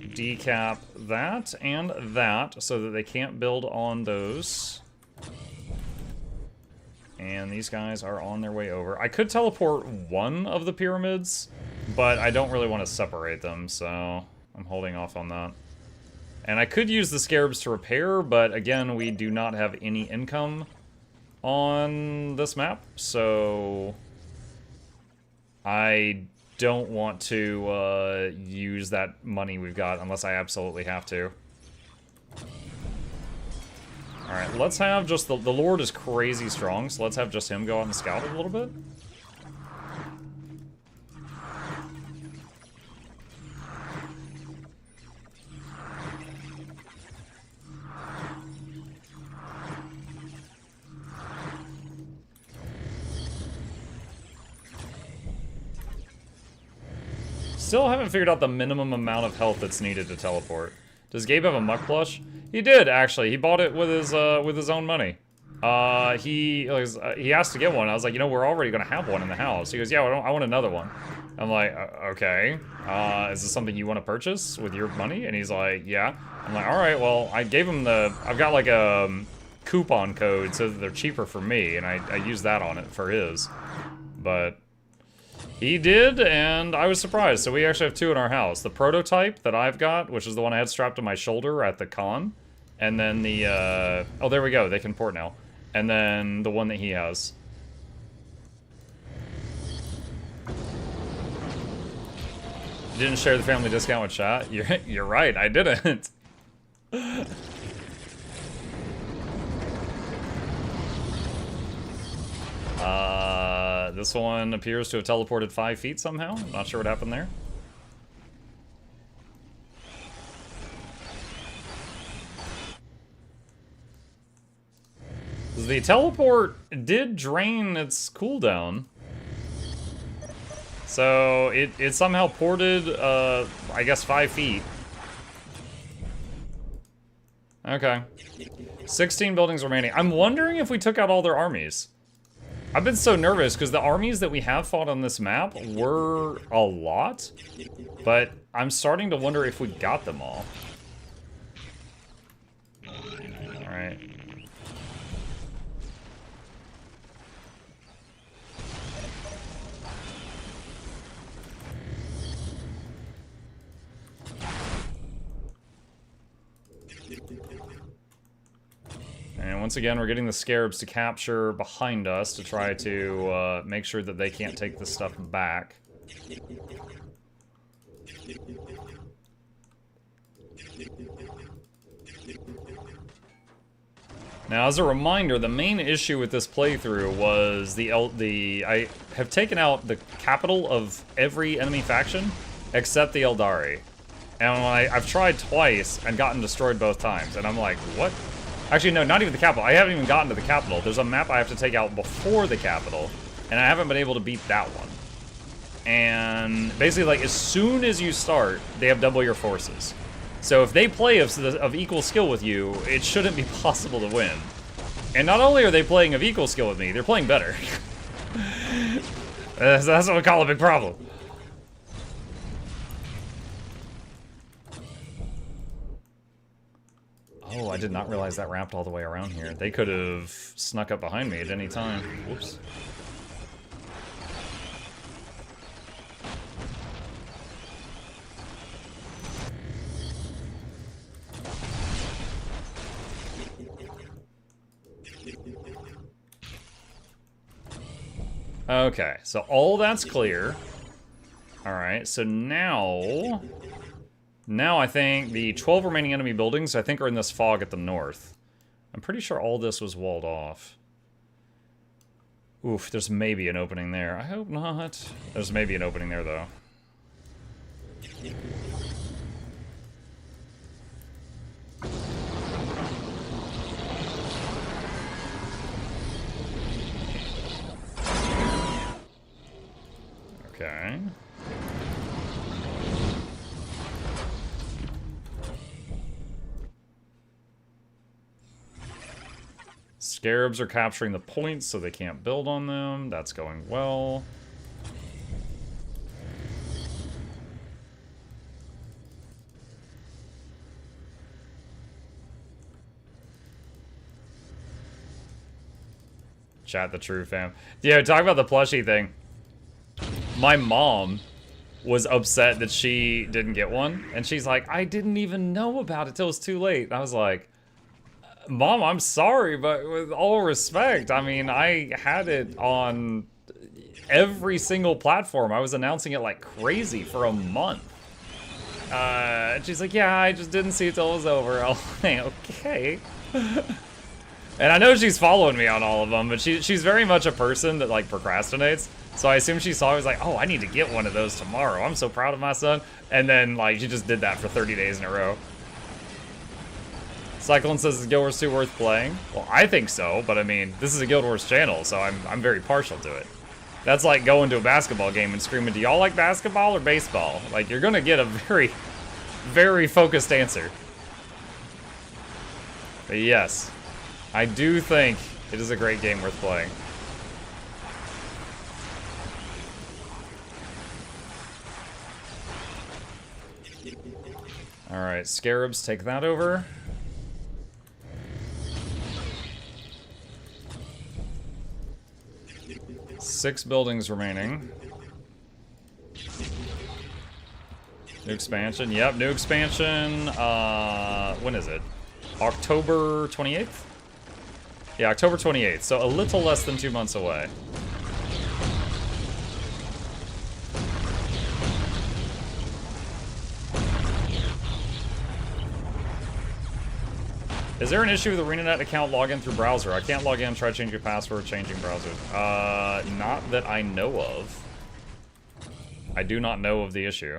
decap that and that, so that they can't build on those. And these guys are on their way over. I could teleport one of the pyramids, but I don't really want to separate them, so I'm holding off on that. And I could use the scarabs to repair, but again, we do not have any income on this map, so I don't want to use that money we've got unless I absolutely have to. Alright, let's have just the Lord is crazy strong, so let's have just him go out and scout a little bit. Still haven't figured out the minimum amount of health that's needed to teleport. Does Gabe have a muck plush? He did, actually. He bought it with his own money. He asked to get one. I was like, you know, we're already gonna have one in the house. He goes, yeah, I want another one. I'm like, okay. Is this something you want to purchase with your money? And he's like, yeah. I'm like, all right. Well, I gave him I've got like a coupon code so that they're cheaper for me, and I used that on it for his. But he did, and I was surprised. So we actually have 2 in our house. The prototype that I've got, which is the one I had strapped to my shoulder at the con. And then the, oh, there we go. They can port now. And then the one that he has. You didn't share the family discount with chat? You're right, I didn't. This one appears to have teleported 5 feet somehow. Not sure what happened there. The teleport did drain its cooldown. So it somehow ported, I guess 5 feet. Okay. 16 buildings remaining. I'm wondering if we took out all their armies. I've been so nervous because the armies that we have fought on this map were a lot, but I'm starting to wonder if we got them all. All right. And once again, we're getting the scarabs to capture behind us to try to make sure that they can't take this stuff back. Now, as a reminder, the main issue with this playthrough was I have taken out the capital of every enemy faction except the Eldari. And I've tried twice and gotten destroyed both times, and I'm like, what? Actually, no, not even the capital. I haven't even gotten to the capital. There's a map I have to take out before the capital, and I haven't been able to beat that one. And basically, like, as soon as you start, they have double your forces. So if they play of equal skill with you, it shouldn't be possible to win. And not only are they playing of equal skill with me, they're playing better. That's what we call a big problem. Oh, I did not realize that wrapped all the way around here. They could have snuck up behind me at any time. Whoops. Okay, so all that's clear. Alright, so now I think the 12 remaining enemy buildings, I think, are in this fog at the north. I'm pretty sure all this was walled off. Oof, there's maybe an opening there. I hope not. There's maybe an opening there, though. Okay. Scarabs are capturing the points, so they can't build on them. That's going well. Chat the true fam. Yeah, talk about the plushie thing. My mom was upset that she didn't get one, and she's like, I didn't even know about it till it was too late. And I was like, Mom, I'm sorry, but with all respect, I mean, I had it on every single platform. I was announcing it like crazy for a month. And she's like, yeah, I just didn't see it till it was over. I was like, okay. And I know she's following me on all of them, but she's very much a person that like procrastinates. So I assume she saw, I was like, oh, I need to get one of those tomorrow. I'm so proud of my son. And then like she just did that for 30 days in a row. Cyclone says, is Guild Wars 2 worth playing? Well, I think so, but I mean, this is a Guild Wars channel, so I'm very partial to it. That's like going to a basketball game and screaming, do y'all like basketball or baseball? Like, you're gonna get a very, very focused answer. But yes, I do think it is a great game worth playing. Alright, Scarabs, take that over. Six buildings remaining. New expansion. Yep, new expansion. When is it? October 28th? Yeah, October 28th. So a little less than 2 months away. Is there an issue with the ArenaNet account login through browser? I can't log in, try changing password, changing browser. Not that I know of. I do not know of the issue.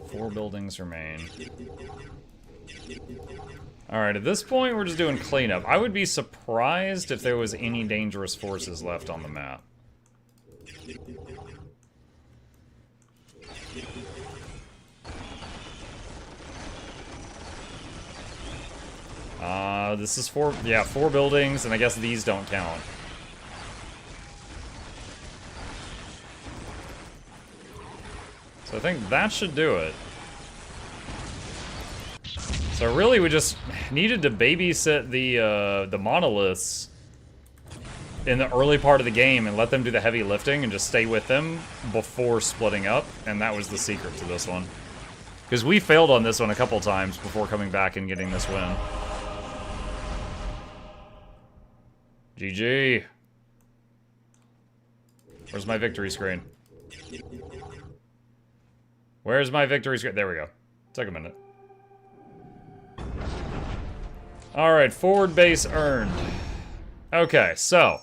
4 buildings remain. Alright, at this point we're just doing cleanup. I would be surprised if there was any dangerous forces left on the map. This is 4 buildings, and I guess these don't count. So I think that should do it. So really we just needed to babysit the monoliths in the early part of the game and let them do the heavy lifting and just stay with them before splitting up, and that was the secret to this one. Because we failed on this one a couple times before coming back and getting this win. GG. Where's my victory screen? Where's my victory screen? There we go. Took a minute. Alright, forward base earned. Okay, so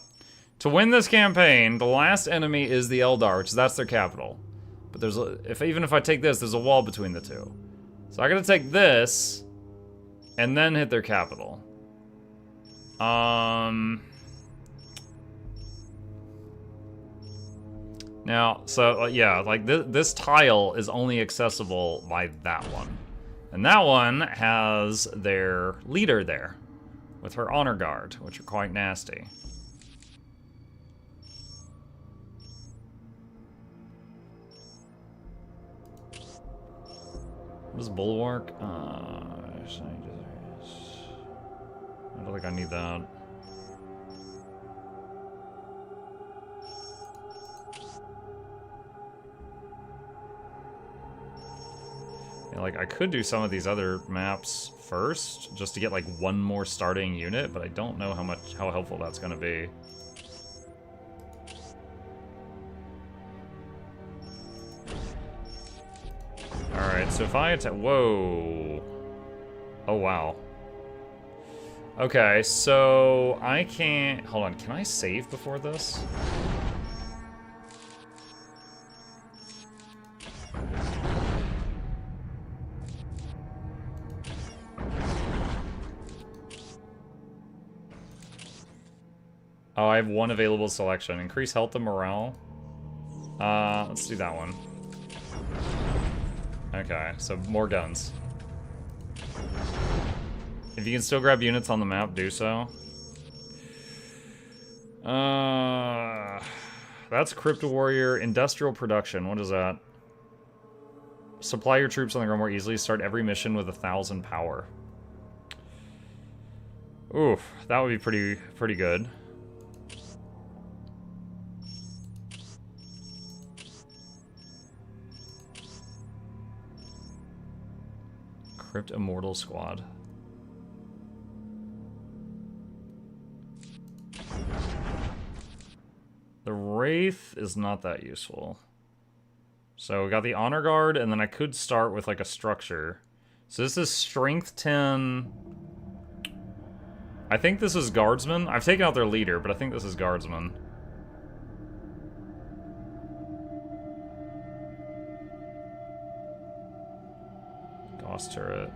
to win this campaign, the last enemy is the Eldar, which that's their capital. But there's even if I take this, there's a wall between the two. So I gotta take this and then hit their capital. Now, so, yeah, like, this tile is only accessible by that one. And that one has their leader there, with her honor guard, which are quite nasty. What is Bulwark? I don't think I need that. Yeah, like, I could do some of these other maps first, just to get, like, one more starting unit, but I don't know how helpful that's gonna be. Alright, so if I attack... Whoa. Oh, wow. Okay, so I can't... Hold on, can I save before this? Oh, I have one available selection. Increase health and morale. Let's do that one. Okay, so more guns. If you can still grab units on the map, do so. That's Crypto Warrior. Industrial Production, what is that? Supply your troops on the ground more easily. Start every mission with 1,000 power. Oof, that would be pretty good. Crypt Immortal Squad. The Wraith is not that useful. So we got the Honor Guard, and then I could start with like a structure. So this is Strength 10. I think this is Guardsmen. I've taken out their leader, but I think this is Guardsmen. Turret.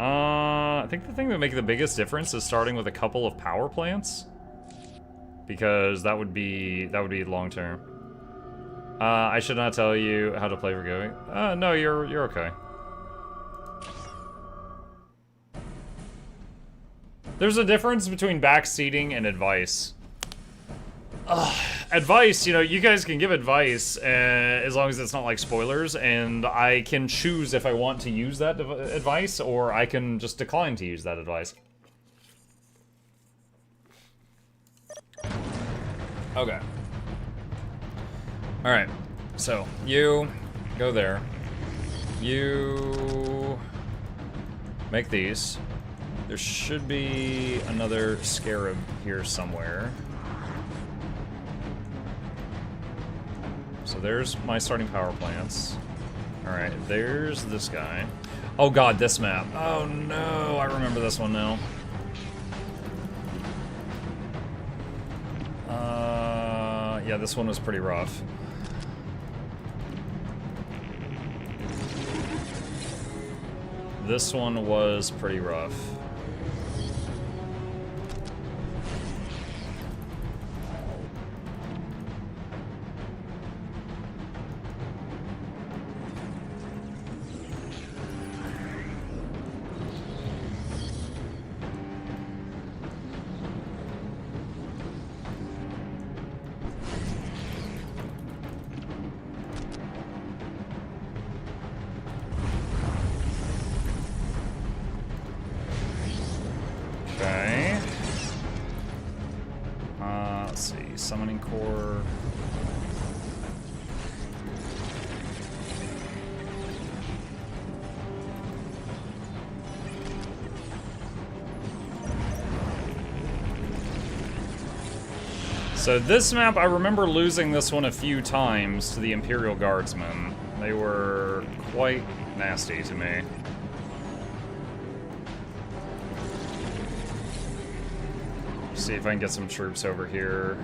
I think the thing that would make the biggest difference is starting with a couple of power plants, because that would be long term. I should not tell you how to play for going. No, you're okay. There's a difference between backseating and advice. Advice, you know, you guys can give advice as long as it's not like spoilers, and I can choose if I want to use that advice, or I can just decline to use that advice. Okay. Alright, so you go there. You make these. There should be another scarab here somewhere. So there's my starting power plants. Alright, there's this guy. Oh god, this map. Oh no, I remember this one now. Yeah, this one was pretty rough. This one was pretty rough. Summoning core. So this map, I remember losing this one a few times to the Imperial Guardsmen. They were quite nasty to me. See if I can get some troops over here.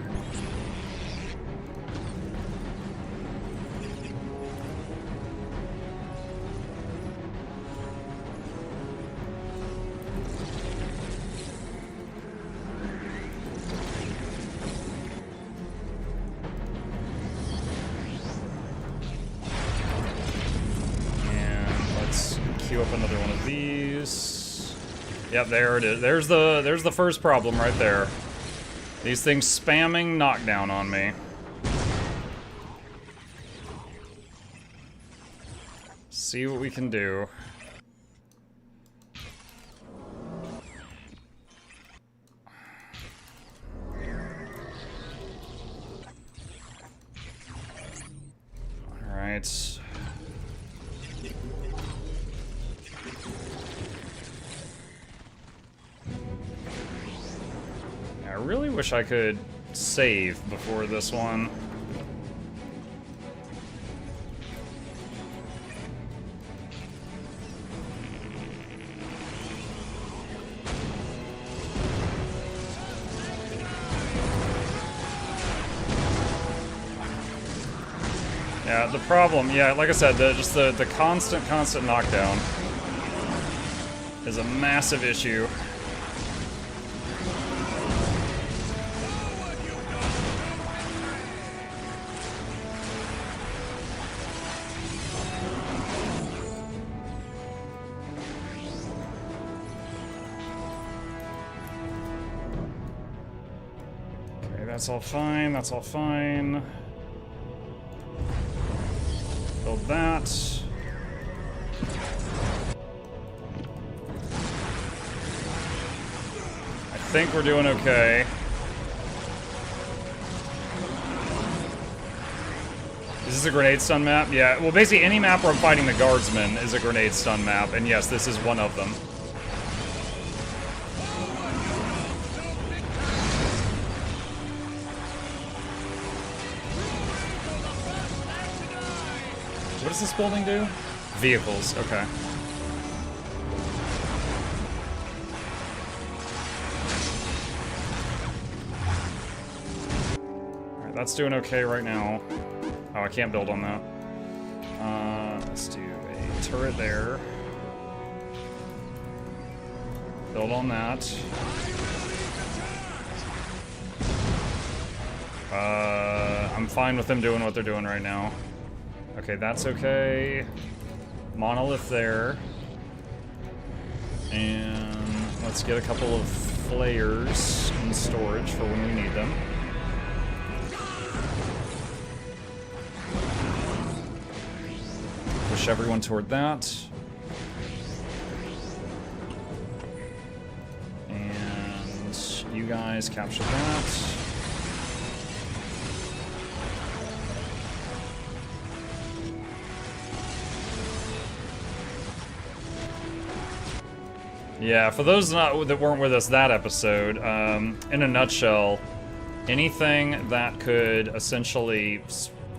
Up another one of these. Yep, there it is. There's the first problem right there. These things spamming knockdown on me. see what we can do. Alright. I really wish I could save before this one. Yeah, the problem, yeah, like I said, just the constant knockdown is a massive issue. Okay, that's all fine, that's all fine. Build that. I think we're doing okay. Is this a grenade stun map? Yeah, well basically any map where I'm fighting the guardsmen is a grenade stun map, and yes, this is one of them. What does this building do? Vehicles, okay. Alright, that's doing okay right now. Oh, I can't build on that. Let's do a turret there. Build on that. I'm fine with them doing what they're doing right now. Okay, that's okay. Monolith there. And let's get a couple of flares in storage for when we need them. Push everyone toward that. And you guys capture that. Yeah, for those that weren't with us that episode, in a nutshell, anything that could essentially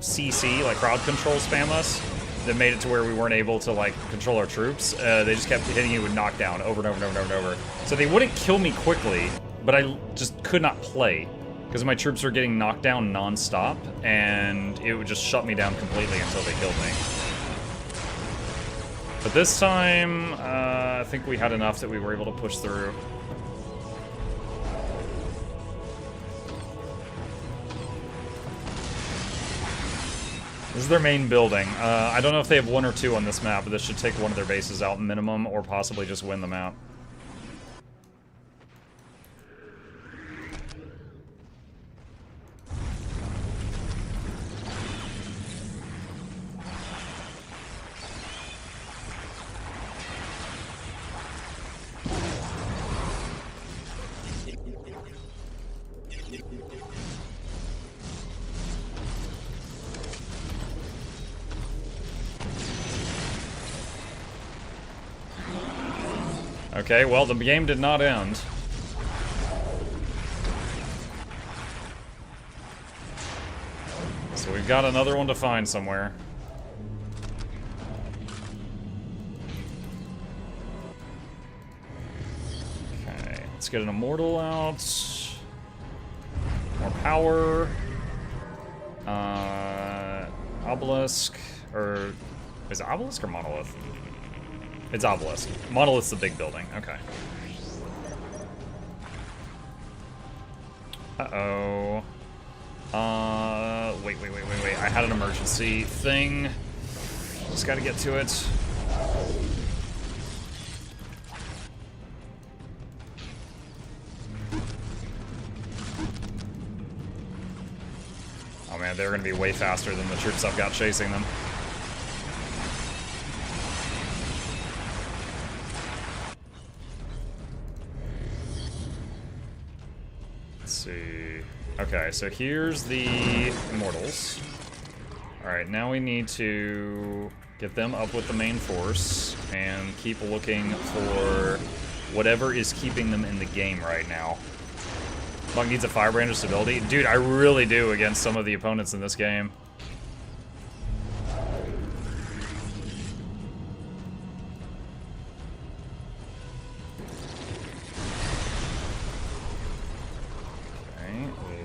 CC, like crowd control spam us, that made it to where we weren't able to like control our troops, they just kept hitting you with knockdown over and over and over and over. So they wouldn't kill me quickly, but I just could not play because my troops were getting knocked down non-stop, and it would just shut me down completely until they killed me. But this time, I think we had enough that we were able to push through. This is their main building. I don't know if they have one or two on this map, but this should take one of their bases out minimum, or possibly just win the map. Okay, well, the game did not end. So we've got another one to find somewhere. Okay, let's get an immortal out. More power. Obelisk, or is it obelisk or monolith? It's obelisk. Monolith's the big building. Okay. Uh-oh. Wait. I had an emergency thing. Just gotta get to it. Oh man, they're gonna be way faster than the troops I've got chasing them. see. Okay, so here's the Immortals. Alright, now we need to get them up with the main force and keep looking for whatever is keeping them in the game right now. Monk needs a Firebrander stability. Dude, I really do against some of the opponents in this game.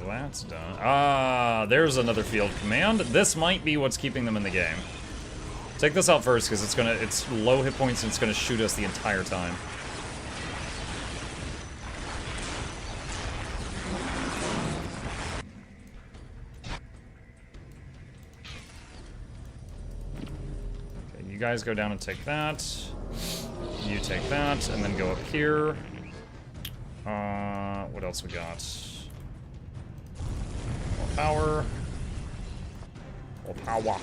That's done. Ah, there's another field command. This might be what's keeping them in the game. Take this out first, because it's low hit points and it's gonna shoot us the entire time. Okay, you guys go down and take that. You take that, and then go up here. What else we got? Power. Or power.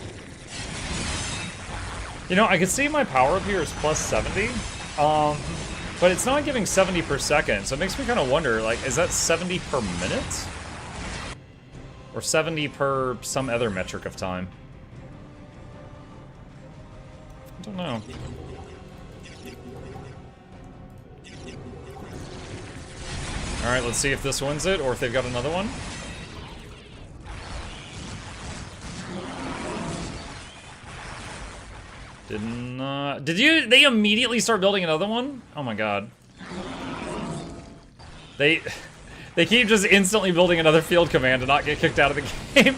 You know, I can see my power up here is plus 70. But it's not giving 70 per second, so it makes me kind of wonder, like, is that 70 per minute? Or 70 per some other metric of time? I don't know. Alright, let's see if this wins it, or if they've got another one. They immediately start building another one? Oh my god. They keep just instantly building another field command to not get kicked out of the game.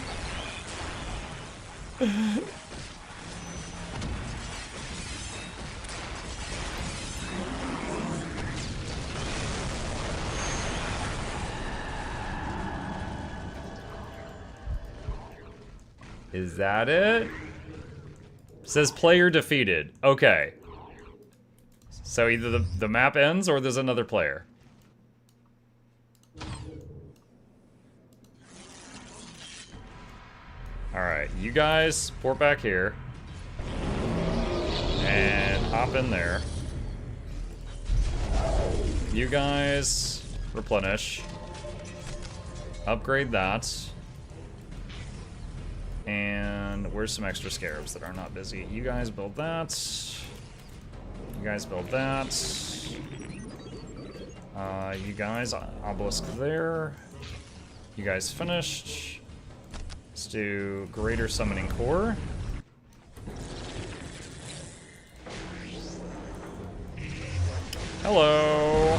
Is that it? Says player defeated. Okay. So either the map ends or there's another player. Alright, you guys port back here. And hop in there. You guys replenish. Upgrade that. And where's some extra scarabs that are not busy? You guys build that. You guys build that. You guys, obelisk there. You guys finished. Let's do Greater Summoning Core. Hello.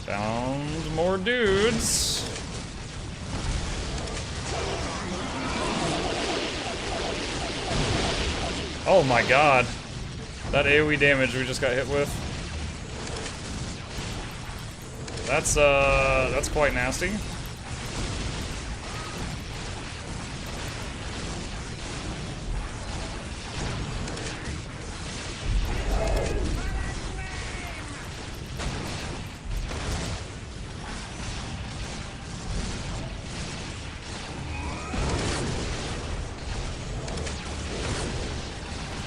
Found more dudes. Oh my god. That AoE damage we just got hit with. That's quite nasty.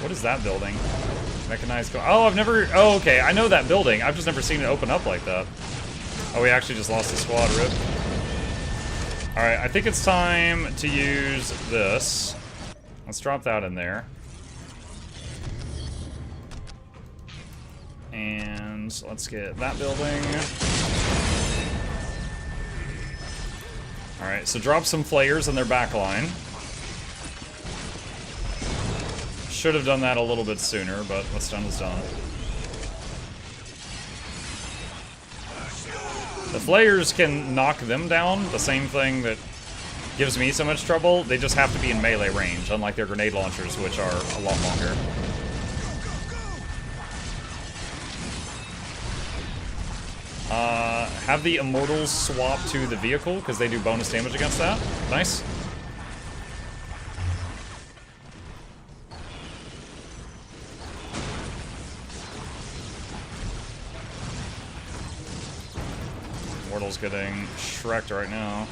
What is that building? Mechanized. Oh, I've never. Oh, okay. I know that building. I've just never seen it open up like that. Oh, we actually just lost the squad. Rip. All right. I think it's time to use this. Let's drop that in there. And let's get that building. All right. So drop some flayers in their back line. Should have done that a little bit sooner, but what's done is done. The flayers can knock them down, the same thing that gives me so much trouble. They just have to be in melee range, unlike their grenade launchers, which are a lot longer. Have the Immortals swap to the vehicle, because they do bonus damage against that. Nice. Immortal's getting shreked right now.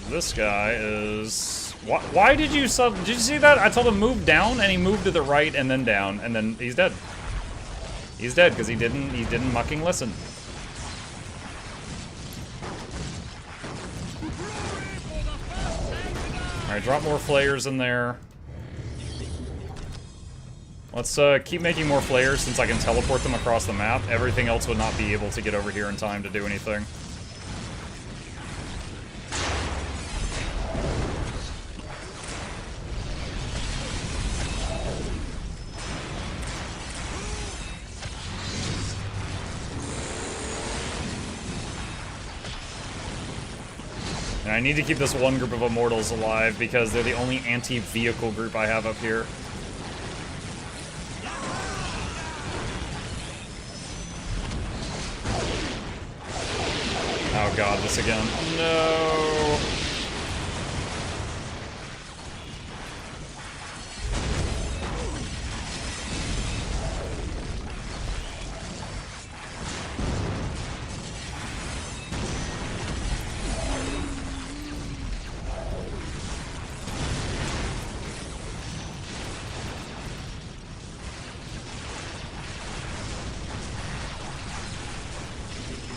This guy is... Why did you sub... Did you see that? I told him move down, and he moved to the right and then down, and then he's dead. He's dead, because he didn't mucking listen. Alright, drop more flayers in there. Let's keep making more flayers since I can teleport them across the map. Everything else would not be able to get over here in time to do anything. And I need to keep this one group of immortals alive because they're the only anti-vehicle group I have up here. Oh god, this again. No!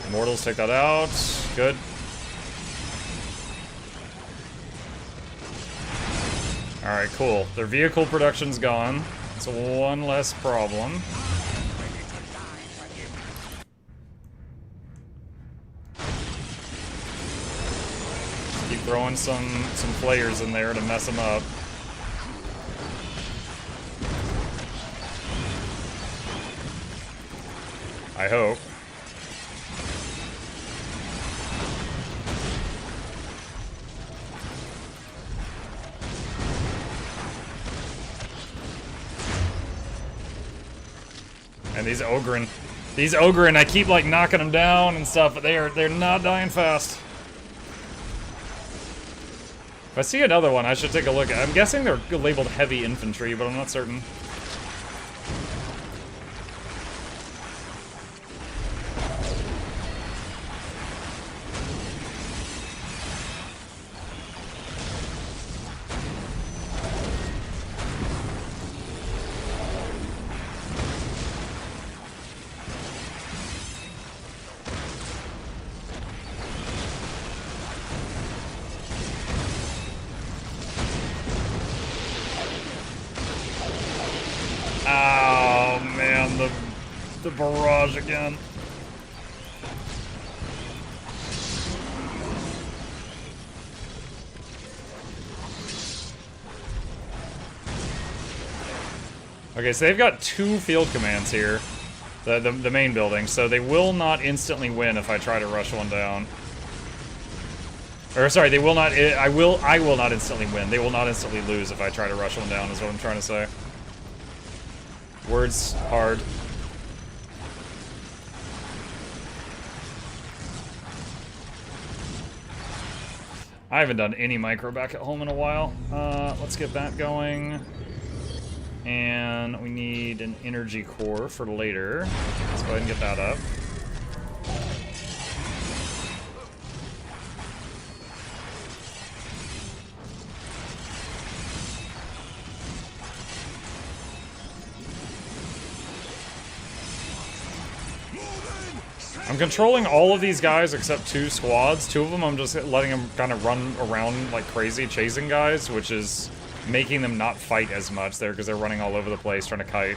Immortals, take that out. Good. Alright, cool. Their vehicle production's gone. It's one less problem. Keep throwing some flayers in there to mess them up. I hope. And these Ogren, I keep like knocking them down and stuff, but they're not dying fast. If I see another one, I should take a look at. I'm guessing they're labeled heavy infantry, but I'm not certain. Oh man, the barrage again. Okay, so they've got 2 field commands here, the main building, so they will not instantly win if I try to rush one down. Or sorry, they will not. I will not instantly win. They will not instantly lose if I try to rush one down. Is what I'm trying to say. Words hard. I haven't done any micro back at home in a while. Let's get that going. And we need an energy core for later. Let's go ahead and get that up. I'm controlling all of these guys except 2 squads. 2 of them I'm just letting them kind of run around like crazy chasing guys, which is making them not fight as much there because they're running all over the place trying to kite.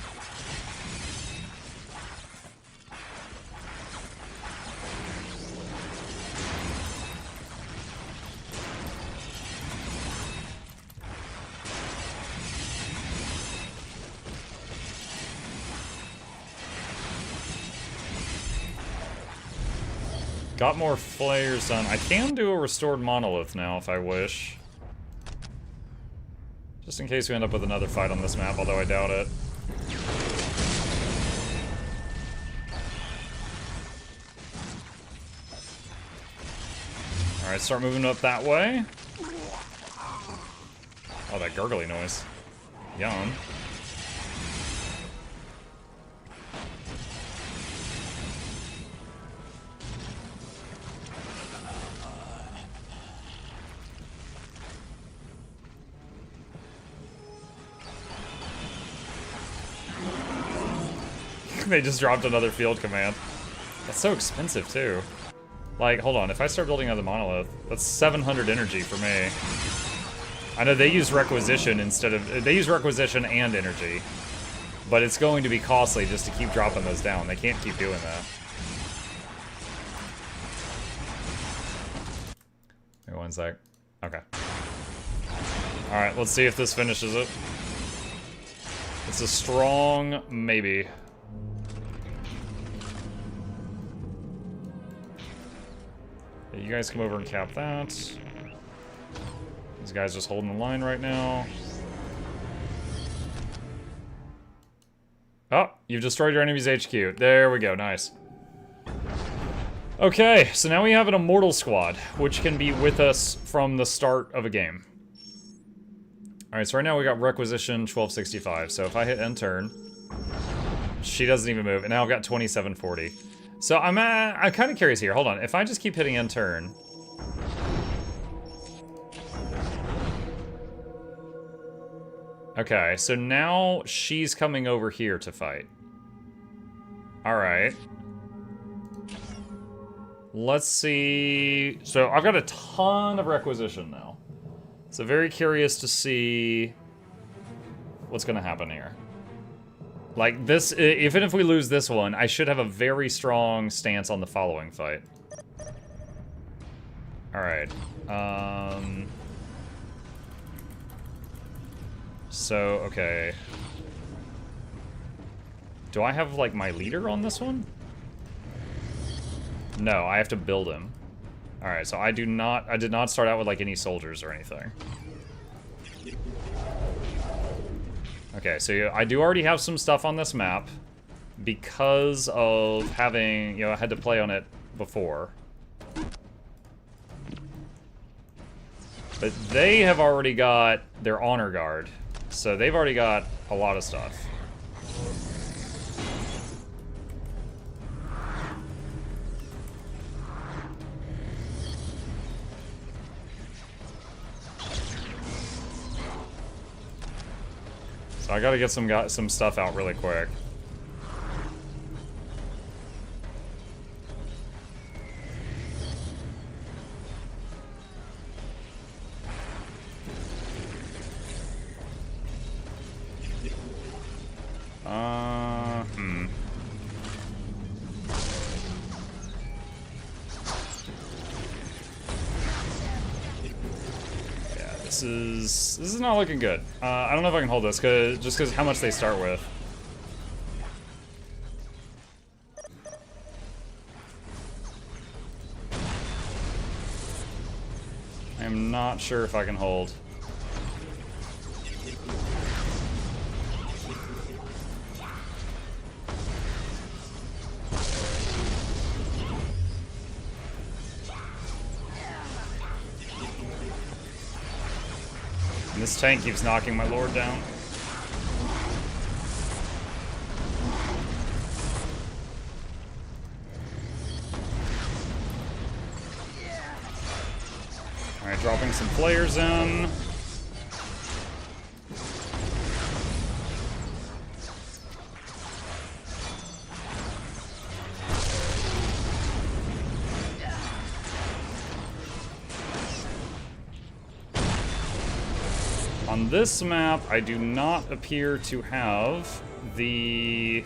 Got more flares done. I can do a restored monolith now if I wish. Just in case we end up with another fight on this map, although I doubt it. Alright, start moving up that way. Oh, that gurgly noise. Yum. They just dropped another field command. That's so expensive, too. Like, hold on. If I start building another monolith, that's 700 energy for me. I know they use requisition instead of... They use requisition and energy. But it's going to be costly just to keep dropping those down. They can't keep doing that. Wait 1 sec. Okay. Alright, let's see if this finishes it. It's a strong maybe. Okay, you guys come over and cap that. These guys just holding the line right now. Oh, you've destroyed your enemy's HQ. There we go, nice. Okay, so now we have an Immortal Squad, which can be with us from the start of a game. Alright, so right now we got Requisition 1265, so if I hit end turn, she doesn't even move, and now I've got 2740. So I'm kind of curious here, hold on, if I just keep hitting end turn... Okay, so now she's coming over here to fight. Alright. Let's see... So I've got a ton of Requisition now. So very curious to see what's going to happen here. Like this, even if we lose this one, I should have a very strong stance on the following fight. Alright. So, okay. Do I have, like, my leader on this one? No, I have to build him. Alright, so I did not start out with, like, any soldiers or anything. Okay, so I do already have some stuff on this map because of having, I had to play on it before. But they have already got their honor guard, so they've already got a lot of stuff. So I gotta get some stuff out really quick. This is not looking good. I don't know if I can hold this, just because how much they start with. I am not sure if I can hold. And this tank keeps knocking my lord down. Alright, dropping some flares in. On this map, I do not appear to have the...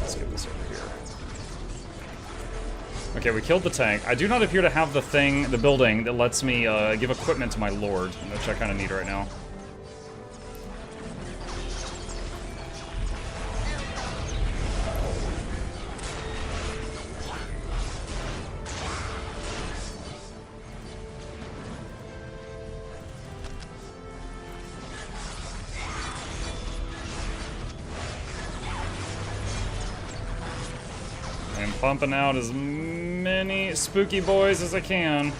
Let's get this over here. Okay, we killed the tank. I do not appear to have the building that lets me give equipment to my lord, which I kind of need right now. Pumping out as many spooky boys as I can.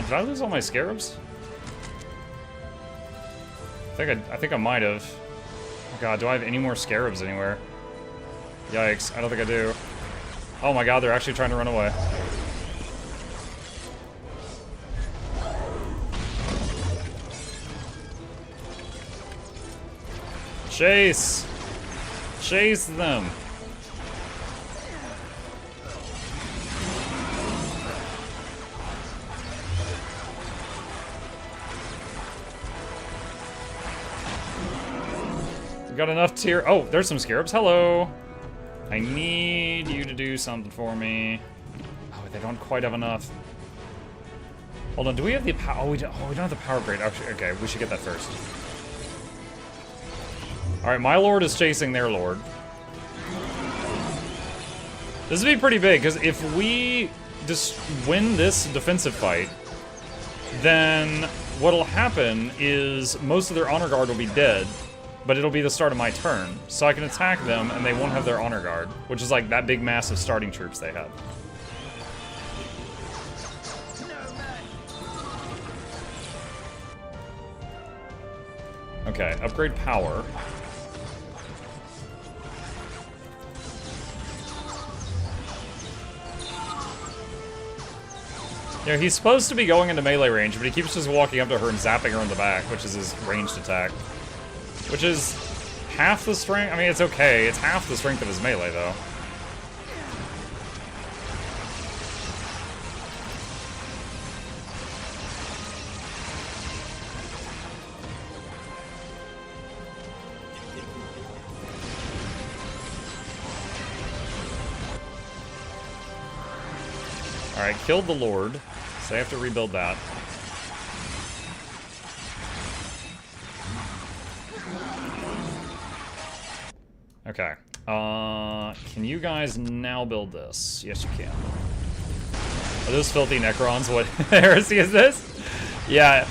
Did I lose all my scarabs? I think I might have. Oh god, do I have any more scarabs anywhere? Yikes, I don't think I do. Oh my god, they're actually trying to run away. Chase! Chase them! We got enough tier. Oh, there's some scarabs. Hello! I need you to do something for me. Oh, they don't quite have enough. Hold on, do we have the power? Oh, we don't have the power grade. Actually, okay, we should get that first. Alright, my lord is chasing their lord. This would be pretty big, because if we just win this defensive fight, then what'll happen is most of their honor guard will be dead, but it'll be the start of my turn. So I can attack them, and they won't have their honor guard, which is like that big mass of starting troops they have. Okay, upgrade power. Yeah, he's supposed to be going into melee range, but he keeps just walking up to her and zapping her in the back, which is his ranged attack. Which is half the strength. I mean, it's okay. It's half the strength of his melee, though. Alright, killed the Lord, so I have to rebuild that. Okay. Can you guys now build this? Yes, you can. Are those filthy Necrons? What heresy is this? Yeah.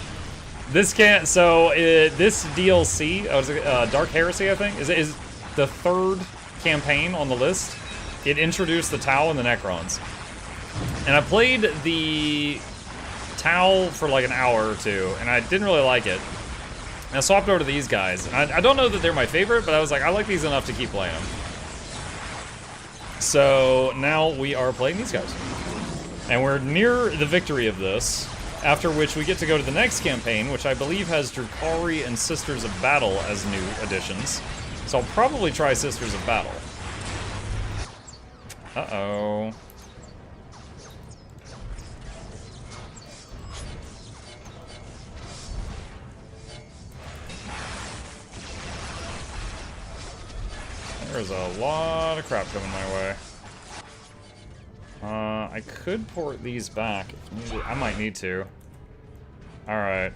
This can't, so this DLC, Dark Heresy, I think, is the third campaign on the list. It introduced the Tau and the Necrons. And I played the Tau for like an hour or two, and I didn't really like it. And I swapped over to these guys. I don't know that they're my favorite, but I was like, I like these enough to keep playing them. So now we are playing these guys. And we're near the victory of this, after which we get to go to the next campaign, which I believe has Drukhari and Sisters of Battle as new additions. So I'll probably try Sisters of Battle. Uh-oh. There's a lot of crap coming my way. I could port these back if needed. I might need to. Alright,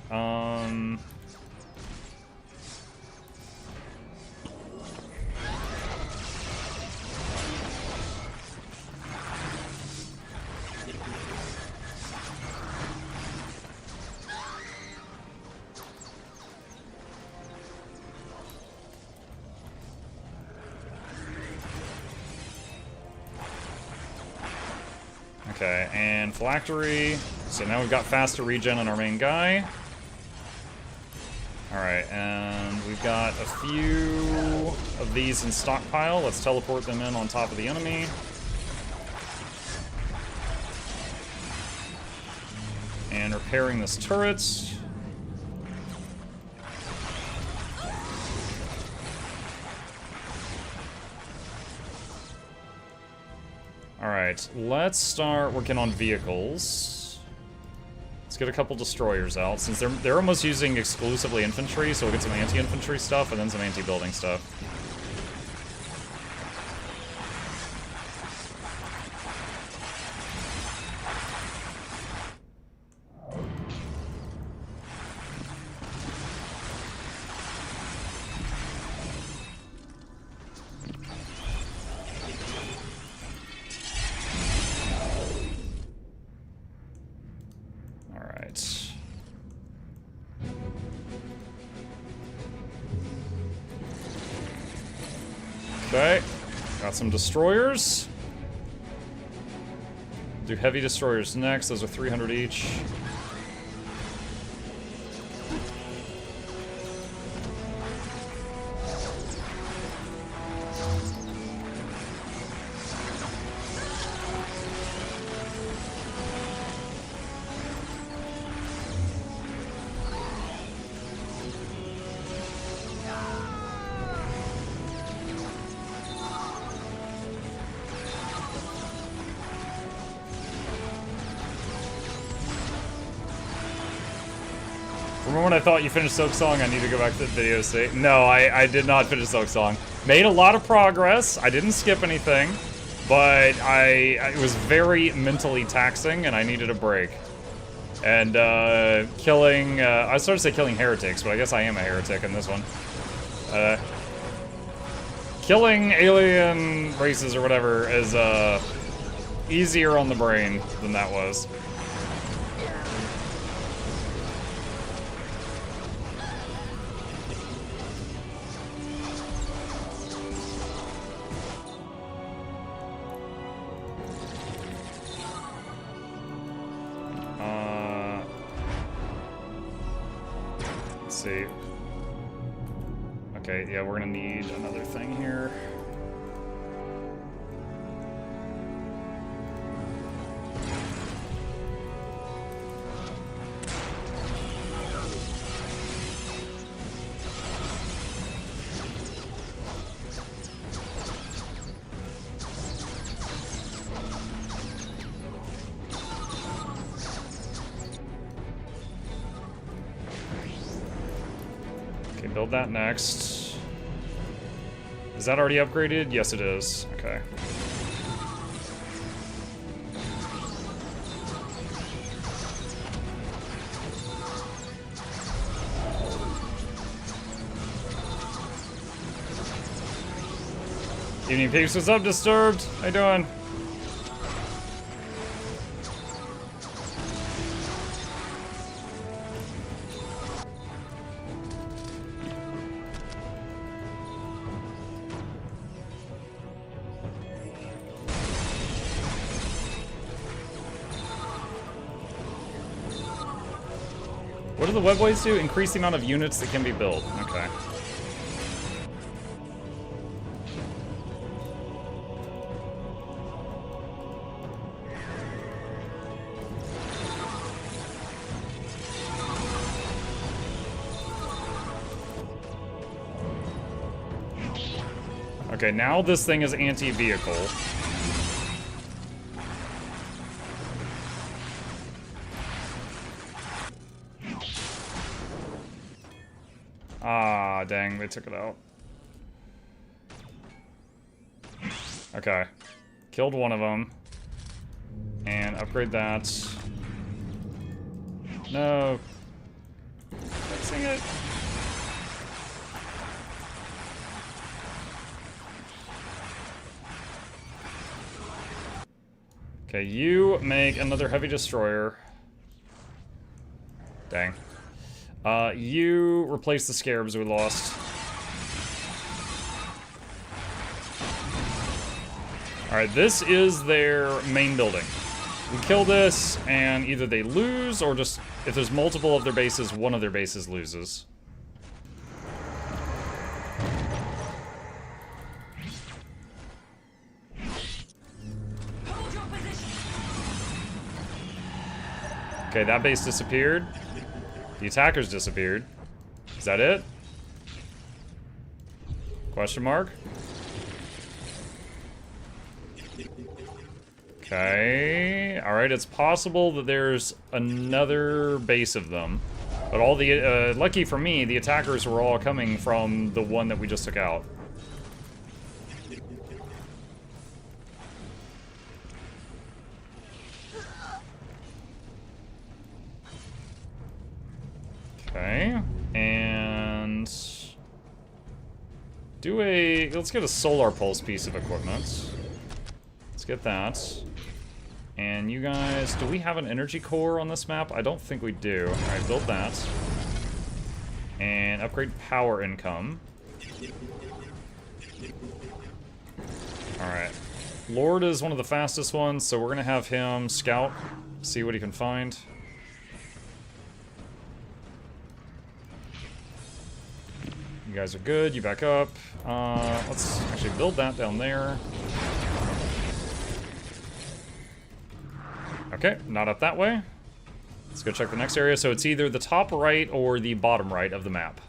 okay, and phylactery. So now we've got faster regen on our main guy. Alright, and we've got a few of these in stockpile. Let's teleport them in on top of the enemy. And repairing this turret. Alright, let's start working on vehicles. Let's get a couple destroyers out, since they're almost using exclusively infantry, so we'll get some anti-infantry stuff and then some anti-building stuff. Okay, got some destroyers. Do heavy destroyers next. Those are 300 each. Remember when I thought you finished Silk Song? I need to go back to the video state. No, I did not finish Silk Song. Made a lot of progress. I didn't skip anything, but it was very mentally taxing, and I needed a break. And killing, I started to say killing heretics, but I guess I am a heretic in this one. Killing alien races or whatever is easier on the brain than that was. Let's see. Okay, yeah, we're gonna need another thing here. Okay, build that next. Is that already upgraded? Yes, it is. Okay. Evening Peeps, what's up, Disturbed? How you doing? What do the webways do? Increase the amount of units that can be built. Okay. Okay, now this thing is anti-vehicle. Ah, dang, they took it out. Okay. Killed one of them. And upgrade that. No. Fixing it. Okay, you make another heavy destroyer. Dang. You replace the scarabs we lost. Alright, this is their main building. We kill this, and either they lose, or just, if there's multiple of their bases, one of their bases loses. Okay, that base disappeared. The attackers disappeared. Is that it? Question mark? Okay. Alright, it's possible that there's another base of them. But all the, lucky for me, the attackers were all coming from the one that we just took out. Okay, and let's get a solar pulse piece of equipment. Let's get that. And you guys, do we have an energy core on this map? I don't think we do. All right, build that. And upgrade power income. All right. Lord is one of the fastest ones, so we're gonna have him scout, see what he can find. You guys are good, you back up. Let's actually build that down there. Okay, not up that way. Let's go check the next area. So it's either the top right or the bottom right of the map.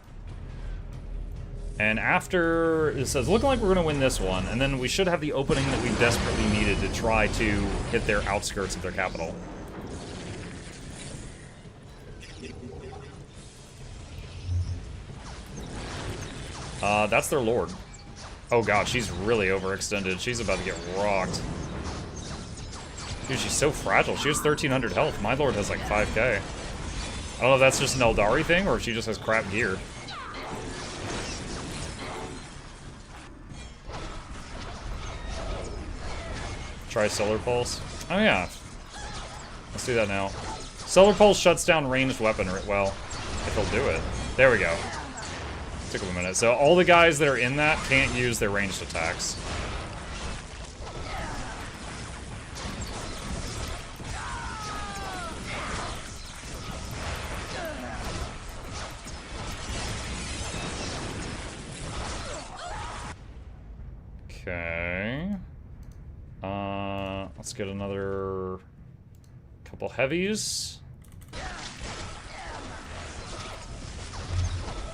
And after, it says, looking like we're gonna win this one, and then we should have the opening that we desperately needed to try to hit their outskirts of their capital. That's their lord. Oh god, she's really overextended. She's about to get rocked. Dude, she's so fragile. She has 1,300 health. My lord has like 5k. I don't know if that's just an Eldari thing, or if she just has crap gear. Try Solar Pulse. Oh yeah. Let's do that now. Solar Pulse shuts down ranged weaponry. Well, if he'll do it. There we go. Took a minute. So all the guys that are in that can't use their ranged attacks. Okay. Let's get another couple heavies.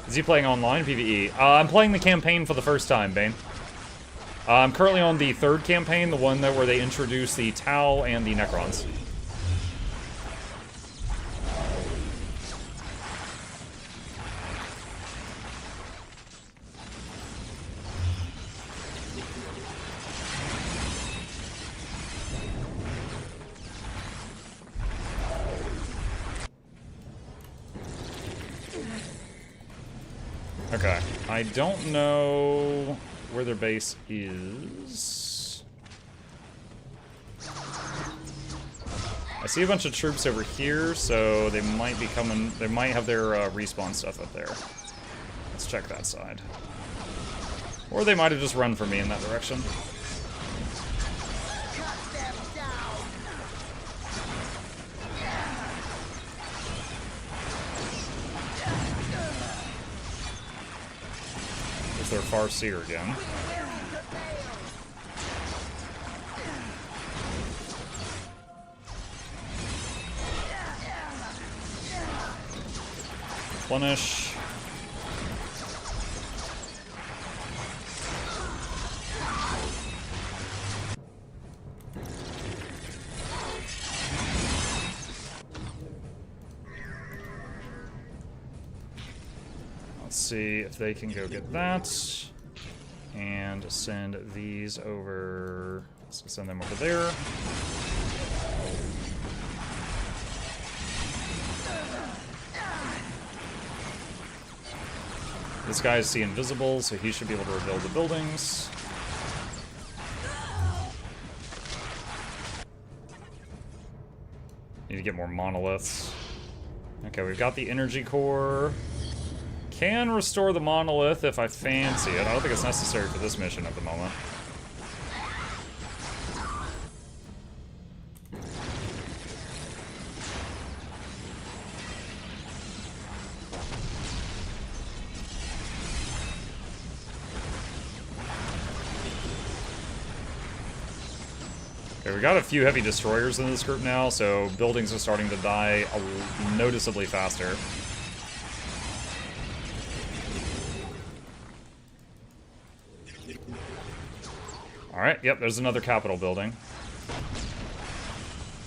Is he playing online PvE? I'm playing the campaign for the first time, Bane. I'm currently on the 3rd campaign, the one where they introduce the Tau and the Necrons. Okay, I don't know where their base is. I see a bunch of troops over here, so they might be coming. They might have their respawn stuff up there. Let's check that side. Or they might have just run for me in that direction. Their Farseer again. Replenish. Let's see if they can go get that. And send these over. Let's send them over there. This guy is invisible, so he should be able to rebuild the buildings. Need to get more monoliths. Okay, we've got the energy core. Can restore the monolith if I fancy it. I don't think it's necessary for this mission at the moment. Okay, we got a few heavy destroyers in this group now, so buildings are starting to die noticeably faster. Alright, yep, there's another capital building.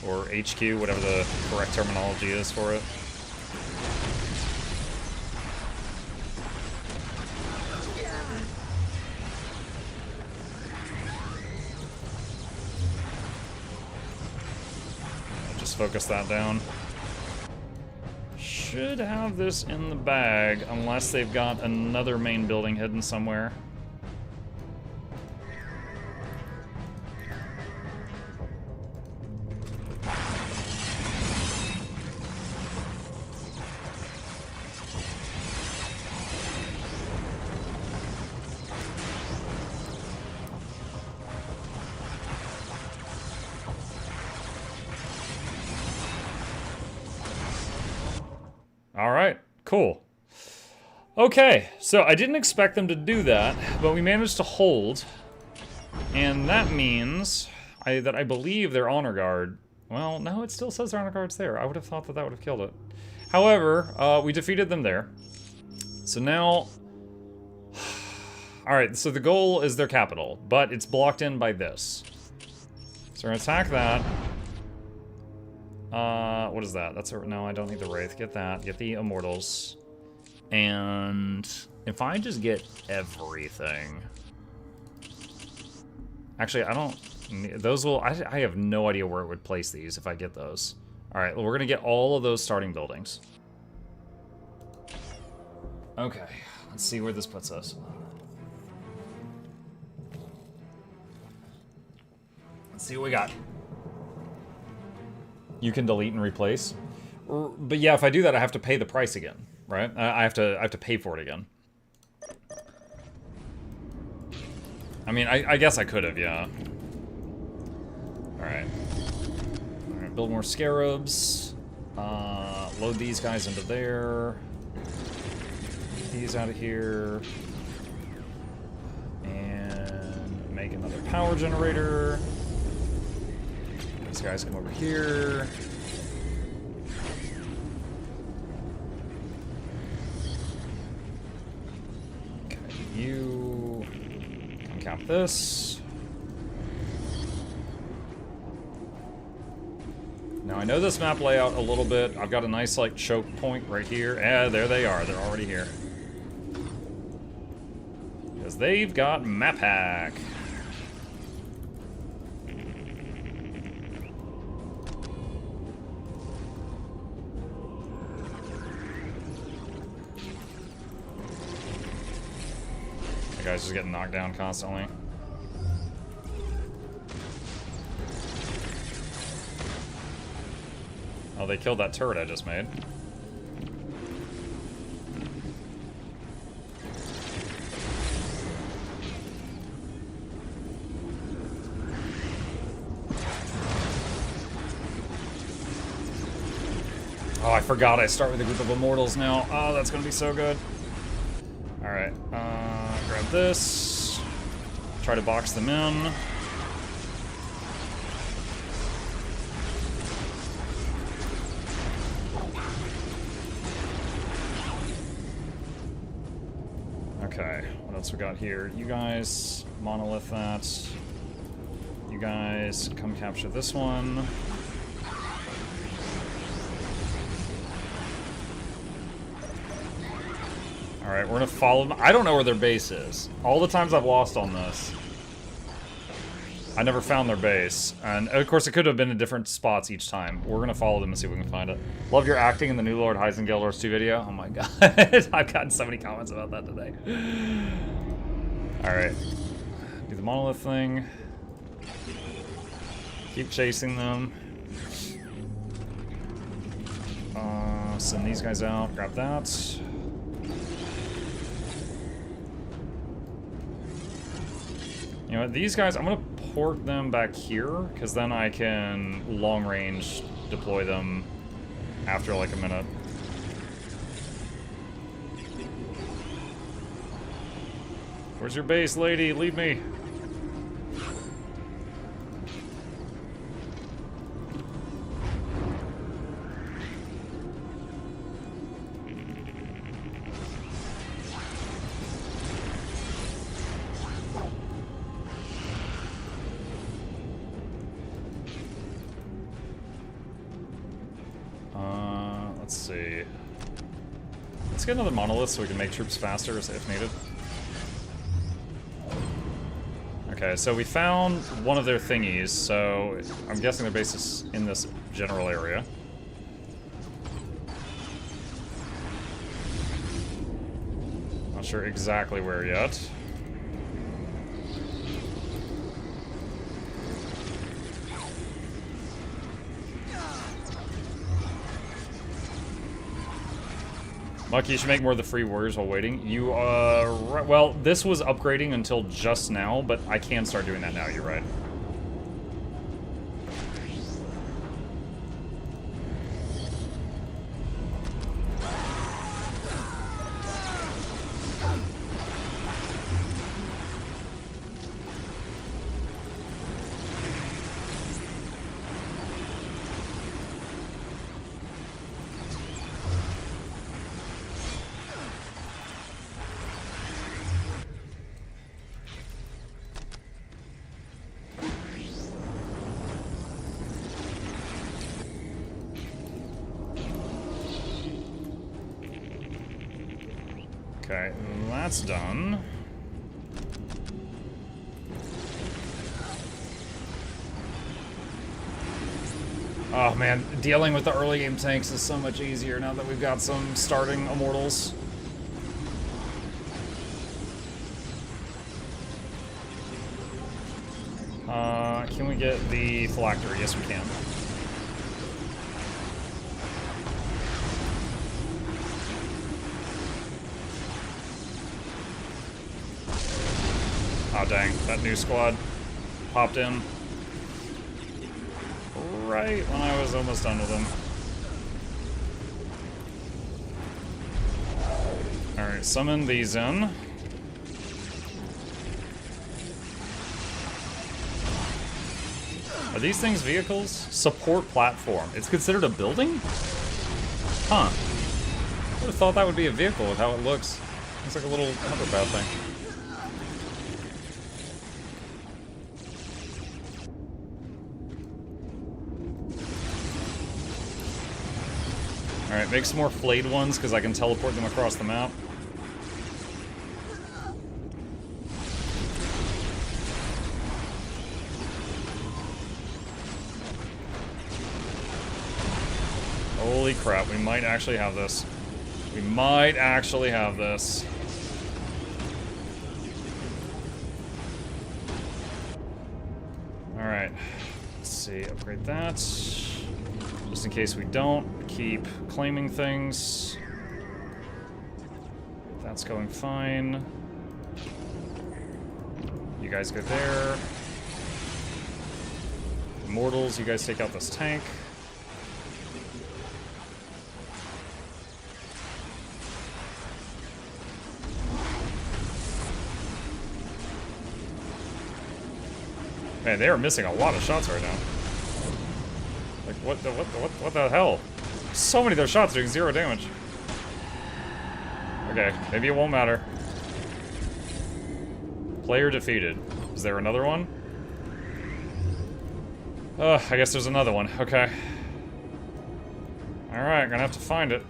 Or HQ, whatever the correct terminology is for it. Just focus that down. Should have this in the bag, unless they've got another main building hidden somewhere. Alright, cool. Okay, so I didn't expect them to do that, but we managed to hold. And that means that I believe their honor guard... Well, no, it still says their honor guard's there. I would have thought that that would have killed it. However, we defeated them there. So now... Alright, so the goal is their capital, but it's blocked in by this. So we're gonna attack that. What is that? That's a, no, I don't need the Wraith. Get that. Get the Immortals. And if I just get everything... Actually, I don't... Those will... I have no idea where it would place these if I get those. Alright, well, we're going to get all of those starting buildings. Okay, let's see where this puts us. Let's see what we got. You can delete and replace. But yeah, if I do that, I have to pay the price again, right? I have to pay for it again. I mean, I guess I could have, yeah. Alright. Alright, build more scarabs. Load these guys into there. These out of here. And make another power generator. These guys come over here. Okay, you can cap this. Now I know this map layout a little bit. I've got a nice like choke point right here. There they are. They're already here. Because they've got map hack. The guy's just getting knocked down constantly. Oh, they killed that turret I just made. Oh, I forgot I start with a group of immortals now. Oh, that's gonna be so good. Alright, grab this. Try to box them in. Okay, what else we got here? You guys, monolith that. You guys, come capture this one. Alright, we're gonna follow them. I don't know where their base is. All the times I've lost on this, I never found their base. And of course it could have been in different spots each time. We're gonna follow them and see if we can find it. Love your acting in the new Lord Heisengelder's 2 video. Oh my god. I've gotten so many comments about that today. Alright. Do the monolith thing. Keep chasing them. Send these guys out. Grab that. You know what, these guys, I'm gonna port them back here, because then I can long range deploy them after like a minute. Where's your base, lady? Leave me. Let's see. Let's get another monolith so we can make troops faster if needed. Okay, so we found one of their thingies, so I'm guessing their base is in this general area. Not sure exactly where yet. Mucky, you should make more of the free warriors while waiting. You, well, this was upgrading until just now, but I can start doing that now, you're right. Okay, that's done. Oh man, dealing with the early game tanks is so much easier now that we've got some starting immortals. Can we get the phylactery? Yes, we can. Oh dang, that new squad popped in right when I was almost done with them. Alright, summon these in. Are these things vehicles? Support platform. It's considered a building? Huh. I would have thought that would be a vehicle with how it looks. Looks like a little hoverpad thing. Alright, make some more flayed ones because I can teleport them across the map. Holy crap, we might actually have this. We might actually have this. Alright, let's see, upgrade that. Just in case we don't, keep claiming things. That's going fine. You guys go there. Immortals, you guys take out this tank. Man, they are missing a lot of shots right now. Like, what the hell? So many of those shots doing 0 damage. Okay, maybe it won't matter. Player defeated. Is there another one? I guess there's another one. Okay. Alright, gonna have to find it.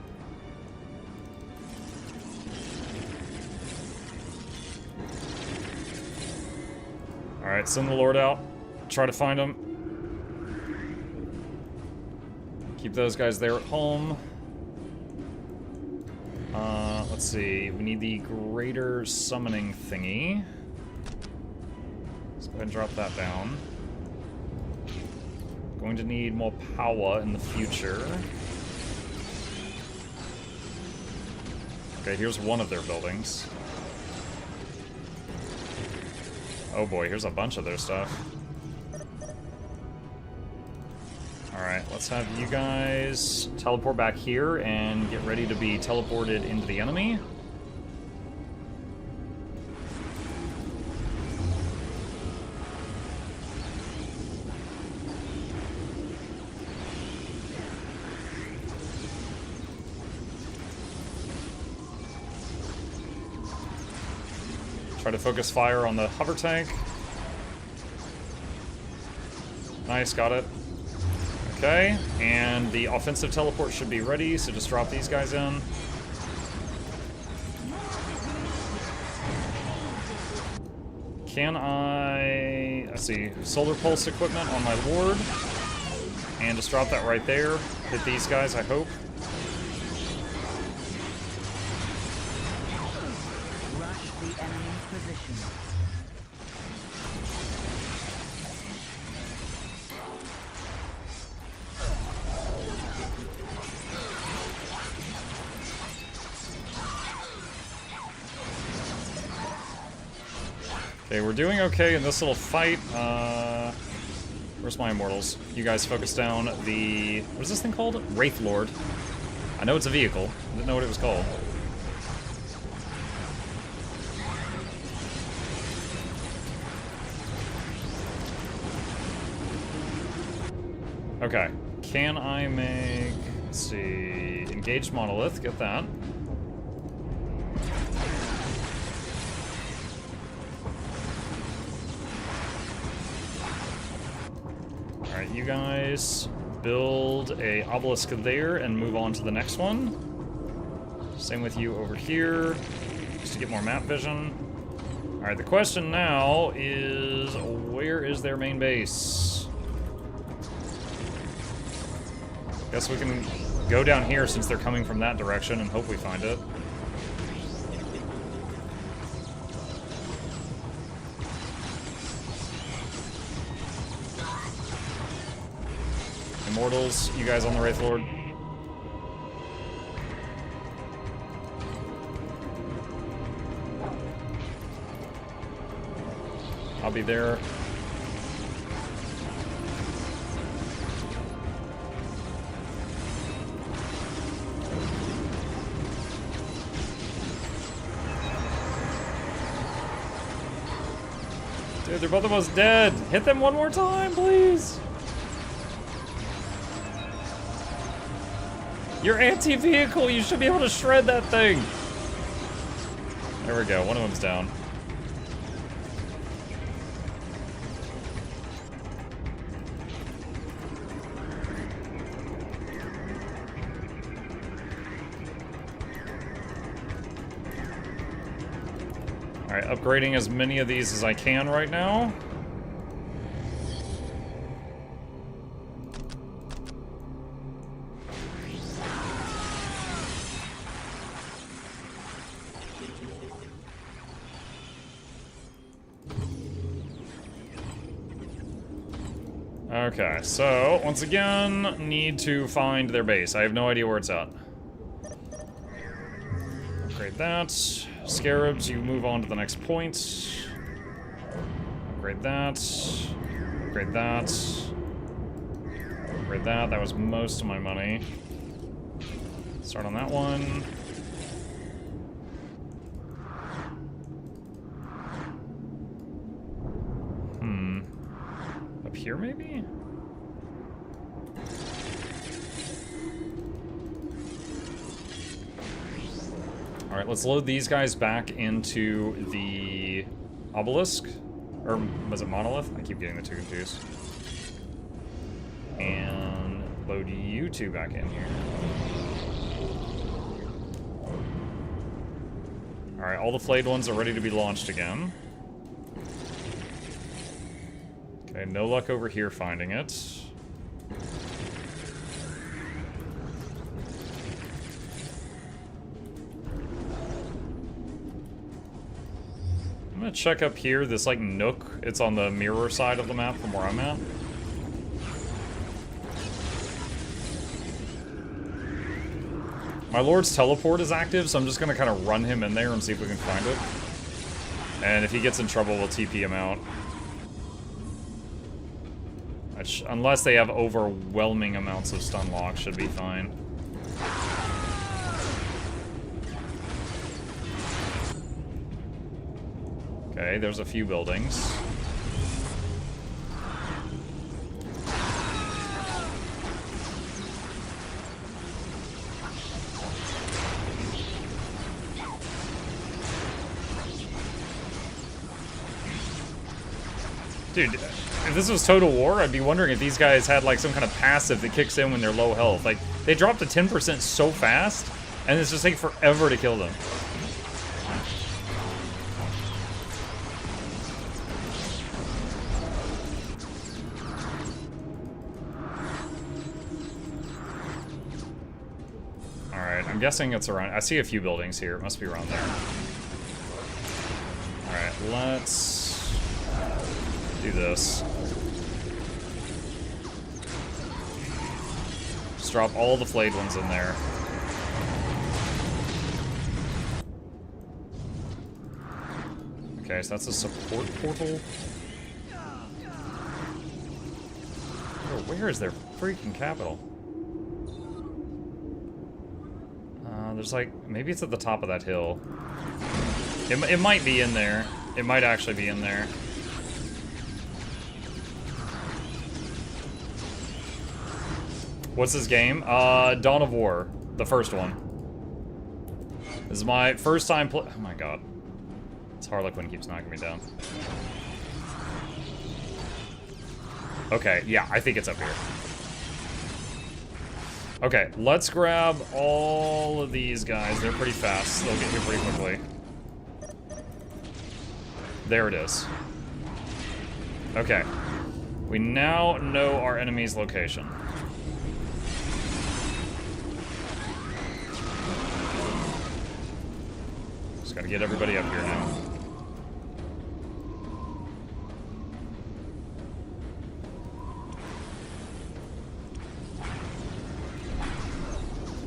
Alright, send the Lord out. Try to find him. Keep those guys there at home. Let's see. We need the greater summoning thingy. Let's go ahead and drop that down. Going to need more power in the future. Okay, here's one of their buildings. Oh boy, here's a bunch of their stuff. Alright, let's have you guys teleport back here and get ready to be teleported into the enemy. Try to focus fire on the hover tank. Nice, got it. Okay, and the offensive teleport should be ready, so just drop these guys in. Can I... let's see, solar pulse equipment on my Lord. And just drop that right there. Hit these guys, I hope. Okay, we're doing okay in this little fight. Where's my immortals? You guys focus down the... what is this thing called? Wraith Lord. I know it's a vehicle. I didn't know what it was called. Okay. Can I make... let's see... engaged monolith. Get that. Alright, you guys build a obelisk there and move on to the next one. Same with you over here. just to get more map vision. Alright, the question now is, where is their main base? Guess we can go down here since they're coming from that direction and hope we find it. Immortals, you guys on the Wraith Lord. I'll be there. Dude, they're both almost dead. Hit them one more time, please. You're anti-vehicle. You should be able to shred that thing. There we go. One of them's down. Alright, upgrading as many of these as I can right now. Okay, so, once again, need to find their base. I have no idea where it's at. Upgrade that. Scarabs, you move on to the next point. Upgrade that. Upgrade that. Upgrade that. That was most of my money. Start on that one. Up here, maybe? Alright, let's load these guys back into the obelisk. Or was it monolith? I keep getting the two confused. And load you two back in here. Alright, all the flayed ones are ready to be launched again. Okay, no luck over here finding it. I'm gonna check up here, this like nook. It's on the mirror side of the map from where I'm at. My Lord's teleport is active, so I'm just gonna kind of run him in there and see if we can find it. And if he gets in trouble, we'll TP him out. Unless they have overwhelming amounts of stun lock, should be fine. Okay, there's a few buildings. Dude, if this was Total War, I'd be wondering if these guys had like some kind of passive that kicks in when they're low health. Like, they drop to 10% so fast, and it's just take forever to kill them. Alright, I'm guessing it's around... I see a few buildings here. It must be around there. Alright, let's... do this. Just drop all the flayed ones in there. Okay, so that's a support portal. Oh, where is their freaking capital? There's like, maybe it's at the top of that hill. It might be in there. It might actually be in there. What's this game? Dawn of War, the first one. This is my first time oh my god. This Harlequin keeps knocking me down. Okay, yeah, I think it's up here. Okay, let's grab all of these guys. They're pretty fast. They'll get here pretty quickly. There it is. Okay. We now know our enemy's location. Just gotta get everybody up here now.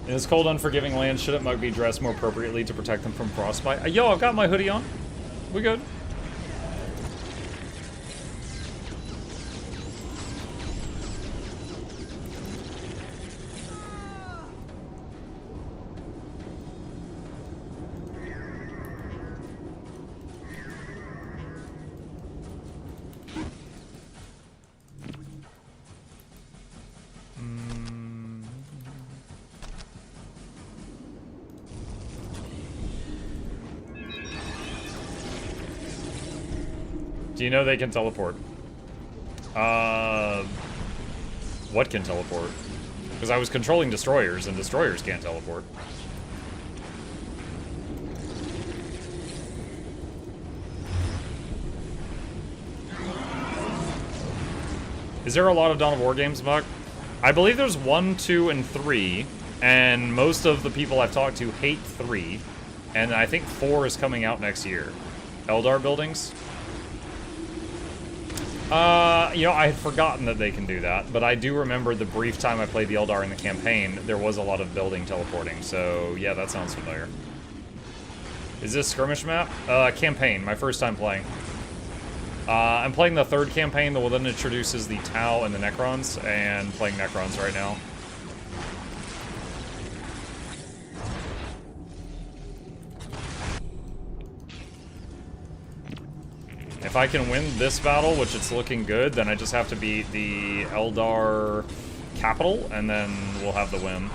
In this cold, unforgiving land, shouldn't Mug be dressed more appropriately to protect them from frostbite? Yo, I've got my hoodie on. We good. Do you know they can teleport? What can teleport? Because I was controlling destroyers, and destroyers can't teleport. Is there a lot of Dawn of War games, Buck? I believe there's 1, 2, and 3, and most of the people I've talked to hate 3, and I think 4 is coming out next year. Eldar buildings? You know, I had forgotten that they can do that, but I do remember the brief time I played the Eldar in the campaign, there was a lot of building teleporting, so yeah, that sounds familiar. Is this skirmish map? Campaign, my first time playing. I'm playing the 3rd campaign, the one that introduces the Tau and the Necrons, and playing Necrons right now. If I can win this battle, which it's looking good, then I just have to beat the Eldar capital, and then we'll have the win.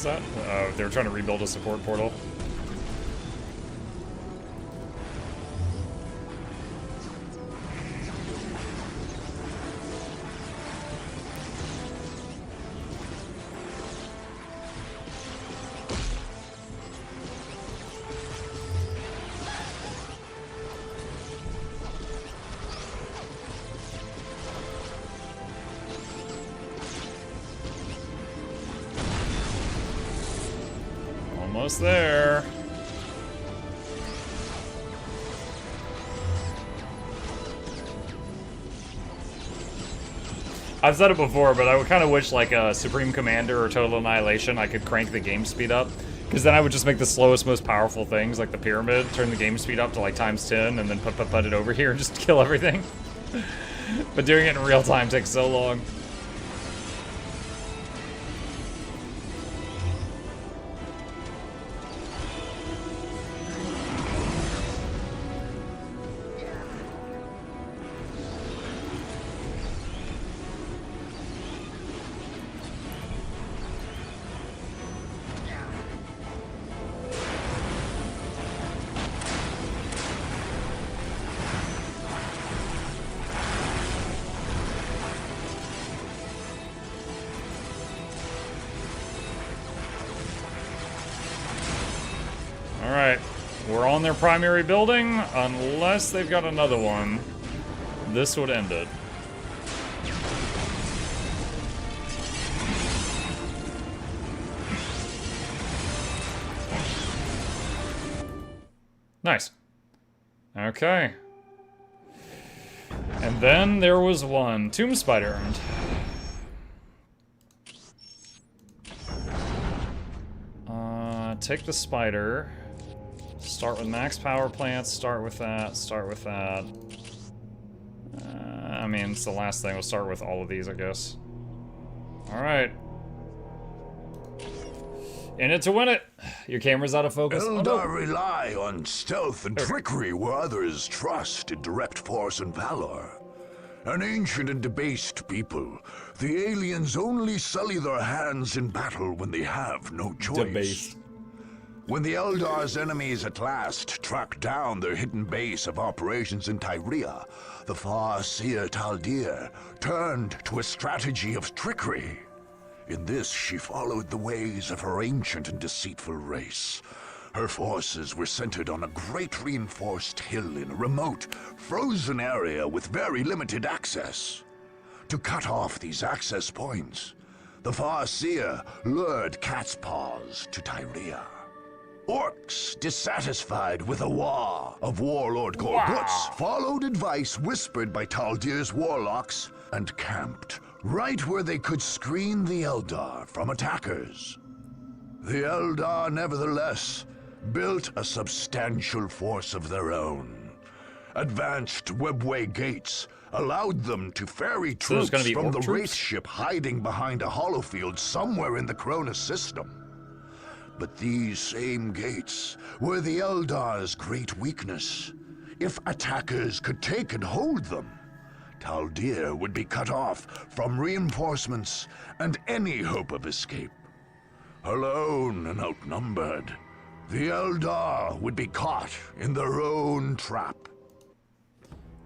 That? They were trying to rebuild a support portal. Almost there. I've said it before, but I would kind of wish, like, a Supreme Commander or Total Annihilation, I could crank the game speed up. Because then I would just make the slowest, most powerful things, like the Pyramid, turn the game speed up to, like, ×10, and then put it over here and just kill everything. But doing it in real time takes so long. Alright, we're on their primary building, unless they've got another one. This would end it. Nice. Okay. And then there was one. Tomb Spider earned. Take the spider. Start with max power plants, start with that, start with that. I mean, it's the last thing. We'll start with all of these, I guess. Alright. In it to win it. Your camera's out of focus.
Eldar rely on stealth and trickery where others trust in direct force and valor. An ancient and debased people, the aliens only sully their hands in battle when they have no choice.
Debased.
When the Eldar's enemies at last tracked down their hidden base of operations in Tyria, the far-seer Taldir turned to a strategy of trickery. In this, she followed the ways of her ancient and deceitful race. Her forces were centered on a great reinforced hill in a remote, frozen area with very limited access. To cut off these access points, the far-seer lured Cat's Paws to Tyria. Orcs, dissatisfied with a war of Warlord Gorguts, followed advice whispered by Taldir's warlocks and camped right where they could screen the Eldar from attackers. The Eldar, nevertheless, built a substantial force of their own. Advanced webway gates allowed them to ferry troops from the Wraith ship hiding behind a holofield somewhere in the Cronus system. But these same gates were the Eldar's great weakness. If attackers could take and hold them, Taldir would be cut off from reinforcements and any hope of escape. Alone and outnumbered, the Eldar would be caught in their own trap.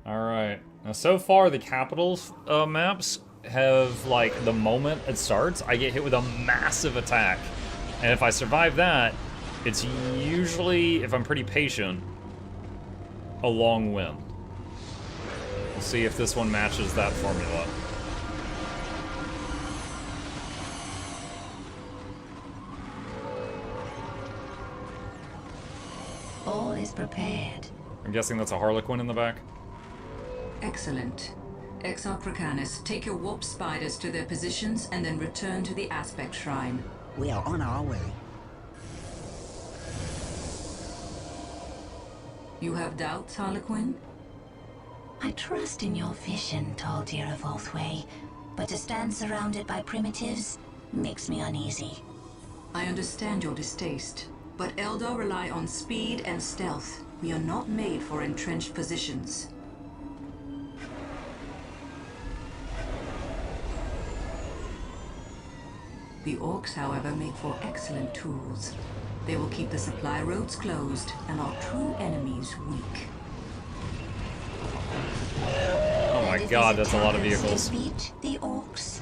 Alright. Now, so far, the capital maps have, like, the moment it starts, I get hit with a massive attack. And if I survive that, it's usually, if I'm pretty patient, a long win. We'll see if this one matches that formula.
All is prepared.
I'm guessing that's a Harlequin in the back.
Excellent. Exarch Racanis, take your warp spiders to their positions and then return to the Aspect Shrine.
We are on our way.
You have doubts, Harlequin?
I trust in your vision, Taldir of Oathway, but to stand surrounded by primitives makes me uneasy.
I understand your distaste, but Eldar rely on speed and stealth. We are not made for entrenched positions. The orcs, however, make for excellent tools. They will keep the supply roads closed and our true enemies weak.
Oh my god, that's a lot of vehicles.
Beat the orcs.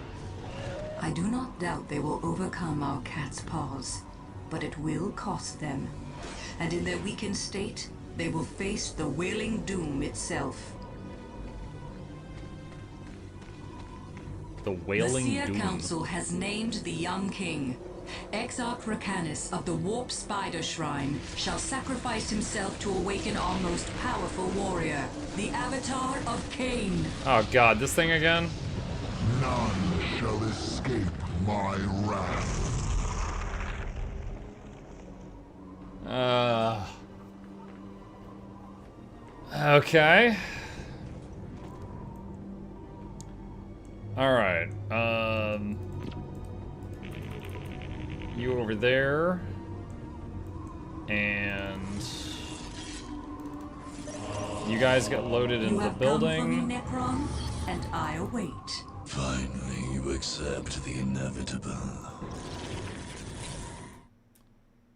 I do not doubt they will overcome our Cat's Paws, but it will cost them. And in their weakened state, they will face the Wailing Doom itself.
The Wailing
Doom. The Seer
Doom.
Council has named the young king. Exarch Racanis of the Warp Spider Shrine shall sacrifice himself to awaken our most powerful warrior, the Avatar of Cain.
Oh god, this thing again?
None shall escape my wrath.
Okay. Alright, you over there, and you guys get loaded into the building.
You have come for me, Necron, and I await.
Finally, you accept the inevitable.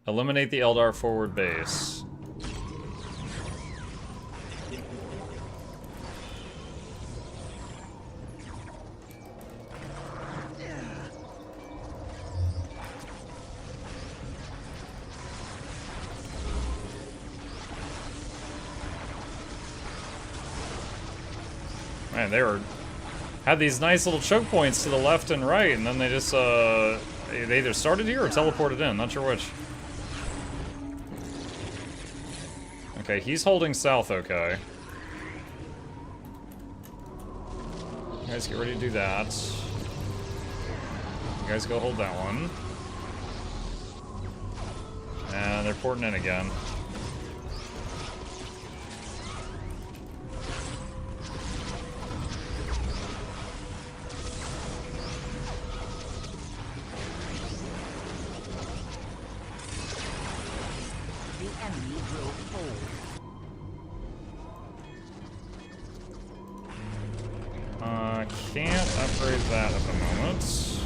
Eliminate the Eldar forward base. Man, they had these nice little choke points to the left and right, and then they just, they either started here or teleported in, not sure which. Okay, he's holding south, okay. You guys get ready to do that. You guys go hold that one. And they're porting in again. upgrade that at the moment.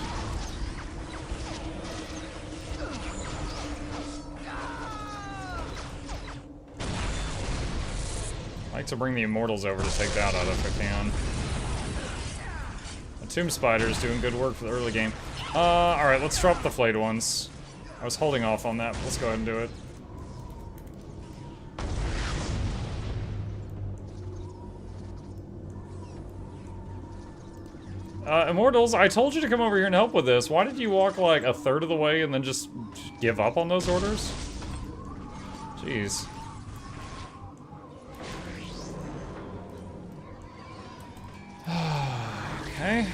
I like to bring the Immortals over to take that out if I can. The Tomb Spider's doing good work for the early game. Alright, let's drop the flayed ones. I was holding off on that, but let's go ahead and do it. Immortals, I told you to come over here and help with this. Why did you walk like a third of the way and then just give up on those orders? Jeez. Okay.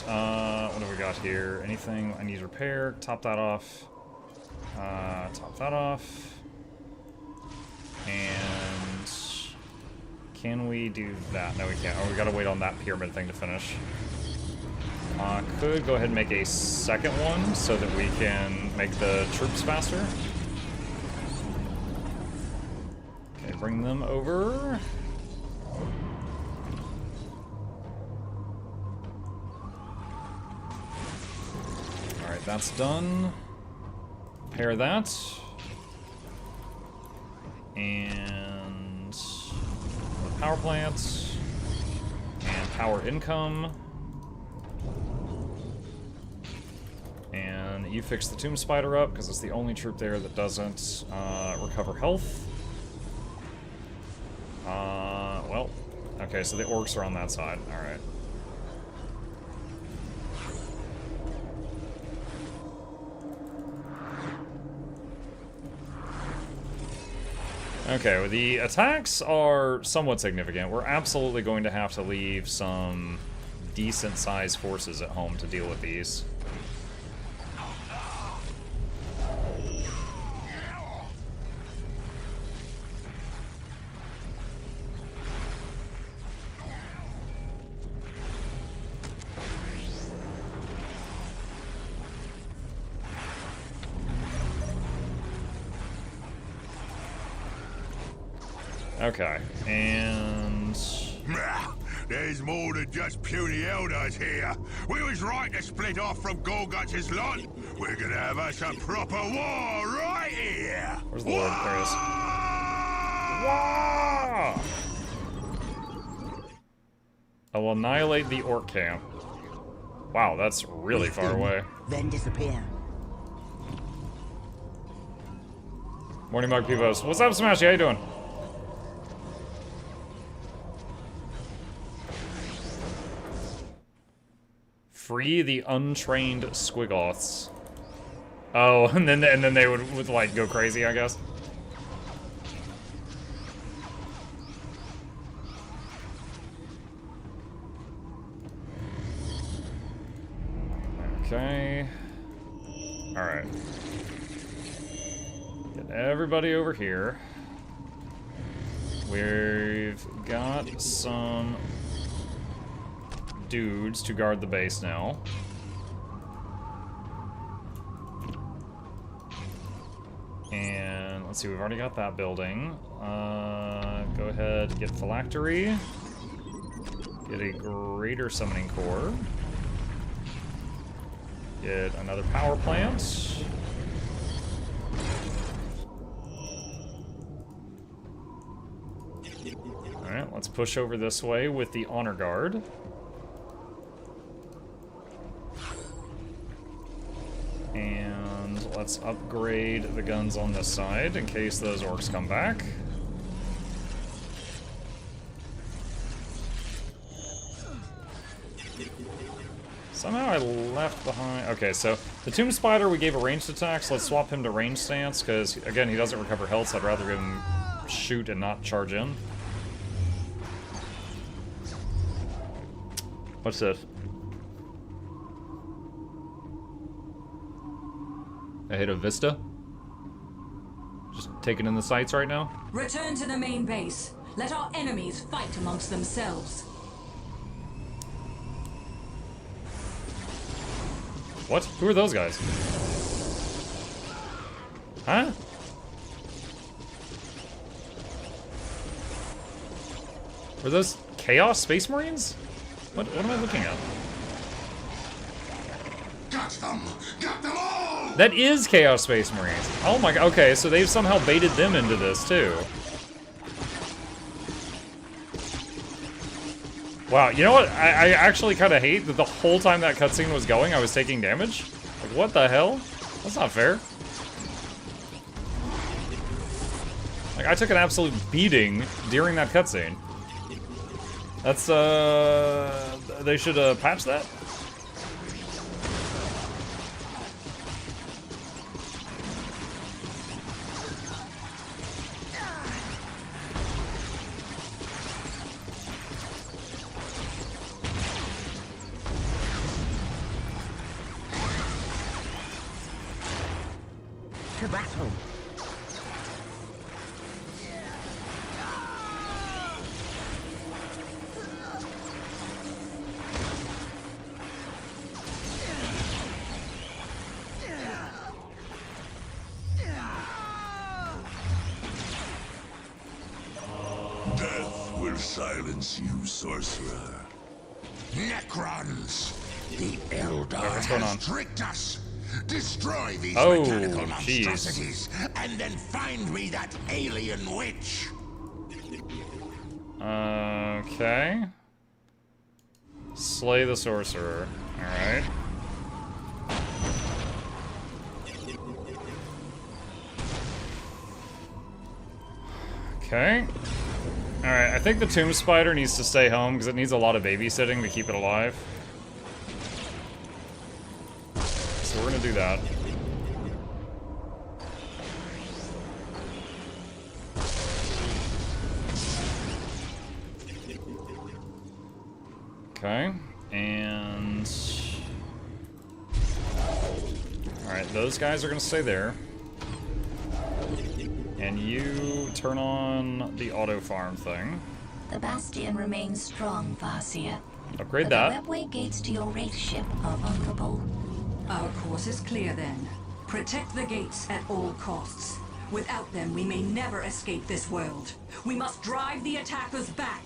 Alright, what do we got here? Anything I need to repair? Top that off. Top that off. And can we do that? No, we can't. Oh, we gotta wait on that pyramid thing to finish. Could go ahead and make a second one so that we can make the troops faster. Okay, bring them over. Alright, that's done. Repair that. And the power plants. And power income. And you fix the Tomb Spider up, because it's the only troop there that doesn't recover health. Well, okay, so the orcs are on that side. Alright. Okay, well, the attacks are somewhat significant. We're absolutely going to have to leave some decent-sized forces at home to deal with these. Okay, and...
There's more than just puny Eldars here. We was right to split off from Gorguts' lot. We're gonna have us a proper war right here.
Where's the Lord? There he is. I will annihilate the orc camp. Wow, that's really far away.
Then disappear.
Morning, Mug Pivos. What's up, Smashy? How you doing? Free the untrained squigoths. Oh, and then they would like go crazy, I guess. Okay. All right. Get everybody over here. We've got some dudes to guard the base now. And let's see, we've already got that building. Go ahead, get phylactery. Get a greater summoning core. Get another power plant. Alright, let's push over this way with the honor guard. And let's upgrade the guns on this side in case those orcs come back. Somehow I left behind... Okay, so the Tomb Spider we gave a ranged attack, so let's swap him to ranged stance, because, again, he doesn't recover health, so I'd rather him shoot and not charge in. What's this? I hit a Vista. Just taking in the sights right now.
Return to the main base. Let our enemies fight amongst themselves.
What? Who are those guys? Huh? Were those Chaos Space Marines? What am I looking at?
Got them! Got them all!
That is Chaos Space Marines. Oh my god, okay, so they've somehow baited them into this too. Wow, you know what? I actually kind of hate that the whole time that cutscene was going, I was taking damage. Like, what the hell? That's not fair. Like, I took an absolute beating during that cutscene. That's, they should, patch that?
To battle.
Death will silence you, sorcerer.
Necrons! The Eldar
what's going on?
has tricked us! Destroy these
Oh,
mechanical
jeez.
monstrosities, and then find me that alien witch!
Okay. Slay the sorcerer. Alright. Okay. Alright, I think the tomb spider needs to stay home because it needs a lot of babysitting to keep it alive. So we're gonna do that. Okay, and... Alright, those guys are gonna stay there. And you turn on the auto farm thing.
The Bastion remains strong, Varsia.
Upgrade
But
that.
the webway gates to your wraith ship are vulnerable.
Our course is clear then. Protect the gates at all costs. Without them, we may never escape this world. We must drive the attackers back.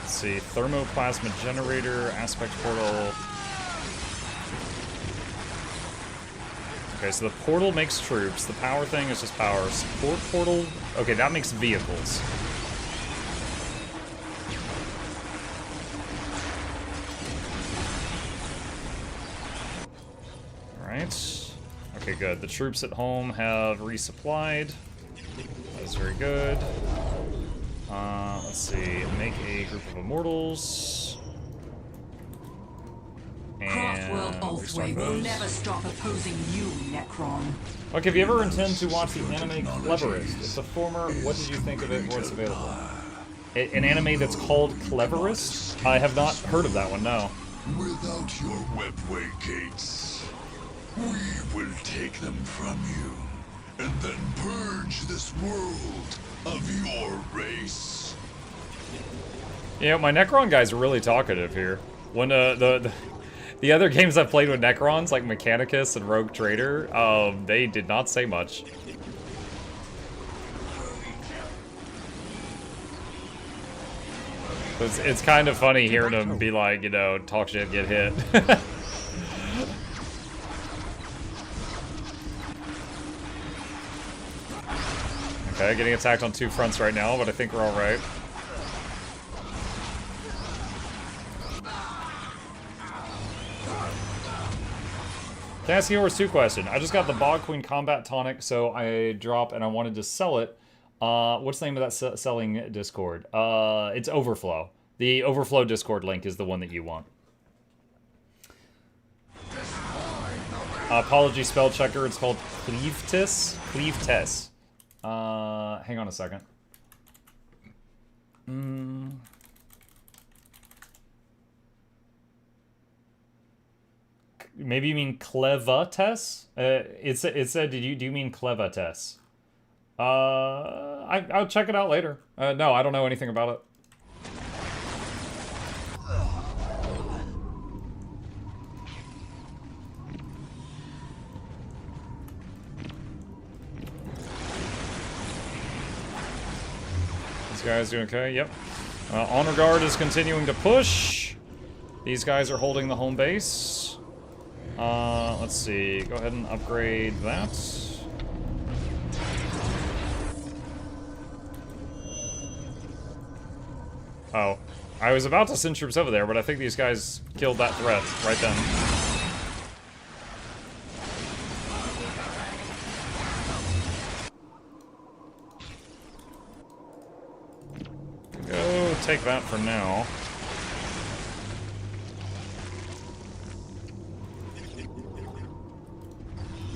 Let's see, thermoplasma generator, aspect portal. Okay, so the portal makes troops. The power thing is just power. Support portal. Okay, that makes vehicles. Alright. Okay, good. The troops at home have resupplied. That's very good. Let's see. Make a group of immortals.
Crossworld
And
Ulthway will never stop opposing you, Necron.
okay, if you ever intend to watch the anime Cleverest, it's a former, what did you think of it or it's available? An anime that's called Cleverest? I have not heard of that one, no.
Without your webway gates, we will take them from you, and then purge this world of your race.
You know, my Necron guys are really talkative here. When the other games I've played with Necrons, like Mechanicus and Rogue Trader, they did not say much. It's kind of funny hearing them be like, you know, talk shit, get hit. Okay, getting attacked on two fronts right now, but I think we're alright. Can I ask yours two question? I just got the Bog Queen Combat Tonic, so I drop and I wanted to sell it. What's the name of that selling Discord? It's Overflow. The Overflow Discord link is the one that you want. Apology spell checker, it's called Cleavetis. Cleavetis. Hang on a second. Maybe you mean Clevates? It said, do you mean Clevates? I'll check it out later. No, I don't know anything about it. These guys doing okay? Yep. Honor Guard is continuing to push. These guys are holding the home base. Let's see. Go ahead and upgrade that. Oh. I was about to send troops over there, but I think these guys killed that threat right then. Go take that for now.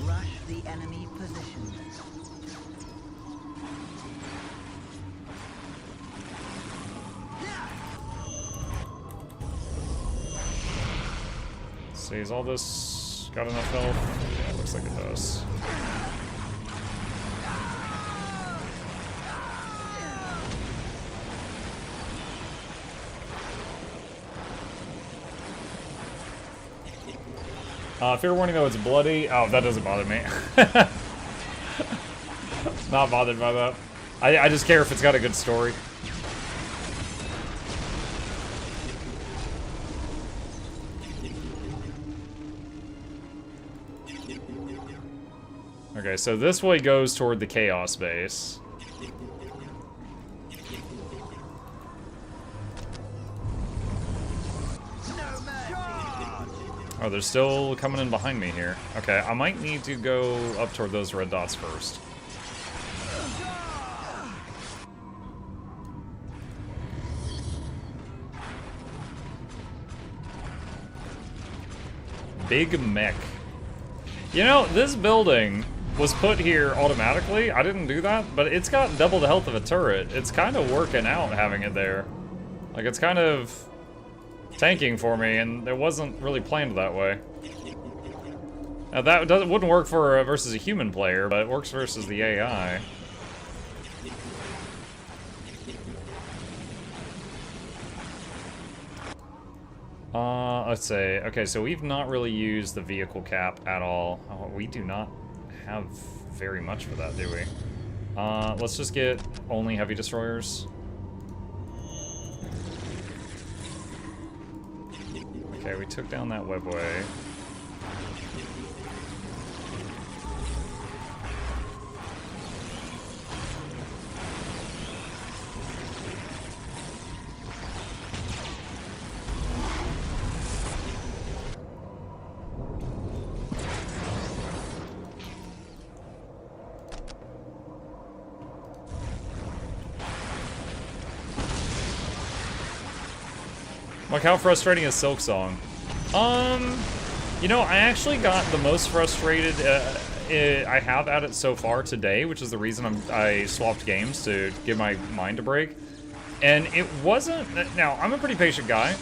Rush the enemy position.
See, is all this got enough health? Yeah, it looks like it does. Fair warning though, it's bloody. Oh, that doesn't bother me. Not bothered by that. I just care if it's got a good story. Okay, so this way goes toward the Chaos base. Oh, they're still coming in behind me here. Okay, I might need to go up toward those red dots first. Big mech. You know, this building was put here automatically. I didn't do that, but it's got double the health of a turret. It's kind of working out having it there. Like, it's kind of tanking for me, and it wasn't really planned that way. Now, that wouldn't work for versus a human player, but it works versus the AI. Let's see. Okay, so we've not really used the vehicle cap at all. Oh, we do not have very much for that, do we? Let's just get only heavy destroyers. Okay, we took down that webway. Like, how frustrating is Silk Song? You know, I actually got the most frustrated I have at it so far today, which is the reason I swapped games to give my mind a break. And it wasn't... Now, I'm a pretty patient guy.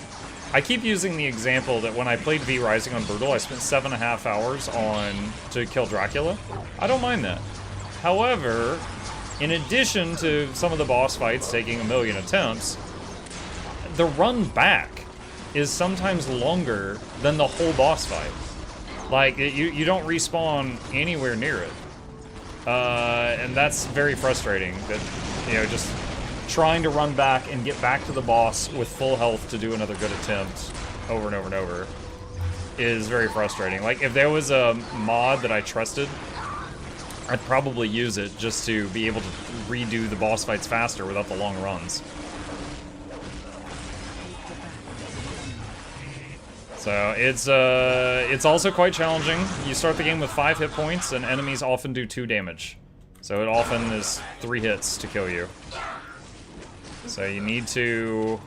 I keep using the example that when I played V Rising on Brutal, I spent 7.5 hours to kill Dracula. I don't mind that. However, in addition to some of the boss fights taking 1 million attempts, the run back is sometimes longer than the whole boss fight. Like, you don't respawn anywhere near it. And that's very frustrating. That, you know, just trying to run back and get back to the boss with full health to do another good attempt over and over and over is very frustrating. Like, if there was a mod that I trusted, I'd probably use it just to be able to redo the boss fights faster without the long runs. So it's also quite challenging. You start the game with 5 hit points, and enemies often do 2 damage. So it often is 3 hits to kill you. So you need to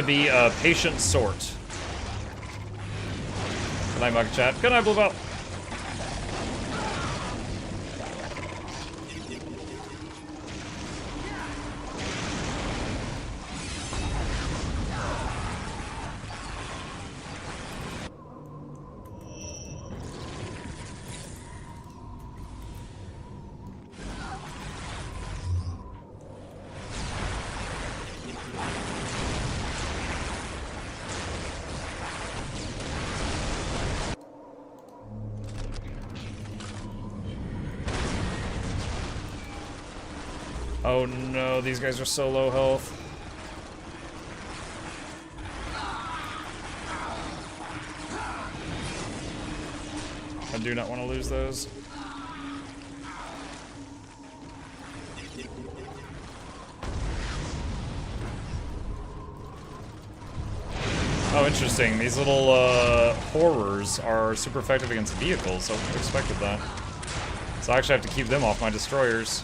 be a patient sort. Good night, Mug Chat. Good night, Blue Belt. Oh no, these guys are so low health. I do not want to lose those. Oh, interesting. These little horrors are super effective against vehicles, so I expected that. So I actually have to keep them off my destroyers.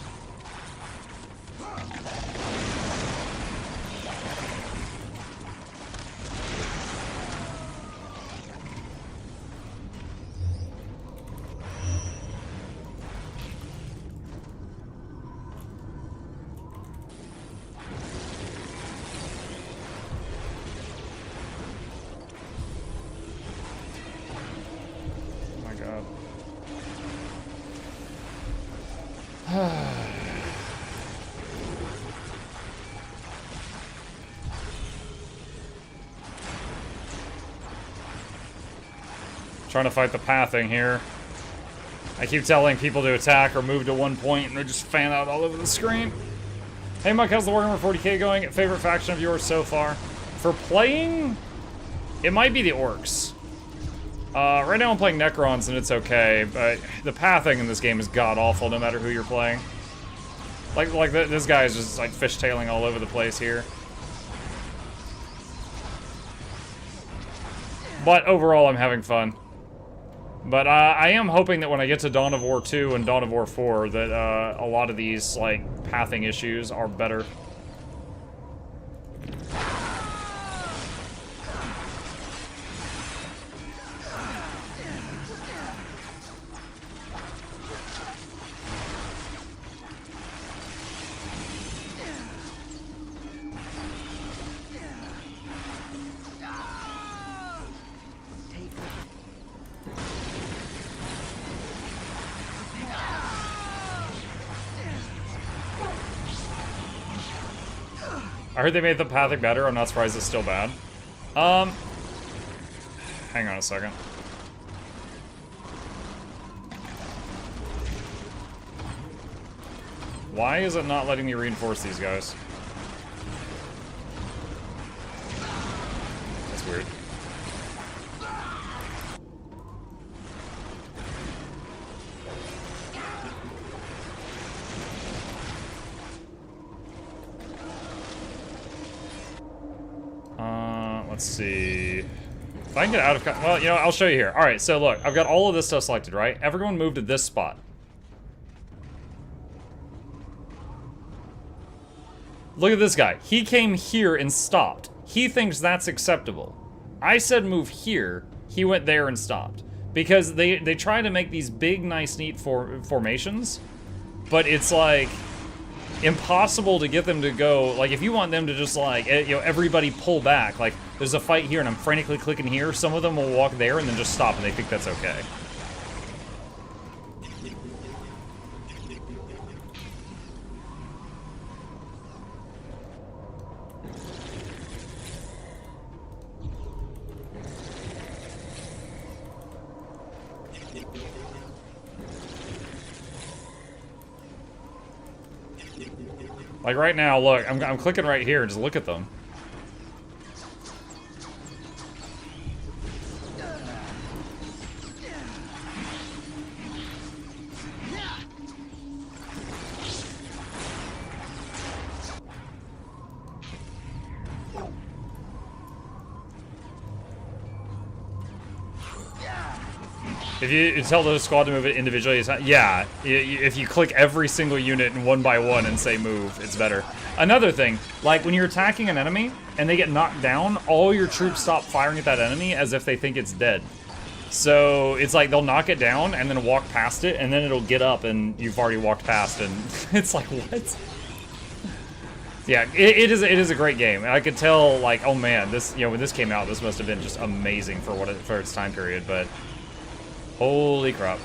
Trying to fight the pathing here. I keep telling people to attack or move to one point and they just fan out all over the screen. Hey Mike, how's the Warhammer 40k going? Favorite faction of yours so far? For playing, it might be the Orcs. Right now I'm playing Necrons and it's okay, but the pathing in this game is god-awful no matter who you're playing. Like this guy is just like fishtailing all over the place here. But overall I'm having fun. But I am hoping that when I get to Dawn of War 2 and Dawn of War 4 that a lot of these like pathing issues are better. I heard they made the pathing better. I'm not surprised it's still bad. Hang on a second. Why is it not letting me reinforce these guys? That's weird. Let's see. If I can get out of... Well, you know, I'll show you here. Alright, so look. I've got all of this stuff selected, right? Everyone move to this spot. Look at this guy. He came here and stopped. He thinks that's acceptable. I said move here. He went there and stopped. Because they try to make these big, nice, neat formations. But it's like... impossible to get them to go, like, if you want them to just, like, you know, everybody pull back, like, there's a fight here and I'm frantically clicking here, some of them will walk there and then just stop and they think that's okay. Like right now, look, I'm clicking right here and just look at them. If you tell the squad to move it individually, it's not, yeah, if you click every single unit and one by one and say move, it's better. Another thing, like when you're attacking an enemy and they get knocked down, all your troops stop firing at that enemy as if they think it's dead. So it's like they'll knock it down and then walk past it and then it'll get up and you've already walked past and it's like, what? Yeah, it is a great game. And I could tell, like, oh man, this, you know, when this came out, this must have been just amazing for for its time period, but holy crap.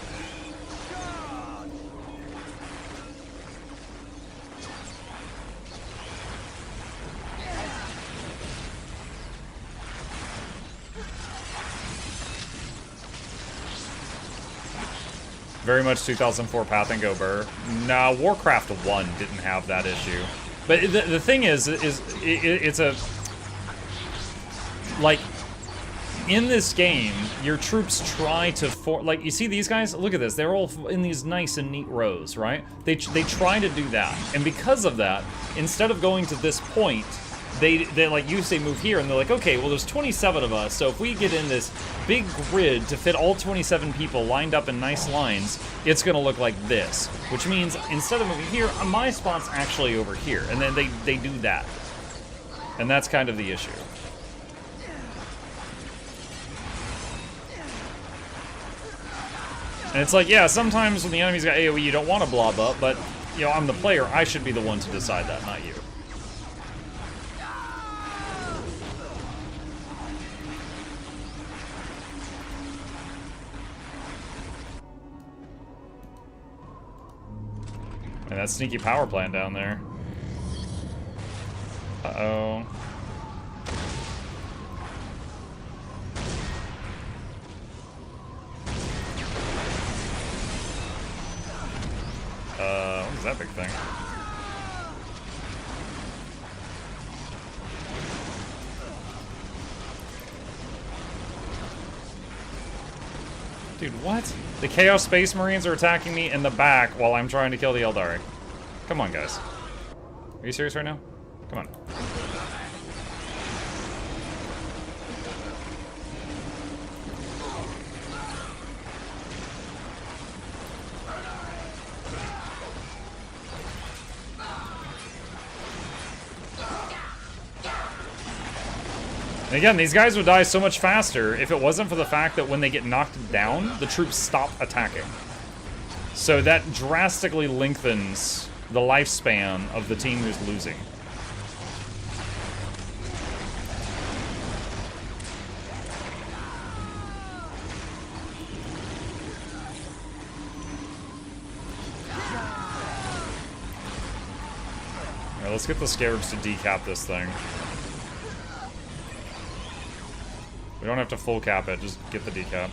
Very much 2004 Path and Go Burr. Nah, Warcraft 1 didn't have that issue. But the thing is it's a... Like, in this game, your troops try to like, you see these guys? Look at this. They're all in these nice and neat rows, right? They try to do that. And because of that, instead of going to this point, they like, you say move here, and they're like, okay, well, there's 27 of us, so if we get in this big grid to fit all 27 people lined up in nice lines, it's gonna look like this. Which means, instead of moving here, my spot's actually over here. And then they do that. And that's kind of the issue. And it's like, yeah, sometimes when the enemy's got AoE, you don't want to blob up, but, you know, I'm the player, I should be the one to decide that, not you. And that sneaky power plant down there. Uh-oh. What is that big thing? Dude, what? The Chaos Space Marines are attacking me in the back while I'm trying to kill the Eldar. Come on, guys. Are you serious right now? Come on. And again, these guys would die so much faster if it wasn't for the fact that when they get knocked down, the troops stop attacking. So that drastically lengthens the lifespan of the team who's losing. Alright, let's get the scarabs to decap this thing. We don't have to full cap it, just get the decap.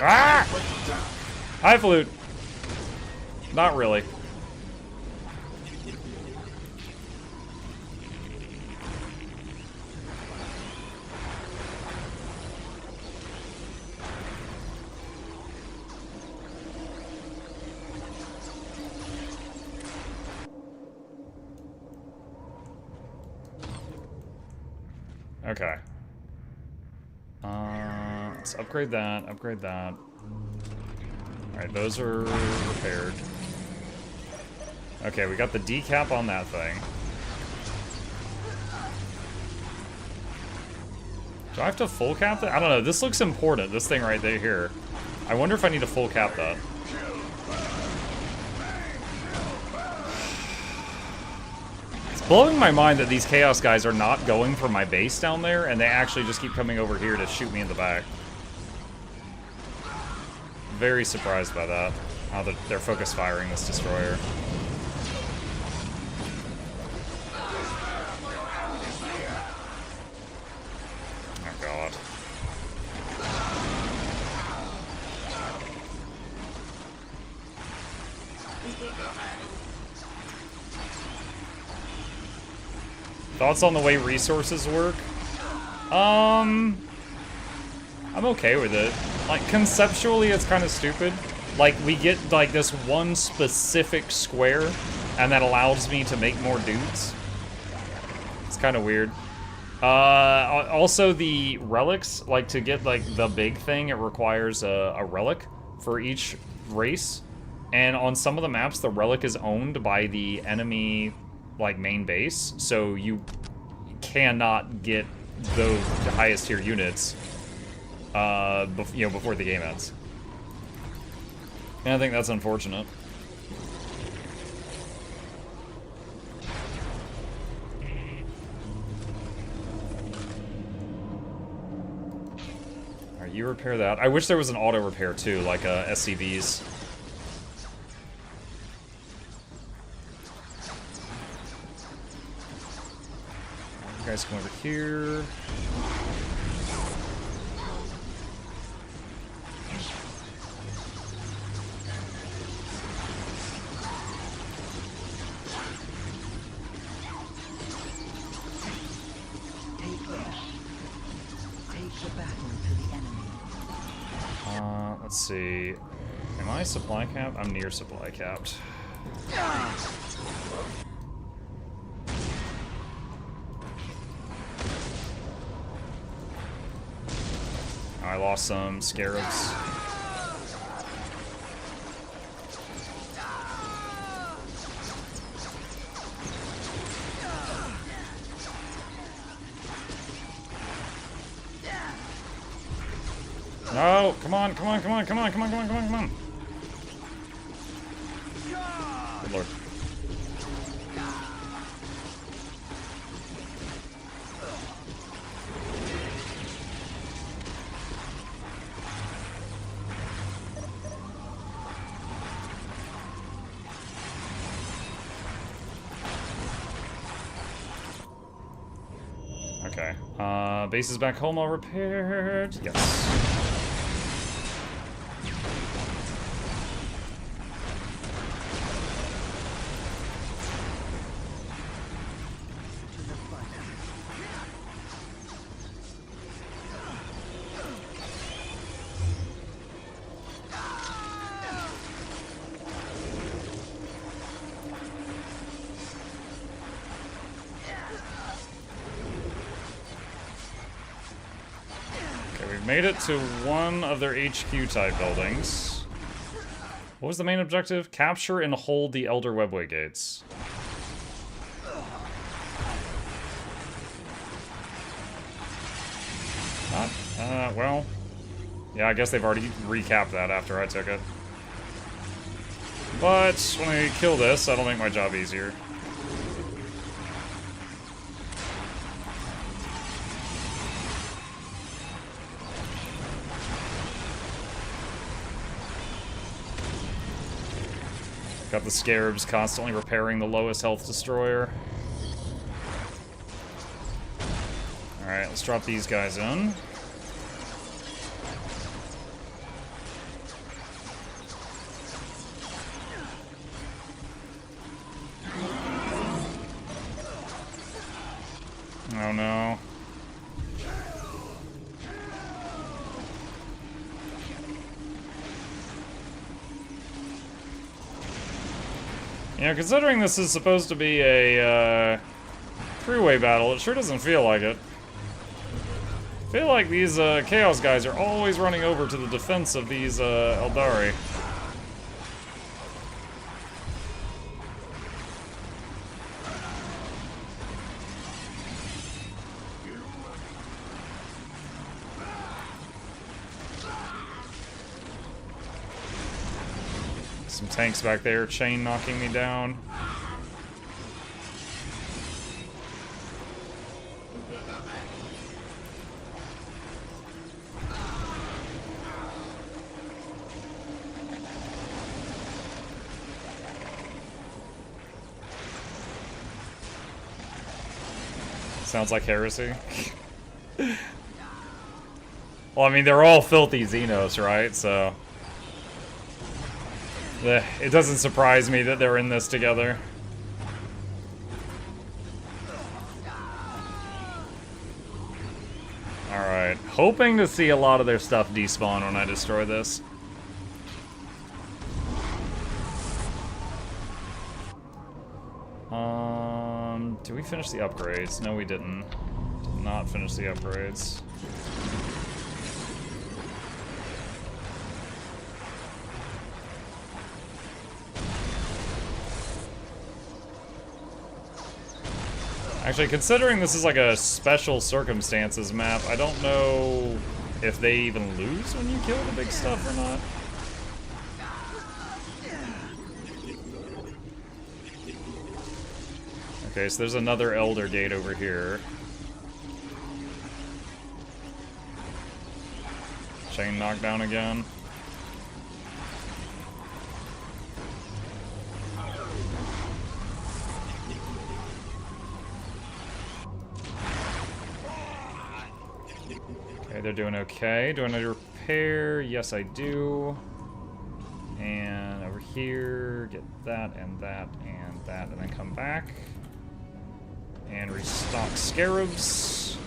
Ah! Hi, Flute. Not really. Okay. Let's upgrade that, upgrade that. Alright, those are repaired. Okay, we got the decap on that thing. Do I have to full cap that? I don't know, this looks important, this thing right there here. I wonder if I need to full cap that. It's blowing my mind that these Chaos guys are not going for my base down there, and they actually just keep coming over here to shoot me in the back. Very surprised by that, how they're focus firing this destroyer. Oh god. Thoughts on the way resources work? I'm okay with it. Like, conceptually, it's kind of stupid. Like, we get, like, this one specific square, and that allows me to make more dudes. It's kind of weird. Also the relics, like to get like the big thing, it requires a relic for each race. And on some of the maps, the relic is owned by the enemy, like, main base. So you cannot get the highest tier units, before the game ends. And I think that's unfortunate. Alright, you repair that. I wish there was an auto repair too, like SCVs. You guys come over here. Let's see. Am I supply capped? I'm near supply capped. I lost some scarabs. No, come on, come on, come on, come on, come on, come on, come on, come on. Good lord. Okay. Base is back home all repaired. Yes. Made it to one of their HQ type buildings. What was the main objective? Capture and hold the Elder Webway gates. Well, yeah, I guess they've already recapped that after I took it. But when I kill this, that'll make my job easier. Got the scarabs constantly repairing the lowest health destroyer. Alright, let's drop these guys in. Oh no. You know, considering this is supposed to be a three-way battle, it sure doesn't feel like it. I feel like these Chaos guys are always running over to the defense of these Eldari. Some tanks back there, chain knocking me down. Sounds like heresy. Well, I mean, they're all filthy Xenos, right? So it doesn't surprise me that they're in this together. Alright, hoping to see a lot of their stuff despawn when I destroy this. Do we finish the upgrades? No, we didn't. Did not finish the upgrades. Actually, considering this is like a special circumstances map, I don't know if they even lose when you kill the big stuff or not. Okay, so there's another Eldar gate over here. Chain knockdown again. Okay, they're doing okay. Do I need to repair? Yes, I do. And over here, get that and that and that, and then come back. And restock scarabs.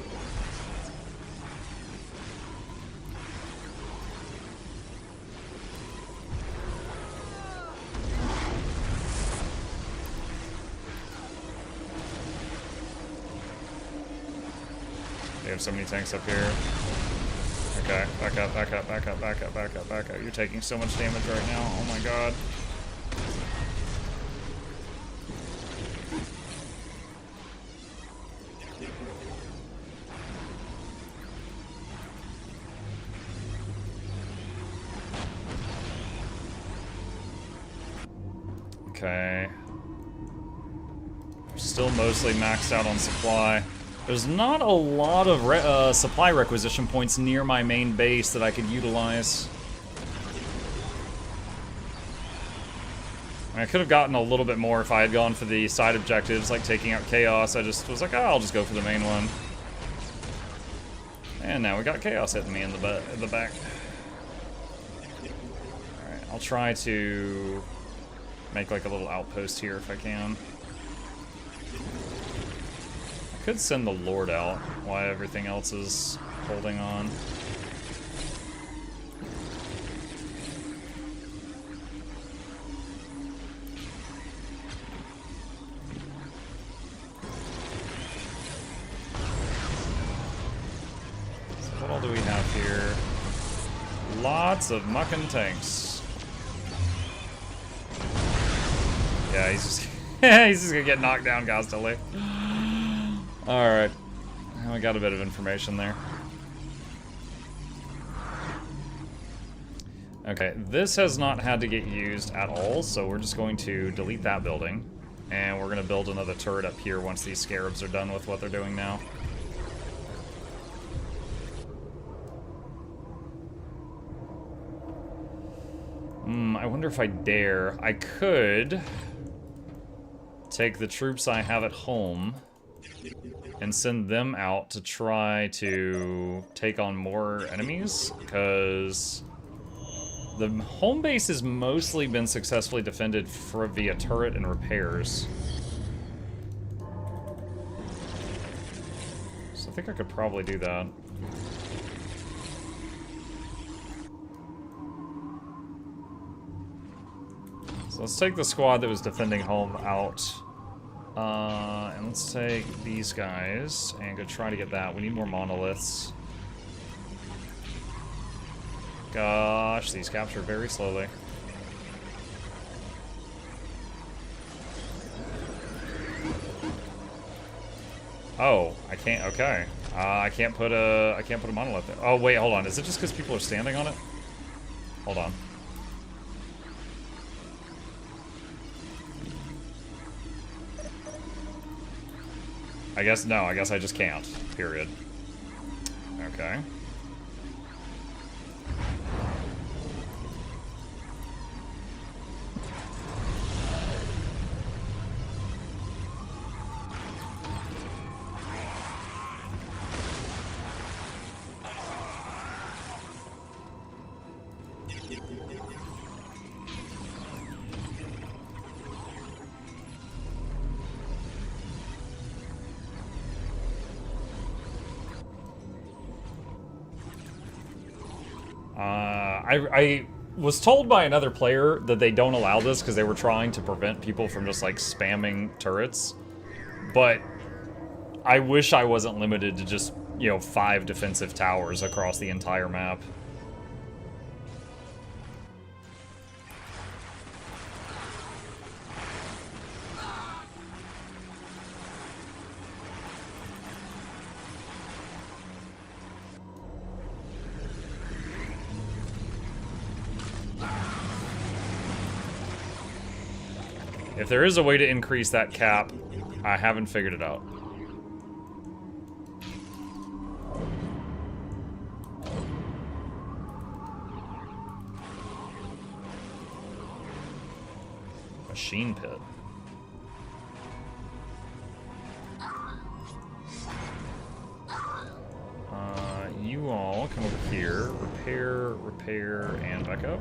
They have so many tanks up here. Okay, back up, back up, back up, back up, back up, back up. You're taking so much damage right now. Oh my god. Okay. Still mostly maxed out on supply. There's not a lot of supply requisition points near my main base that I could utilize. I could have gotten a little bit more if I had gone for the side objectives, like taking out Chaos. I just was like, oh, I'll just go for the main one. And now we got Chaos hitting me in the back. Alright, I'll try to make like a little outpost here if I can. I could send the Lord out while everything else is holding on. So what all do we have here? Lots of mucking tanks. Yeah, he's just he's just gonna get knocked down constantly. Alright. We got a bit of information there. Okay, this has not had to get used at all, so we're just going to delete that building. And we're gonna build another turret up here once these scarabs are done with what they're doing now. I wonder if I dare. I could take the troops I have at home and send them out to try to take on more enemies, because the home base has mostly been successfully defended via turret and repairs. So I think I could probably do that. So let's take the squad that was defending home out. And let's take these guys and go try to get that. We need more monoliths. Gosh, these capture very slowly. Oh, I can't. Okay, I can't put a monolith there. Oh wait, hold on. Is it just because people are standing on it? Hold on. I guess, no, I guess I just can't, period. Okay. I was told by another player that they don't allow this because they were trying to prevent people from just like spamming turrets. but I wish I wasn't limited to just, you know, 5 defensive towers across the entire map. If there is a way to increase that cap, I haven't figured it out. Machine pit. You all come over here. Repair, repair, and back up.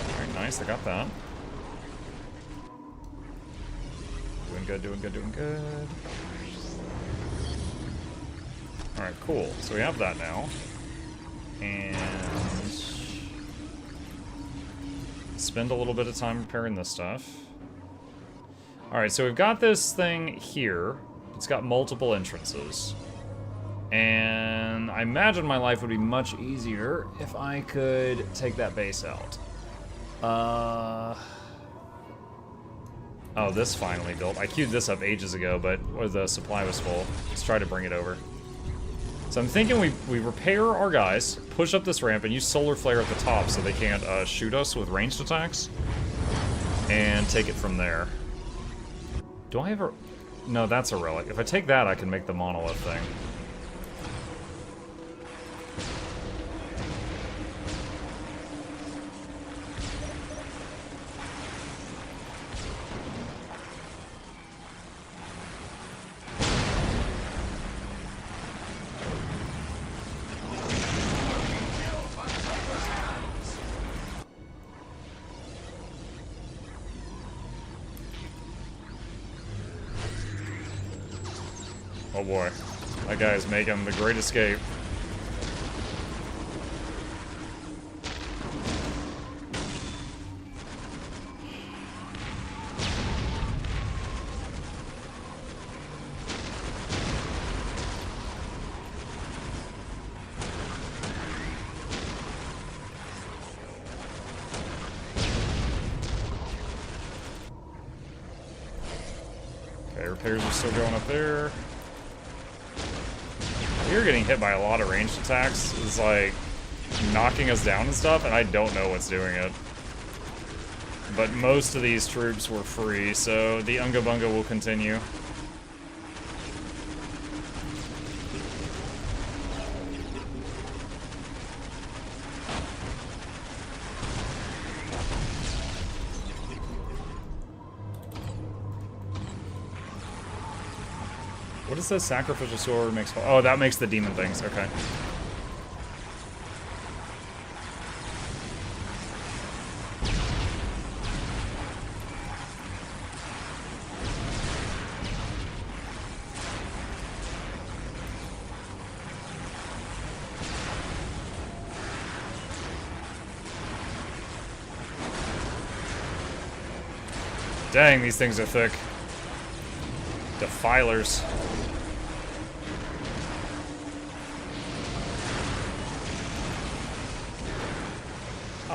Alright, nice, I got that. Doing good, doing good, doing good. Alright, cool. So we have that now. And spend a little bit of time repairing this stuff. Alright, so we've got this thing here. It's got multiple entrances. And I imagine my life would be much easier if I could take that base out. Oh, this finally built. I queued this up ages ago, but the supply was full. Let's try to bring it over. So I'm thinking we repair our guys, push up this ramp, and use Solar Flare at the top so they can't shoot us with ranged attacks. And take it from there. Do I have a... No, that's a relic. If I take that, I can make the monolith thing. Oh boy, that guy is making the great escape. Okay, repairs are still going up there. You're getting hit by a lot of ranged attacks. It's like knocking us down and stuff, and I don't know what's doing it. But most of these troops were free, so the Unga Bunga will continue. What is this? Sacrificial sword makes... Oh, that makes the demon things. Okay. Dang, these things are thick. Defilers.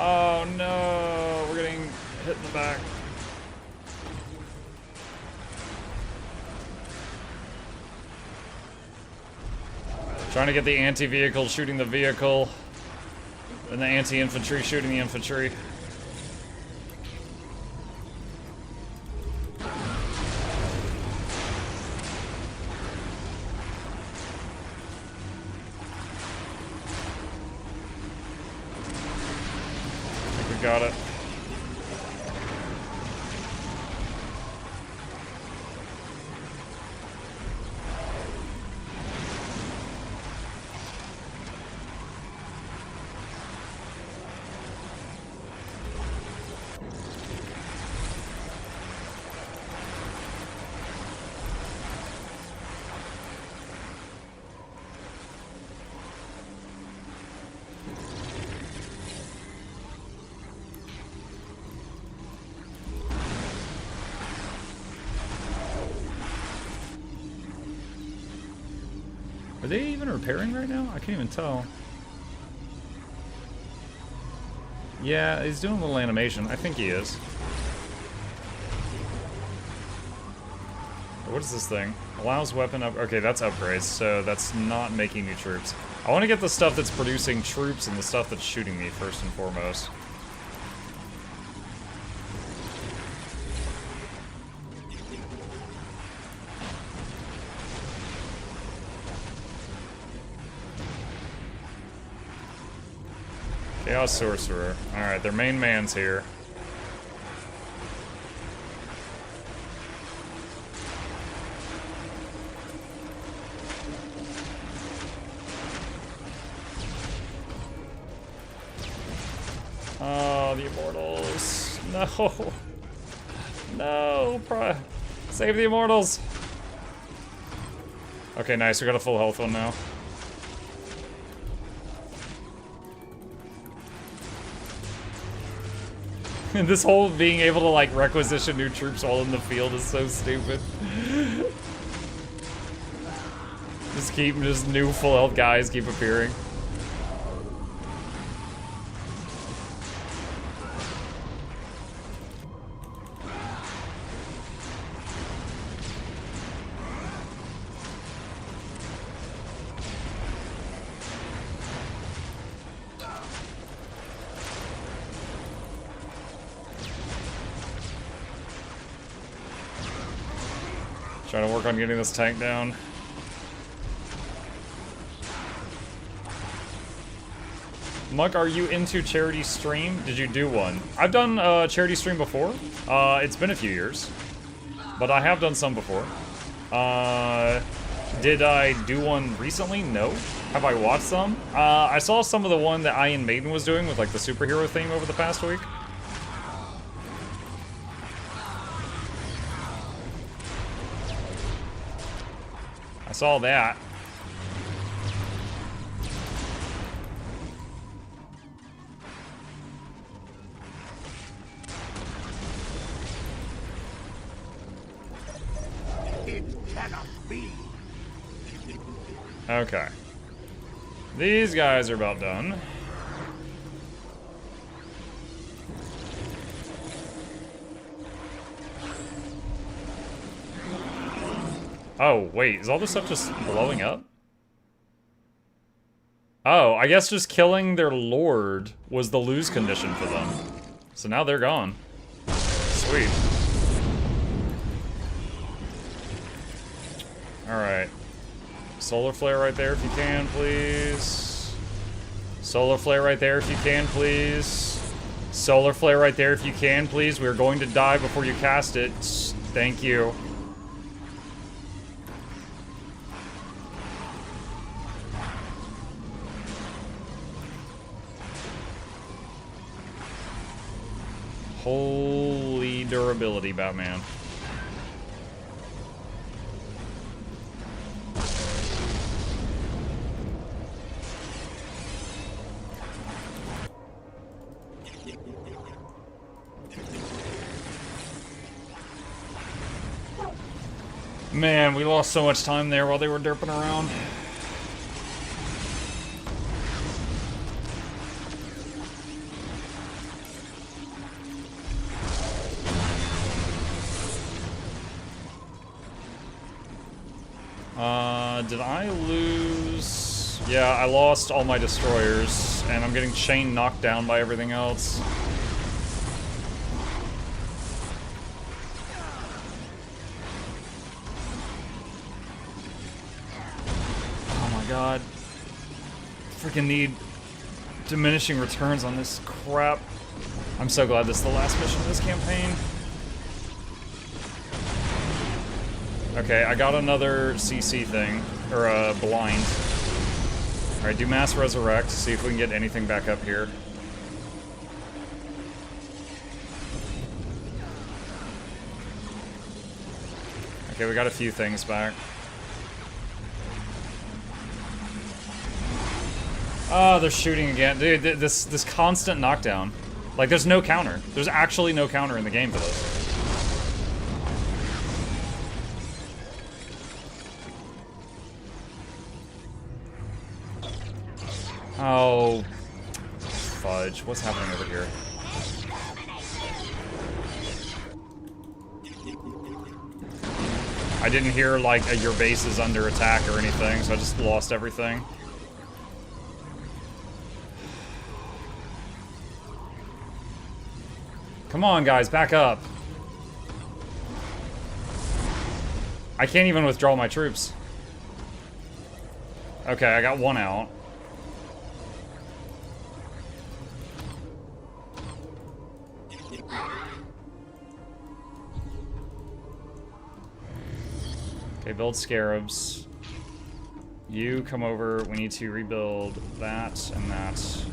Oh no, we're getting hit in the back. Trying to get the anti-vehicle shooting the vehicle, and the anti-infantry shooting the infantry. Got it. Are they even repairing right now? I can't even tell. Yeah, he's doing a little animation. I think he is. What is this thing? Allows weapon up. Okay, that's upgrades, so that's not making new troops. I want to get the stuff that's producing troops and the stuff that's shooting me first and foremost. Chaos Sorcerer. Alright, their main man's here. Oh, the Immortals. No. No. Save the Immortals. Okay, nice. We got a full health one now. This whole being able to, like, requisition new troops all in the field is so stupid. Just new full health guys keep appearing. Trying to work on getting this tank down. Muck, are you into charity stream? Did you do one? I've done a charity stream before. It's been a few years, but I have done some before. Did I do one recently? No. Have I watched some? I saw some of the one that Iron Maiden was doing with like the superhero theme over the past week. I saw that.
It cannot be.
Okay. These guys are about done. Oh, wait, is all this stuff just blowing up? Oh, I guess just killing their lord was the lose condition for them. So now they're gone. Sweet. Alright. Solar flare right there if you can, please. Solar flare right there if you can, please. Solar flare right there if you can, please. We're going to die before you cast it. Thank you. Holy durability, Batman. Man, we lost so much time there while they were derping around. Did I lose? Yeah, I lost all my destroyers, and I'm getting chain knocked down by everything else. Oh my god. Freaking need diminishing returns on this crap. I'm so glad this is the last mission of this campaign. Okay, I got another CC thing, or a blind. Alright, do mass resurrect, see if we can get anything back up here. Okay, we got a few things back. Oh, they're shooting again. Dude, this constant knockdown. Like, there's no counter. There's actually no counter in the game for this. Oh, fudge. What's happening over here? I didn't hear, like, your base is under attack or anything, so I just lost everything. Come on, guys, back up. I can't even withdraw my troops. Okay, I got one out. Okay, build scarabs. You come over. We need to rebuild that and that.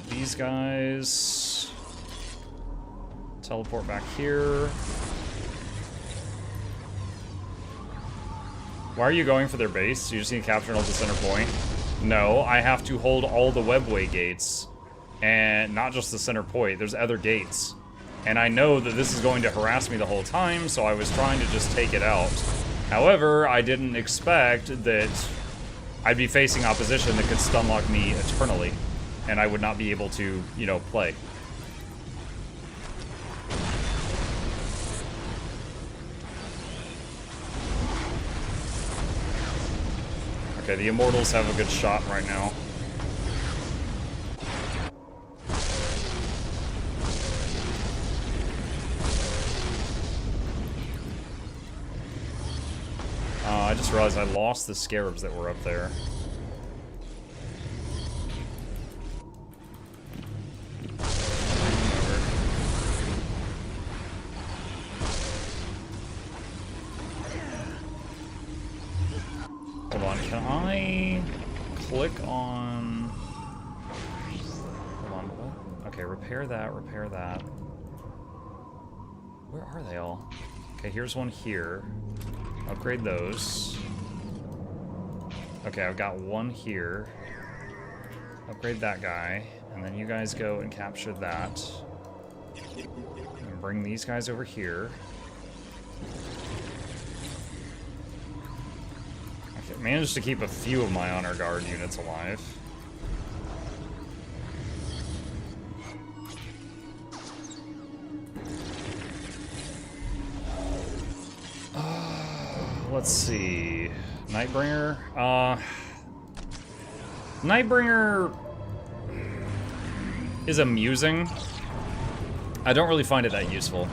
These guys teleport back here. Why are you going for their base? You just need to capture and hold the center point. No, I have to hold all the webway gates, and not just the center point. There's other gates. And I know that this is going to harass me the whole time, so I was trying to just take it out. However, I didn't expect that I'd be facing opposition that could stunlock me eternally, and I would not be able to, you know, play. Okay, the Immortals have a good shot right now. I just realized I lost the scarabs that were up there. Hold on, can I click on... Hold on, what? Okay, repair that, repair that. Where are they all? Okay, here's one here. Upgrade those. Okay, I've got one here. Upgrade that guy. And then you guys go and capture that. And bring these guys over here. I managed to keep a few of my honor guard units alive. Let's see. Nightbringer? Nightbringer is amusing. I don't really find it that useful.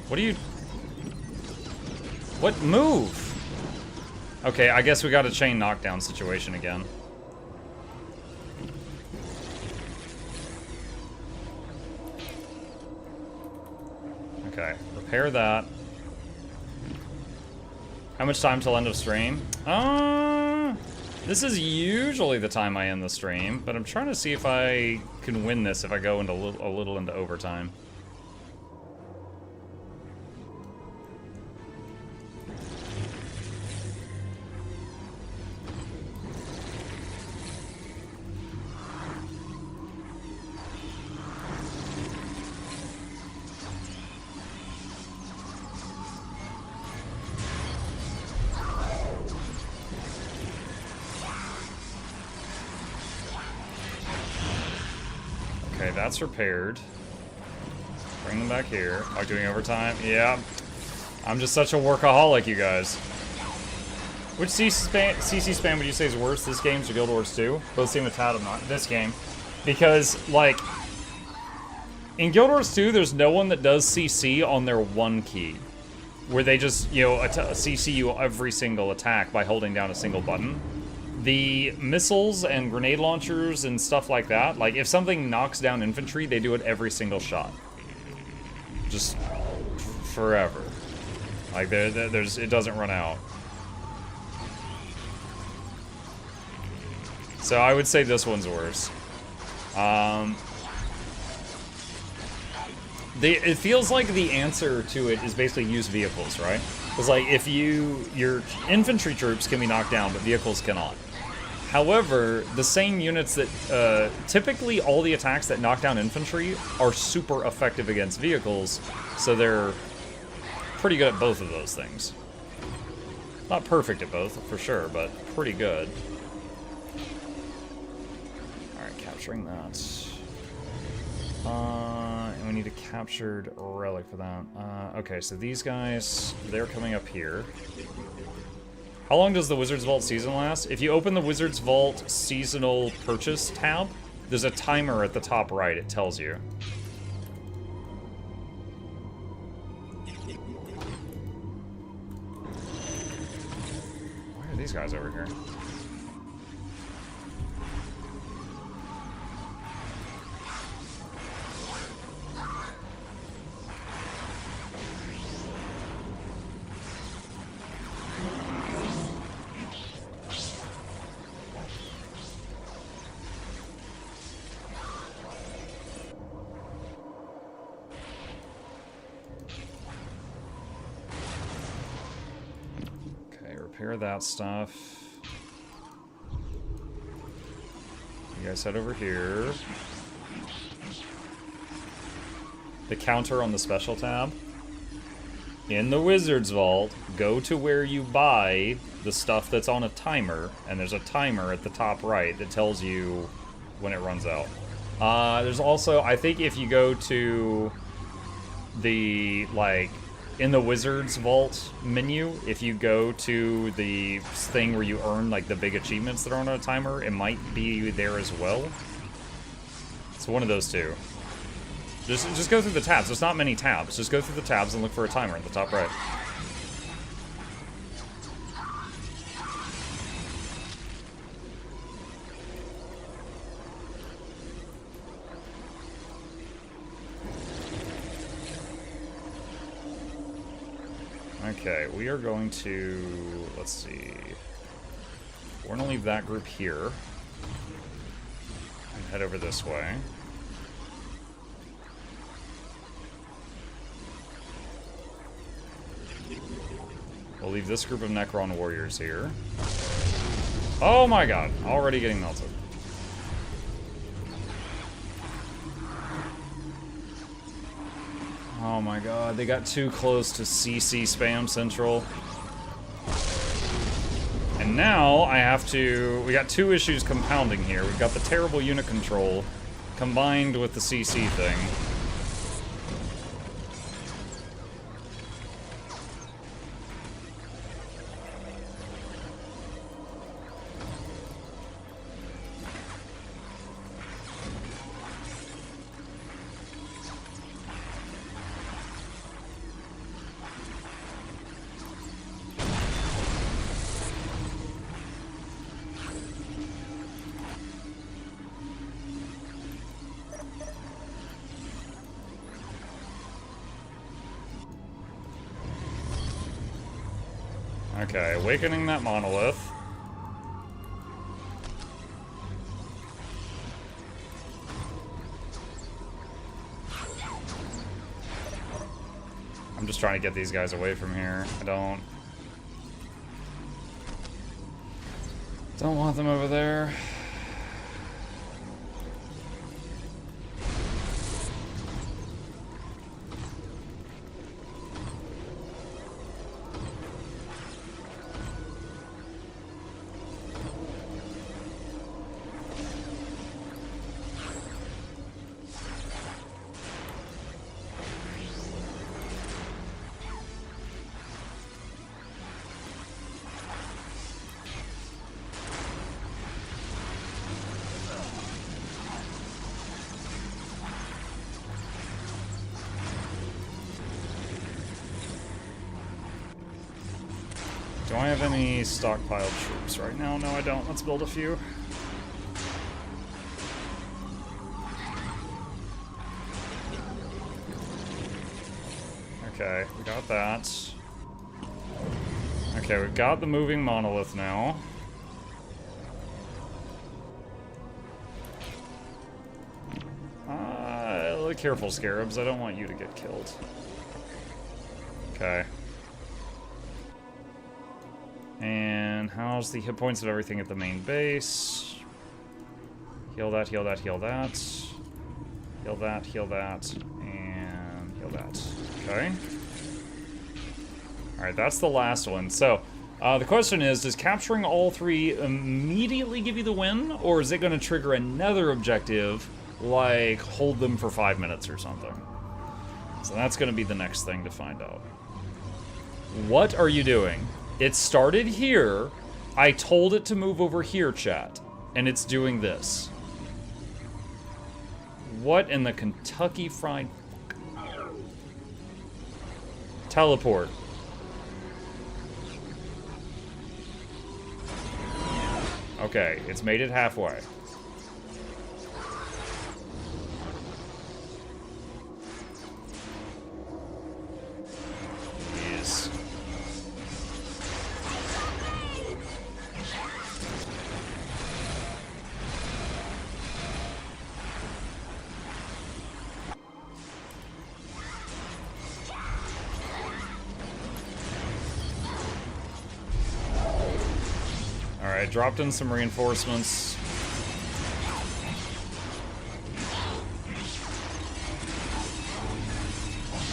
What do you... What move? Okay, I guess we got a chain knockdown situation again. Okay, repair that. How much time till end of stream? This is usually the time I end the stream, but I'm trying to see if I can win this if I go into a little into overtime. That's repaired. Bring them back here. Am I doing overtime? Yeah. I'm just such a workaholic, you guys. Which CC spam would you say is worse, this game or Guild Wars 2? Both seem to tout them on this game. Because, like, in Guild Wars 2, there's no one that does CC on their one key. Where they just, you know, CC you every single attack by holding down a single button. The missiles and grenade launchers and stuff like that, like if something knocks down infantry, they do it every single shot. Just forever. Like it doesn't run out. So I would say this one's worse. It feels like the answer to it is basically use vehicles, right? It's like if your infantry troops can be knocked down, but vehicles cannot. However, the same units that, typically all the attacks that knock down infantry are super effective against vehicles, so they're pretty good at both of those things. Not perfect at both, for sure, but pretty good. Alright, capturing that. And we need a captured relic for that. Okay, so these guys, they're coming up here. How long does the Wizard's Vault season last? If you open the Wizard's Vault seasonal purchase tab, there's a timer at the top right, it tells you. Why are these guys over here? Repair that stuff. You guys head over here. The counter on the special tab. In the Wizard's Vault, go to where you buy the stuff that's on a timer, and there's a timer at the top right that tells you when it runs out. There's also, I think if you go to the, like, in the Wizard's Vault menu, if you go to the thing where you earn, like, the big achievements that are on a timer, it might be there as well. It's one of those two. Just go through the tabs. There's not many tabs. Just go through the tabs and look for a timer at the top right. Okay, we are going to, let's see, we're going to leave that group here and head over this way. We'll leave this group of Necron warriors here. Oh my god, already getting melted. Oh my god, they got too close to CC Spam Central. And now I have to... We got two issues compounding here. We've got the terrible unit control combined with the CC thing. Okay, awakening that monolith. I'm just trying to get these guys away from here. I don't want them over there. Do I have any stockpiled troops right now? No, I don't. Let's build a few. Okay, we got that. Okay, we've got the moving monolith now. Look careful, Scarabs. I don't want you to get killed. Okay. And how's the hit points of everything at the main base? Heal that, heal that, heal that. Heal that, heal that, and heal that. Okay. Alright, that's the last one. So, the question is, does capturing all three immediately give you the win? Or is it going to trigger another objective, like hold them for 5 minutes or something? So that's going to be the next thing to find out. What are you doing? It started here. I told it to move over here, chat. And it's doing this. What in the Kentucky Fried Fuck? Teleport. Okay, it's made it halfway. Jeez. Alright, dropped in some reinforcements.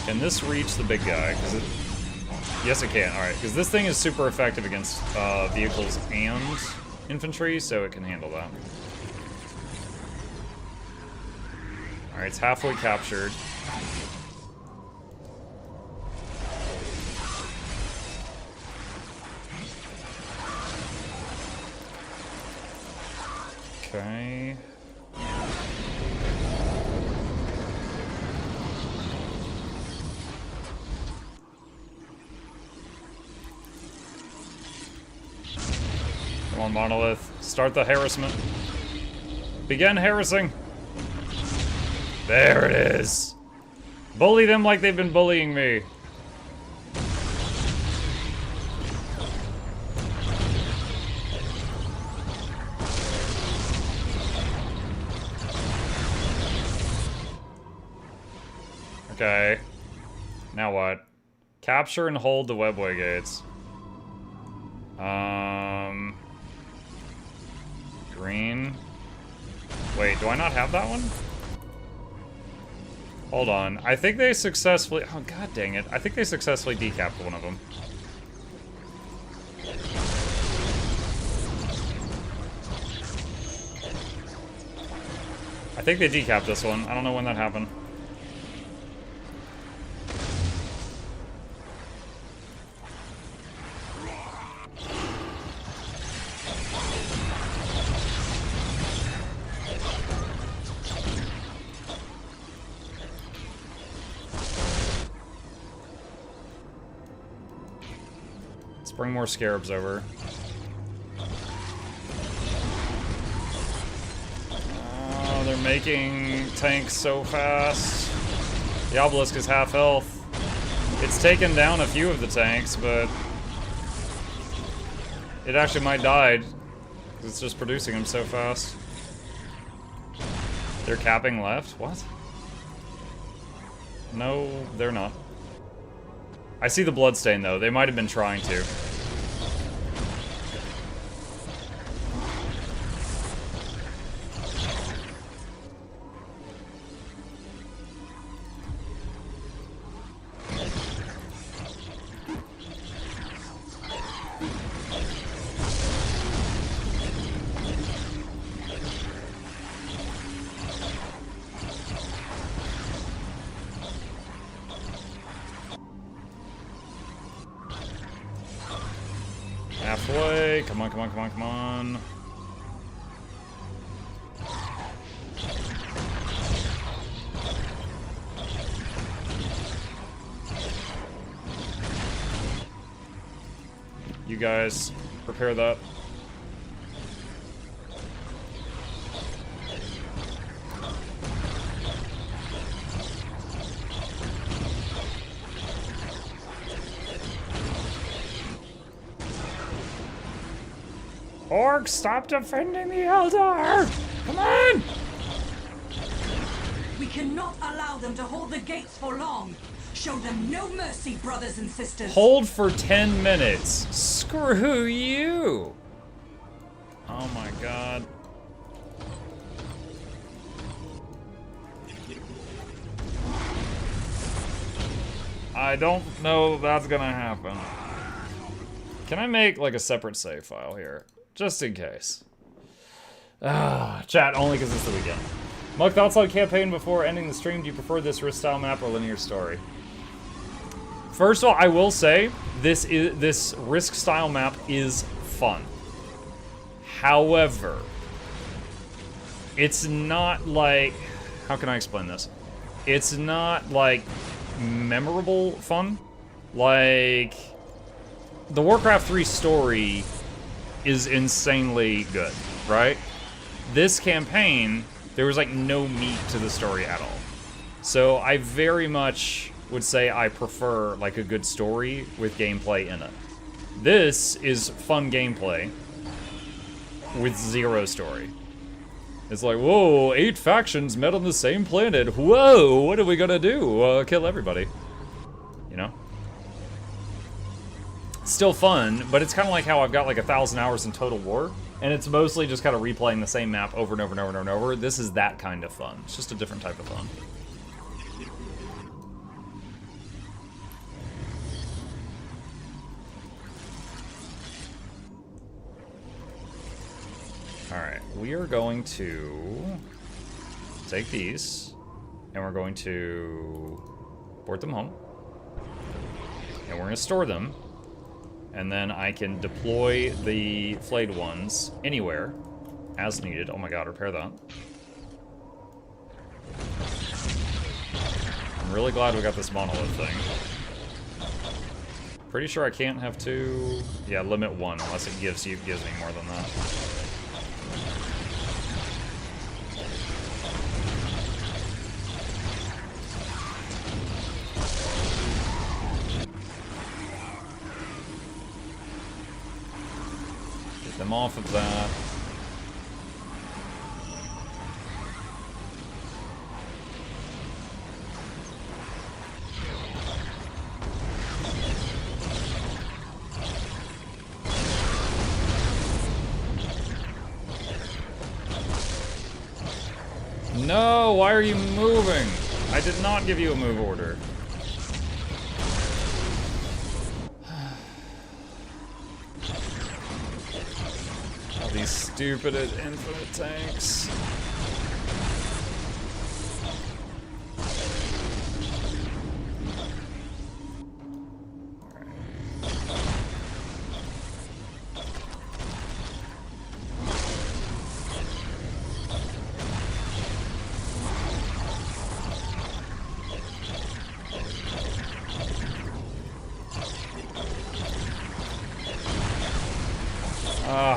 Can this reach the big guy? Yes, it can. Alright, because this thing is super effective against vehicles and infantry, so it can handle that. Alright, it's halfway captured. Okay. Come on, Monolith. Start the harassment. Begin harassing. There it is. Bully them like they've been bullying me. Okay. Now what? Capture and hold the webway gates. Green. Wait, do I not have that one? Hold on. I think they successfully... Oh, god dang it. I think they successfully decapped one of them. I think they decapped this one. I don't know when that happened. Bring more scarabs over. Oh, they're making tanks so fast. The obelisk is half health. It's taken down a few of the tanks, but it actually might die. It's just producing them so fast. They're capping left? What? No, they're not. I see the bloodstain though. They might have been trying to. Halfway. Come on, come on, come on, come on. You guys prepare that. Orcs, stop defending the Eldar! Come on!
We cannot allow them to hold the gates for long. Show them no mercy, brothers and sisters.
Hold for 10 minutes. Screw you. Oh my god. I don't know that's gonna happen. Can I make like a separate save file here? Just in case. Chat, only because it's the weekend. Muk, thoughts on campaign before ending the stream? Do you prefer this risk style map or linear story? First of all, I will say this risk style map is fun. However, it's not like, how can I explain this? It's not like memorable fun. Like, the Warcraft 3 story is insanely good, right? This campaign, there was like no meat to the story at all. So I very much would say I prefer like a good story with gameplay in it. This is fun gameplay with zero story. It's like, whoa, 8 factions met on the same planet. Whoa, what are we gonna do? Kill everybody. You know? Still fun, but it's kind of like how I've got like 1,000 hours in Total War, and it's mostly just kind of replaying the same map over and over and over and over. This is that kind of fun. It's just a different type of fun. Alright, we are going to take these, and we're going to port them home, and we're going to store them, and then I can deploy the flayed ones anywhere as needed. Oh my god, repair that. I'm really glad we got this monolith thing. Pretty sure I can't have 2. Yeah, limit 1 unless it gives me more than that. Them off of that. No, why are you moving? I did not give you a move order. These stupid infinite tanks.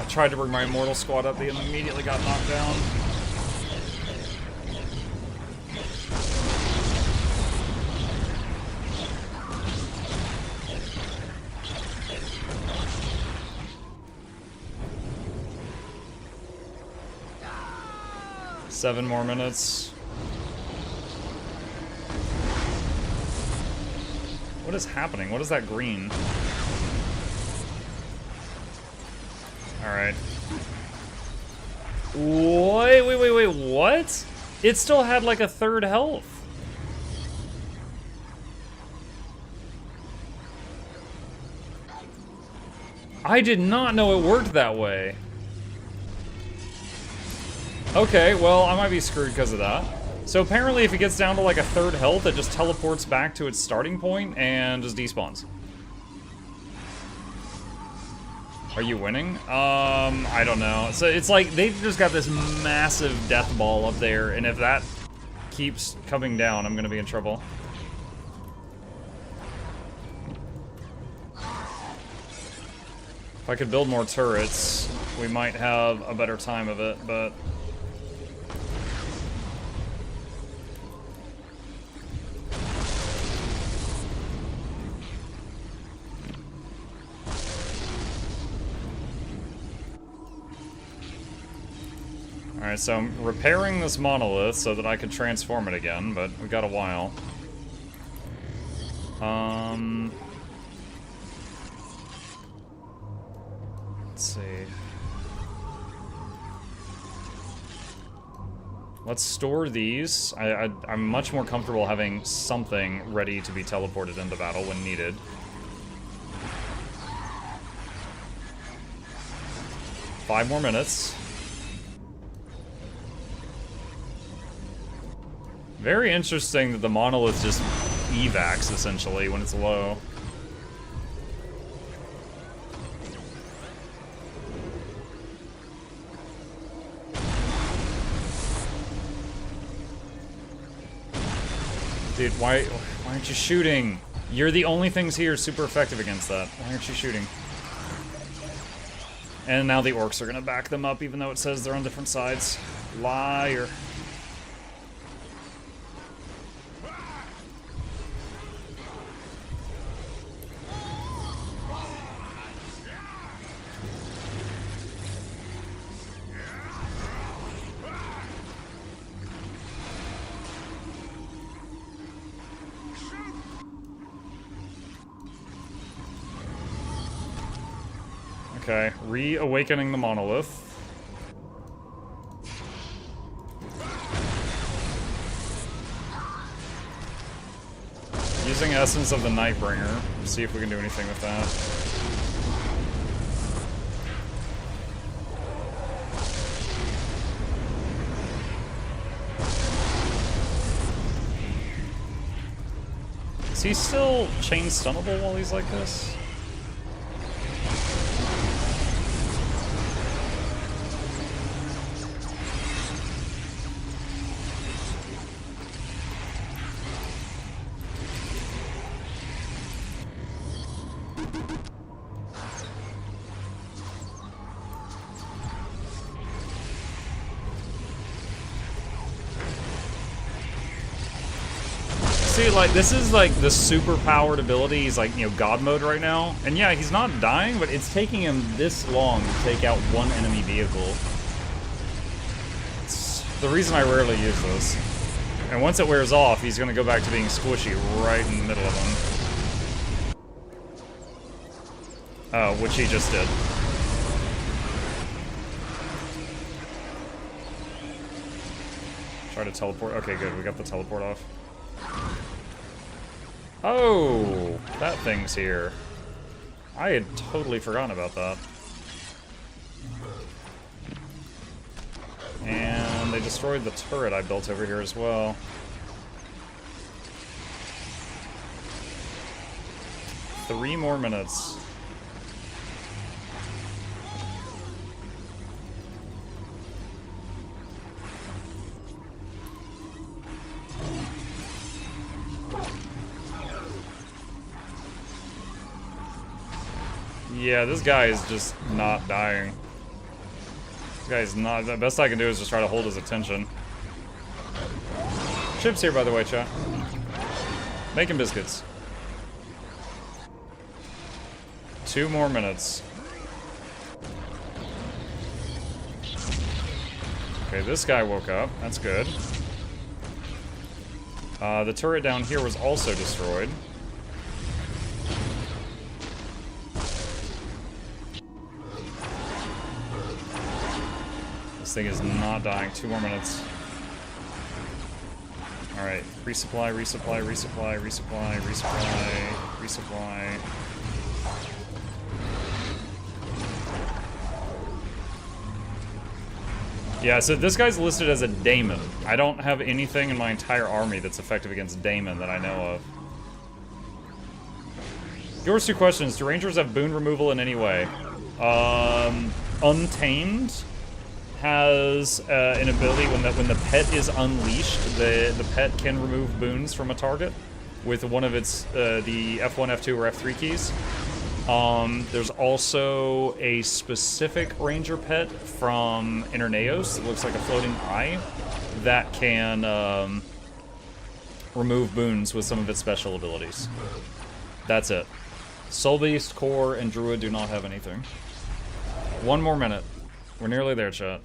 Tried to bring my Immortal squad up, they immediately got knocked down. Seven more minutes. What is happening? What is that green? Alright. Wait, what? It still had like a 3rd health. I did not know it worked that way. Okay, well, I might be screwed because of that. So apparently if it gets down to like a 3rd health, it just teleports back to its starting point and just despawns. Are you winning? I don't know. So it's like they've just got this massive death ball up there, and if that keeps coming down, I'm gonna be in trouble. If I could build more turrets, we might have a better time of it, but... Alright, so I'm repairing this monolith so that I can transform it again, but we got a while. Let's see. Let's store these. I'm much more comfortable having something ready to be teleported into battle when needed. Five more minutes. Very interesting that the monolith just evacs, essentially, when it's low. Dude, why aren't you shooting? You're the only things here super effective against that. Why aren't you shooting? And now the orcs are gonna back them up, even though it says they're on different sides. Liar. Okay, reawakening the monolith. Using Essence of the Nightbringer. See if we can do anything with that. Is he still chain stunnable while he's like this? See, like, this is, like, the super-powered ability. He's, like, you know, God mode right now. And, yeah, he's not dying, but it's taking him this long to take out one enemy vehicle. It's the reason I rarely use this. And once it wears off, he's gonna go back to being squishy right in the middle of him. Oh, which he just did. Try to teleport. Okay, good. We got the teleport off. Oh, that thing's here. I had totally forgotten about that. And they destroyed the turret I built over here as well. Three more minutes. Yeah, this guy is just not dying. This guy is not. The best I can do is just try to hold his attention. Chip's here, by the way, chat. Making biscuits. 2 more minutes. Okay, this guy woke up. That's good. The turret down here was also destroyed. This thing is not dying. 2 more minutes. Alright. Resupply, resupply, resupply, resupply, resupply, resupply. Yeah, so this guy's listed as a daemon. I don't have anything in my entire army that's effective against daemon that I know of. Yours 2 questions. Do rangers have boon removal in any way? Untamed has an ability when the pet is unleashed, the pet can remove boons from a target with one of its the F1, F2, or F3 keys. There's also a specific ranger pet from Interneos that looks like a floating eye that can remove boons with some of its special abilities. That's it. Soul Beast, Core, and Druid do not have anything. 1 more minute. We're nearly there, chat.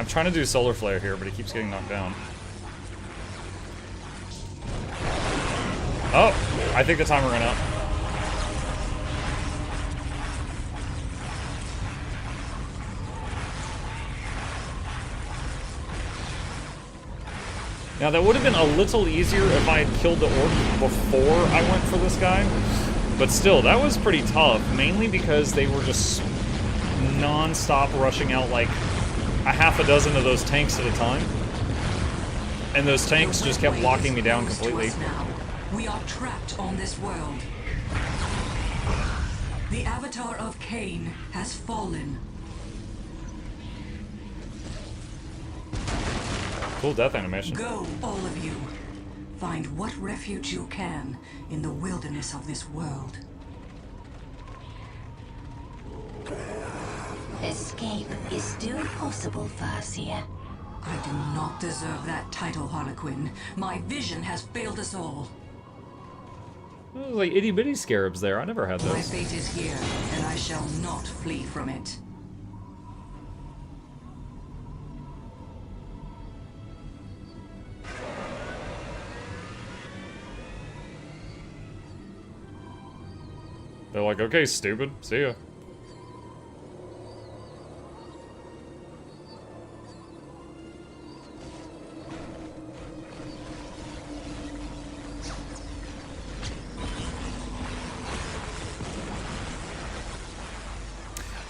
trying to do Solar Flare here, but he keeps getting knocked down. Oh, I think the timer ran out. Now that would have been a little easier if I had killed the orc before I went for this guy. But still, that was pretty tough, mainly because they were just non-stop rushing out like a half a dozen of those tanks at a time. And those tanks just kept locking me down completely.
We are trapped on this world. The Avatar of Cain has fallen.
Cool death animation.
Go, all of you. Find what refuge you can in the wilderness of this world.
Escape is still possible, Farseer.
I do not deserve that title, Harlequin. My vision has failed us all.
Oh, like itty bitty scarabs there. I never had those.
My fate is here, and I shall not flee from it.
They're like, okay, stupid. See ya.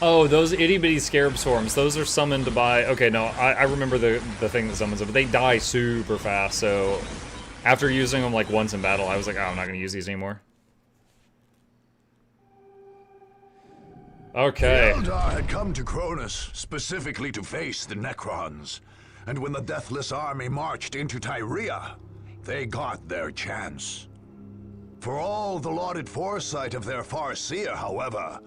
Oh, those itty-bitty scarab swarms, those are summoned by... Okay, no, I remember the thing that summons them, but they die super fast, so... After using them, like, once in battle, I was like, oh, I'm not gonna use these anymore. Okay.
The Eldar had come to Cronus specifically to face the Necrons, and when the Deathless Army marched into Tyria, they got their chance. For all the lauded foresight of their Farseer, however,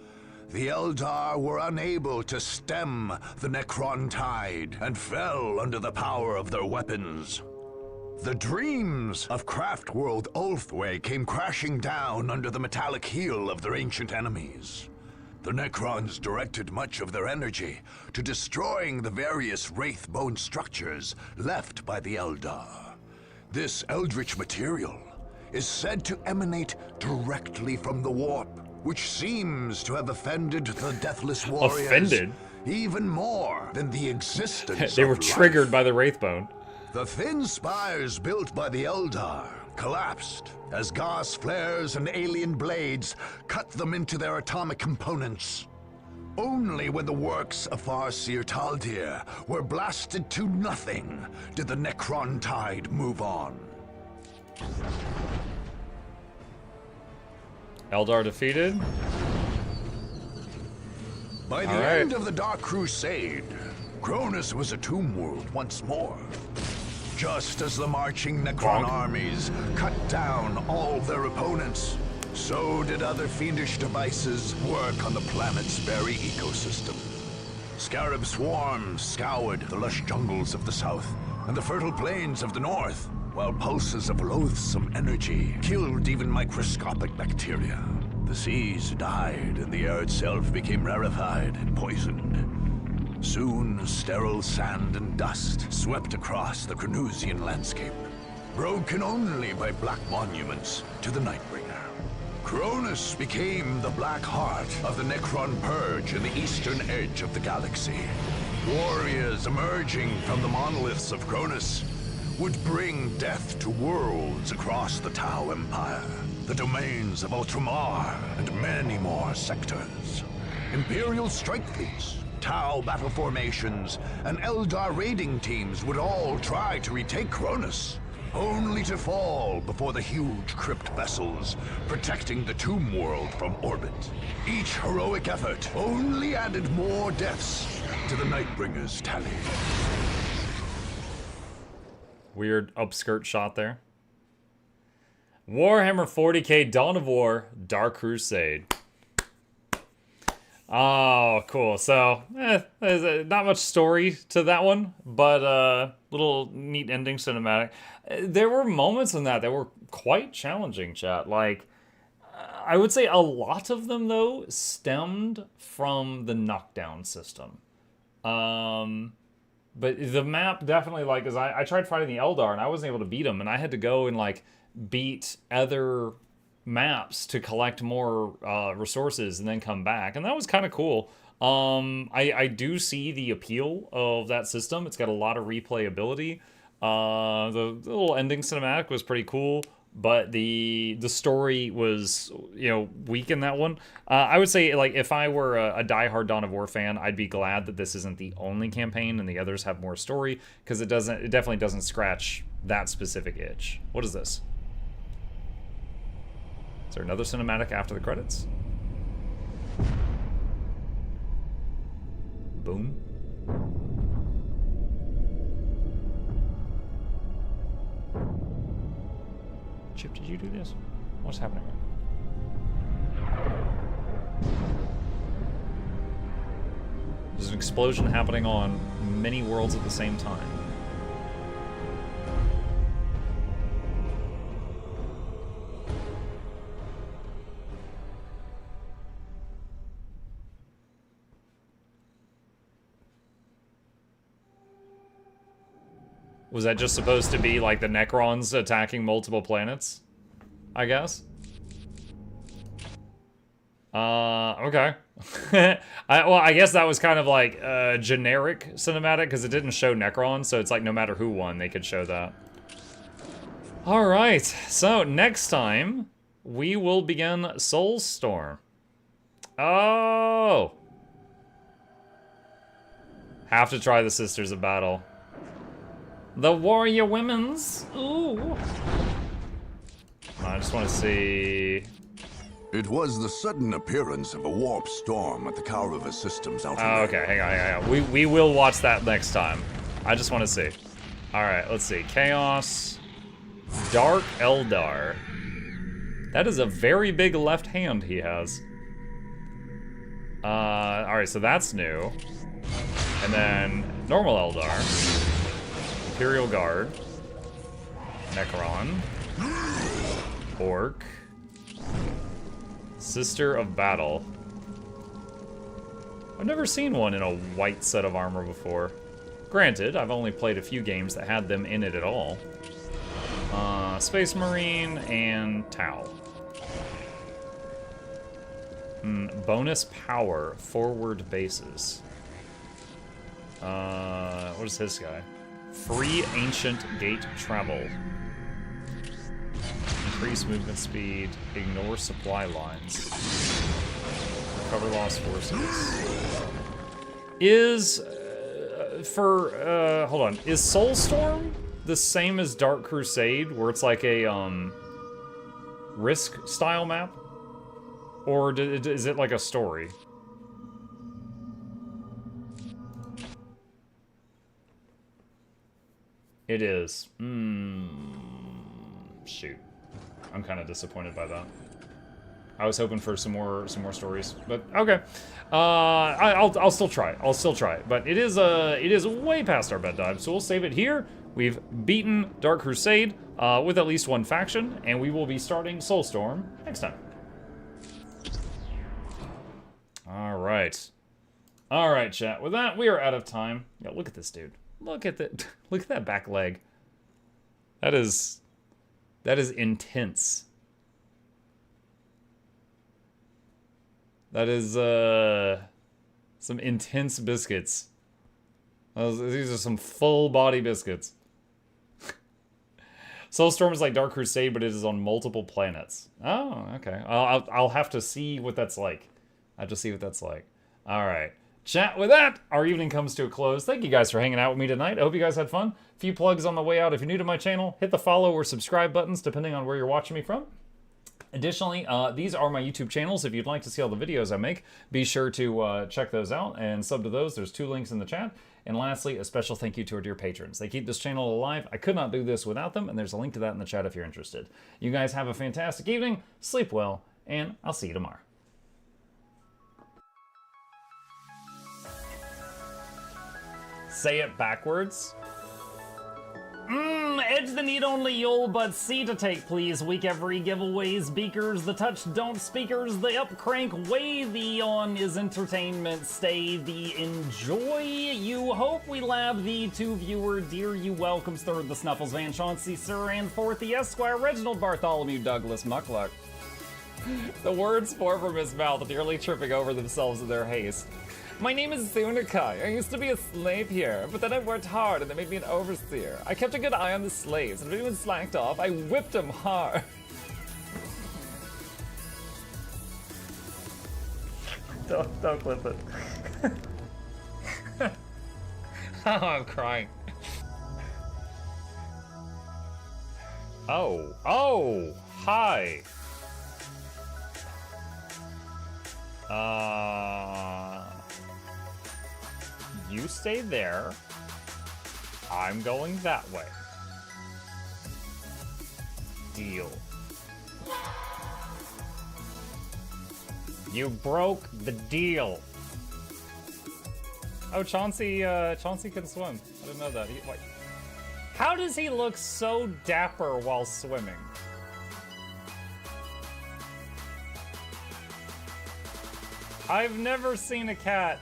the Eldar were unable to stem the Necron tide and fell under the power of their weapons. The dreams of Craftworld Ulthwé came crashing down under the metallic heel of their ancient enemies. The Necrons directed much of their energy to destroying the various Wraithbone structures left by the Eldar. This eldritch material is said to emanate directly from the warp, which seems to have offended the Deathless Warriors.
Offended?
Even more than the existence
They were
of
triggered
life.
by the Wraithbone.
The thin spires built by the Eldar collapsed as gas flares and alien blades cut them into their atomic components. Only when the works of Farseer Taldir were blasted to nothing did the Necron tide move on.
Eldar defeated.
By the end of the Dark Crusade, Cronus was a tomb world once more. Just as the marching Necron armies cut down all their opponents, so did other fiendish devices work on the planet's very ecosystem. Scarab swarms scoured the lush jungles of the south and the fertile plains of the north, while pulses of loathsome energy killed even microscopic bacteria. The seas died and the air itself became rarefied and poisoned. Soon, sterile sand and dust swept across the Cronusian landscape, broken only by black monuments to the Nightbringer. Cronus became the black heart of the Necron Purge in the eastern edge of the galaxy. Warriors emerging from the monoliths of Cronus would bring death to worlds across the Tau Empire, the domains of Ultramar, and many more sectors. Imperial strike fleets, Tau battle formations, and Eldar raiding teams would all try to retake Cronus, only to fall before the huge crypt vessels protecting the Tomb World from orbit. Each heroic effort only added more deaths to the Nightbringer's tally.
Weird upskirt shot there. Warhammer 40k Dawn of War Dark Crusade. Oh, cool. So, there's not much story to that one, but little neat ending cinematic. There were moments in that were quite challenging, chat. Like, I would say a lot of them, though, stemmed from the knockdown system. But the map definitely, like, cause I tried fighting the Eldar and I wasn't able to beat them, and I had to go and like beat other maps to collect more resources and then come back, and that was kind of cool. I do see the appeal of that system. It's got a lot of replayability. The little ending cinematic was pretty cool, but the story was, you know, weak in that one. I would say, like, if I were a diehard Dawn of War fan, I'd be glad that this isn't the only campaign and the others have more story, because it definitely doesn't scratch that specific itch. What is this? Is there another cinematic after the credits? Boom. Chip, did you do this? What's happening? There's an explosion happening on many worlds at the same time. Was that just supposed to be like the Necrons attacking multiple planets? I guess. Okay. I guess that was kind of like a generic cinematic, because it didn't show Necrons, so it's like no matter who won, they could show that. Alright, so next time, we will begin Soulstorm. Oh! Have to try the Sisters of Battle. The Warrior Women's. Ooh. I just want to see.
It was the sudden appearance of a warp storm at the Kaurava systems out
Oh, okay, hang on. We will watch that next time. I just want to see. All right, let's see. Chaos. Dark Eldar. That is a very big left hand he has. All right, so that's new. And then normal Eldar. Imperial Guard, Necron, Orc, Sister of Battle. I've never seen one in a white set of armor before. Granted, I've only played a few games that had them in it at all. Space Marine and Tau. Bonus power, forward bases. What is this guy? Free Ancient Gate Travel. Increase movement speed. Ignore supply lines. Recover lost forces. Is... hold on. Is Soulstorm the same as Dark Crusade, where it's like a, Risk style map? Or is it like a story? It is. Shoot. I'm kind of disappointed by that. I was hoping for some more stories, but okay. I'll still try. I'll still try it. But it is way past our bedtime, so we'll save it here. We've beaten Dark Crusade with at least one faction, and we will be starting Soulstorm next time. All right. All right, chat. With that, we are out of time. Yeah, look at this dude. Look at that. Look at that back leg. That is intense. That is some intense biscuits. These are some full body biscuits. Soulstorm is like Dark Crusade, but it is on multiple planets. Oh, okay. I'll have to see what that's like. I have to see what that's like. All right. Chat, with that, our evening comes to a close. Thank you guys for hanging out with me tonight. I hope you guys had fun. A few plugs on the way out. If you're new to my channel, hit the follow or subscribe buttons, depending on where you're watching me from. Additionally, these are my YouTube channels. If you'd like to see all the videos I make, be sure to check those out and sub to those. There's 2 links in the chat. And lastly, a special thank you to our dear patrons. They keep this channel alive. I could not do this without them, and there's a link to that in the chat if you're interested. You guys have a fantastic evening, sleep well, and I'll see you tomorrow. Say it backwards. Edge the need only you'll but see to take, please. Week every giveaways, beakers, the touch don't speakers, the up crank way the on is entertainment, stay the enjoy. You hope we lab the two viewer, dear you welcomes third the Snuffles Van Chauncey, sir, and fourth the Esquire, Reginald Bartholomew Douglas Mukluk. The words pour from his mouth, nearly tripping over themselves in their haste. My name is Zunikai. I used to be a slave here, but then I worked hard and they made me an overseer. I kept a good eye on the slaves, and if anyone slacked off, I whipped them hard. Don't clip it. Oh, I'm crying. Oh, hi. You stay there. I'm going that way. Deal. You broke the deal. Oh, Chauncey can swim. I didn't know that. How does he look so dapper while swimming? I've never seen a cat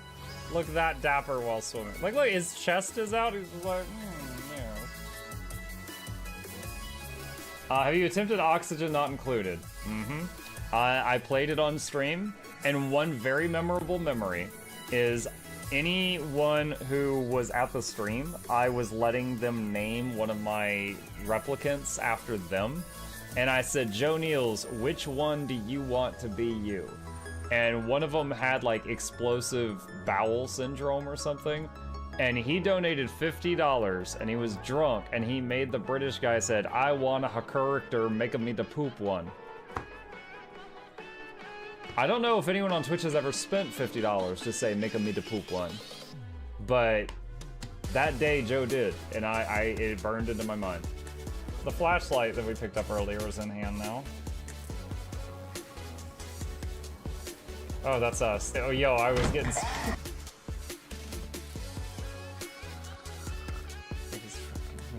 look that dapper while swimming. Like, look, his chest is out. He's just like, yeah. Have you attempted Oxygen Not Included? I played it on stream, and one very memorable memory is anyone who was at the stream, I was letting them name one of my replicants after them, and I said, Joe Niels, which one do you want to be you? And one of them had like explosive bowel syndrome or something, and he donated $50 and he was drunk and he made the British guy said, I want a character, make me the poop one. I don't know if anyone on Twitch has ever spent $50 to say make me the poop one, but that day Joe did, and it burned into my mind. The flashlight that we picked up earlier is in hand now. Oh, that's us. Oh, yo, I was getting...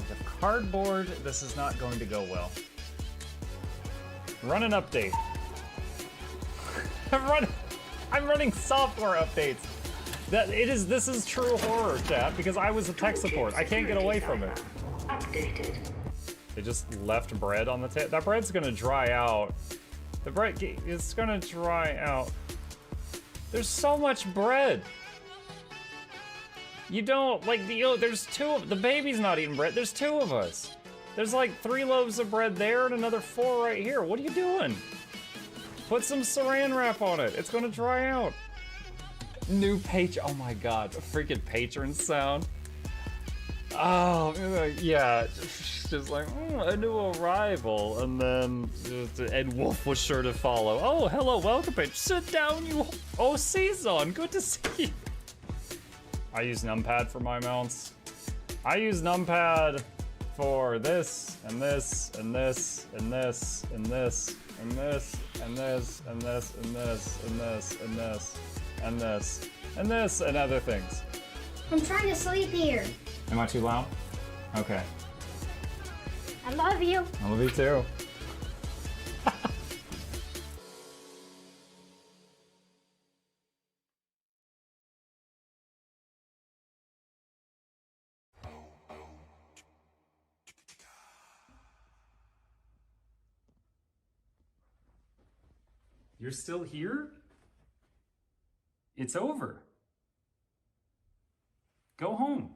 The cardboard, this is not going to go well. Run an update. I'm running software updates. This is true horror, chat, because I was a tech support. I can't get away from it. Updated. They just left bread on the table. That bread's gonna dry out. The bread is gonna dry out. There's so much bread. You don't, like, there's the baby's not eating bread. There's two of us. There's like 3 loaves of bread there and another 4 right here. What are you doing? Put some saran wrap on it. It's gonna dry out. New oh my god, a freaking patron sound. Oh, yeah, just like, a new arrival, and then Ed Wolf was sure to follow. Oh, hello, welcome, bitch. Sit down, you. Oh, Season, good to see you. I use numpad for my mounts. I use numpad for this, and this, and this, and this, and this, and this, and this, and this, and this, and this, and this, and this, and this, and other things.
I'm trying to sleep here.
Am I too loud? Okay.
I love you.
I love you too. You're still here? It's over. Go home.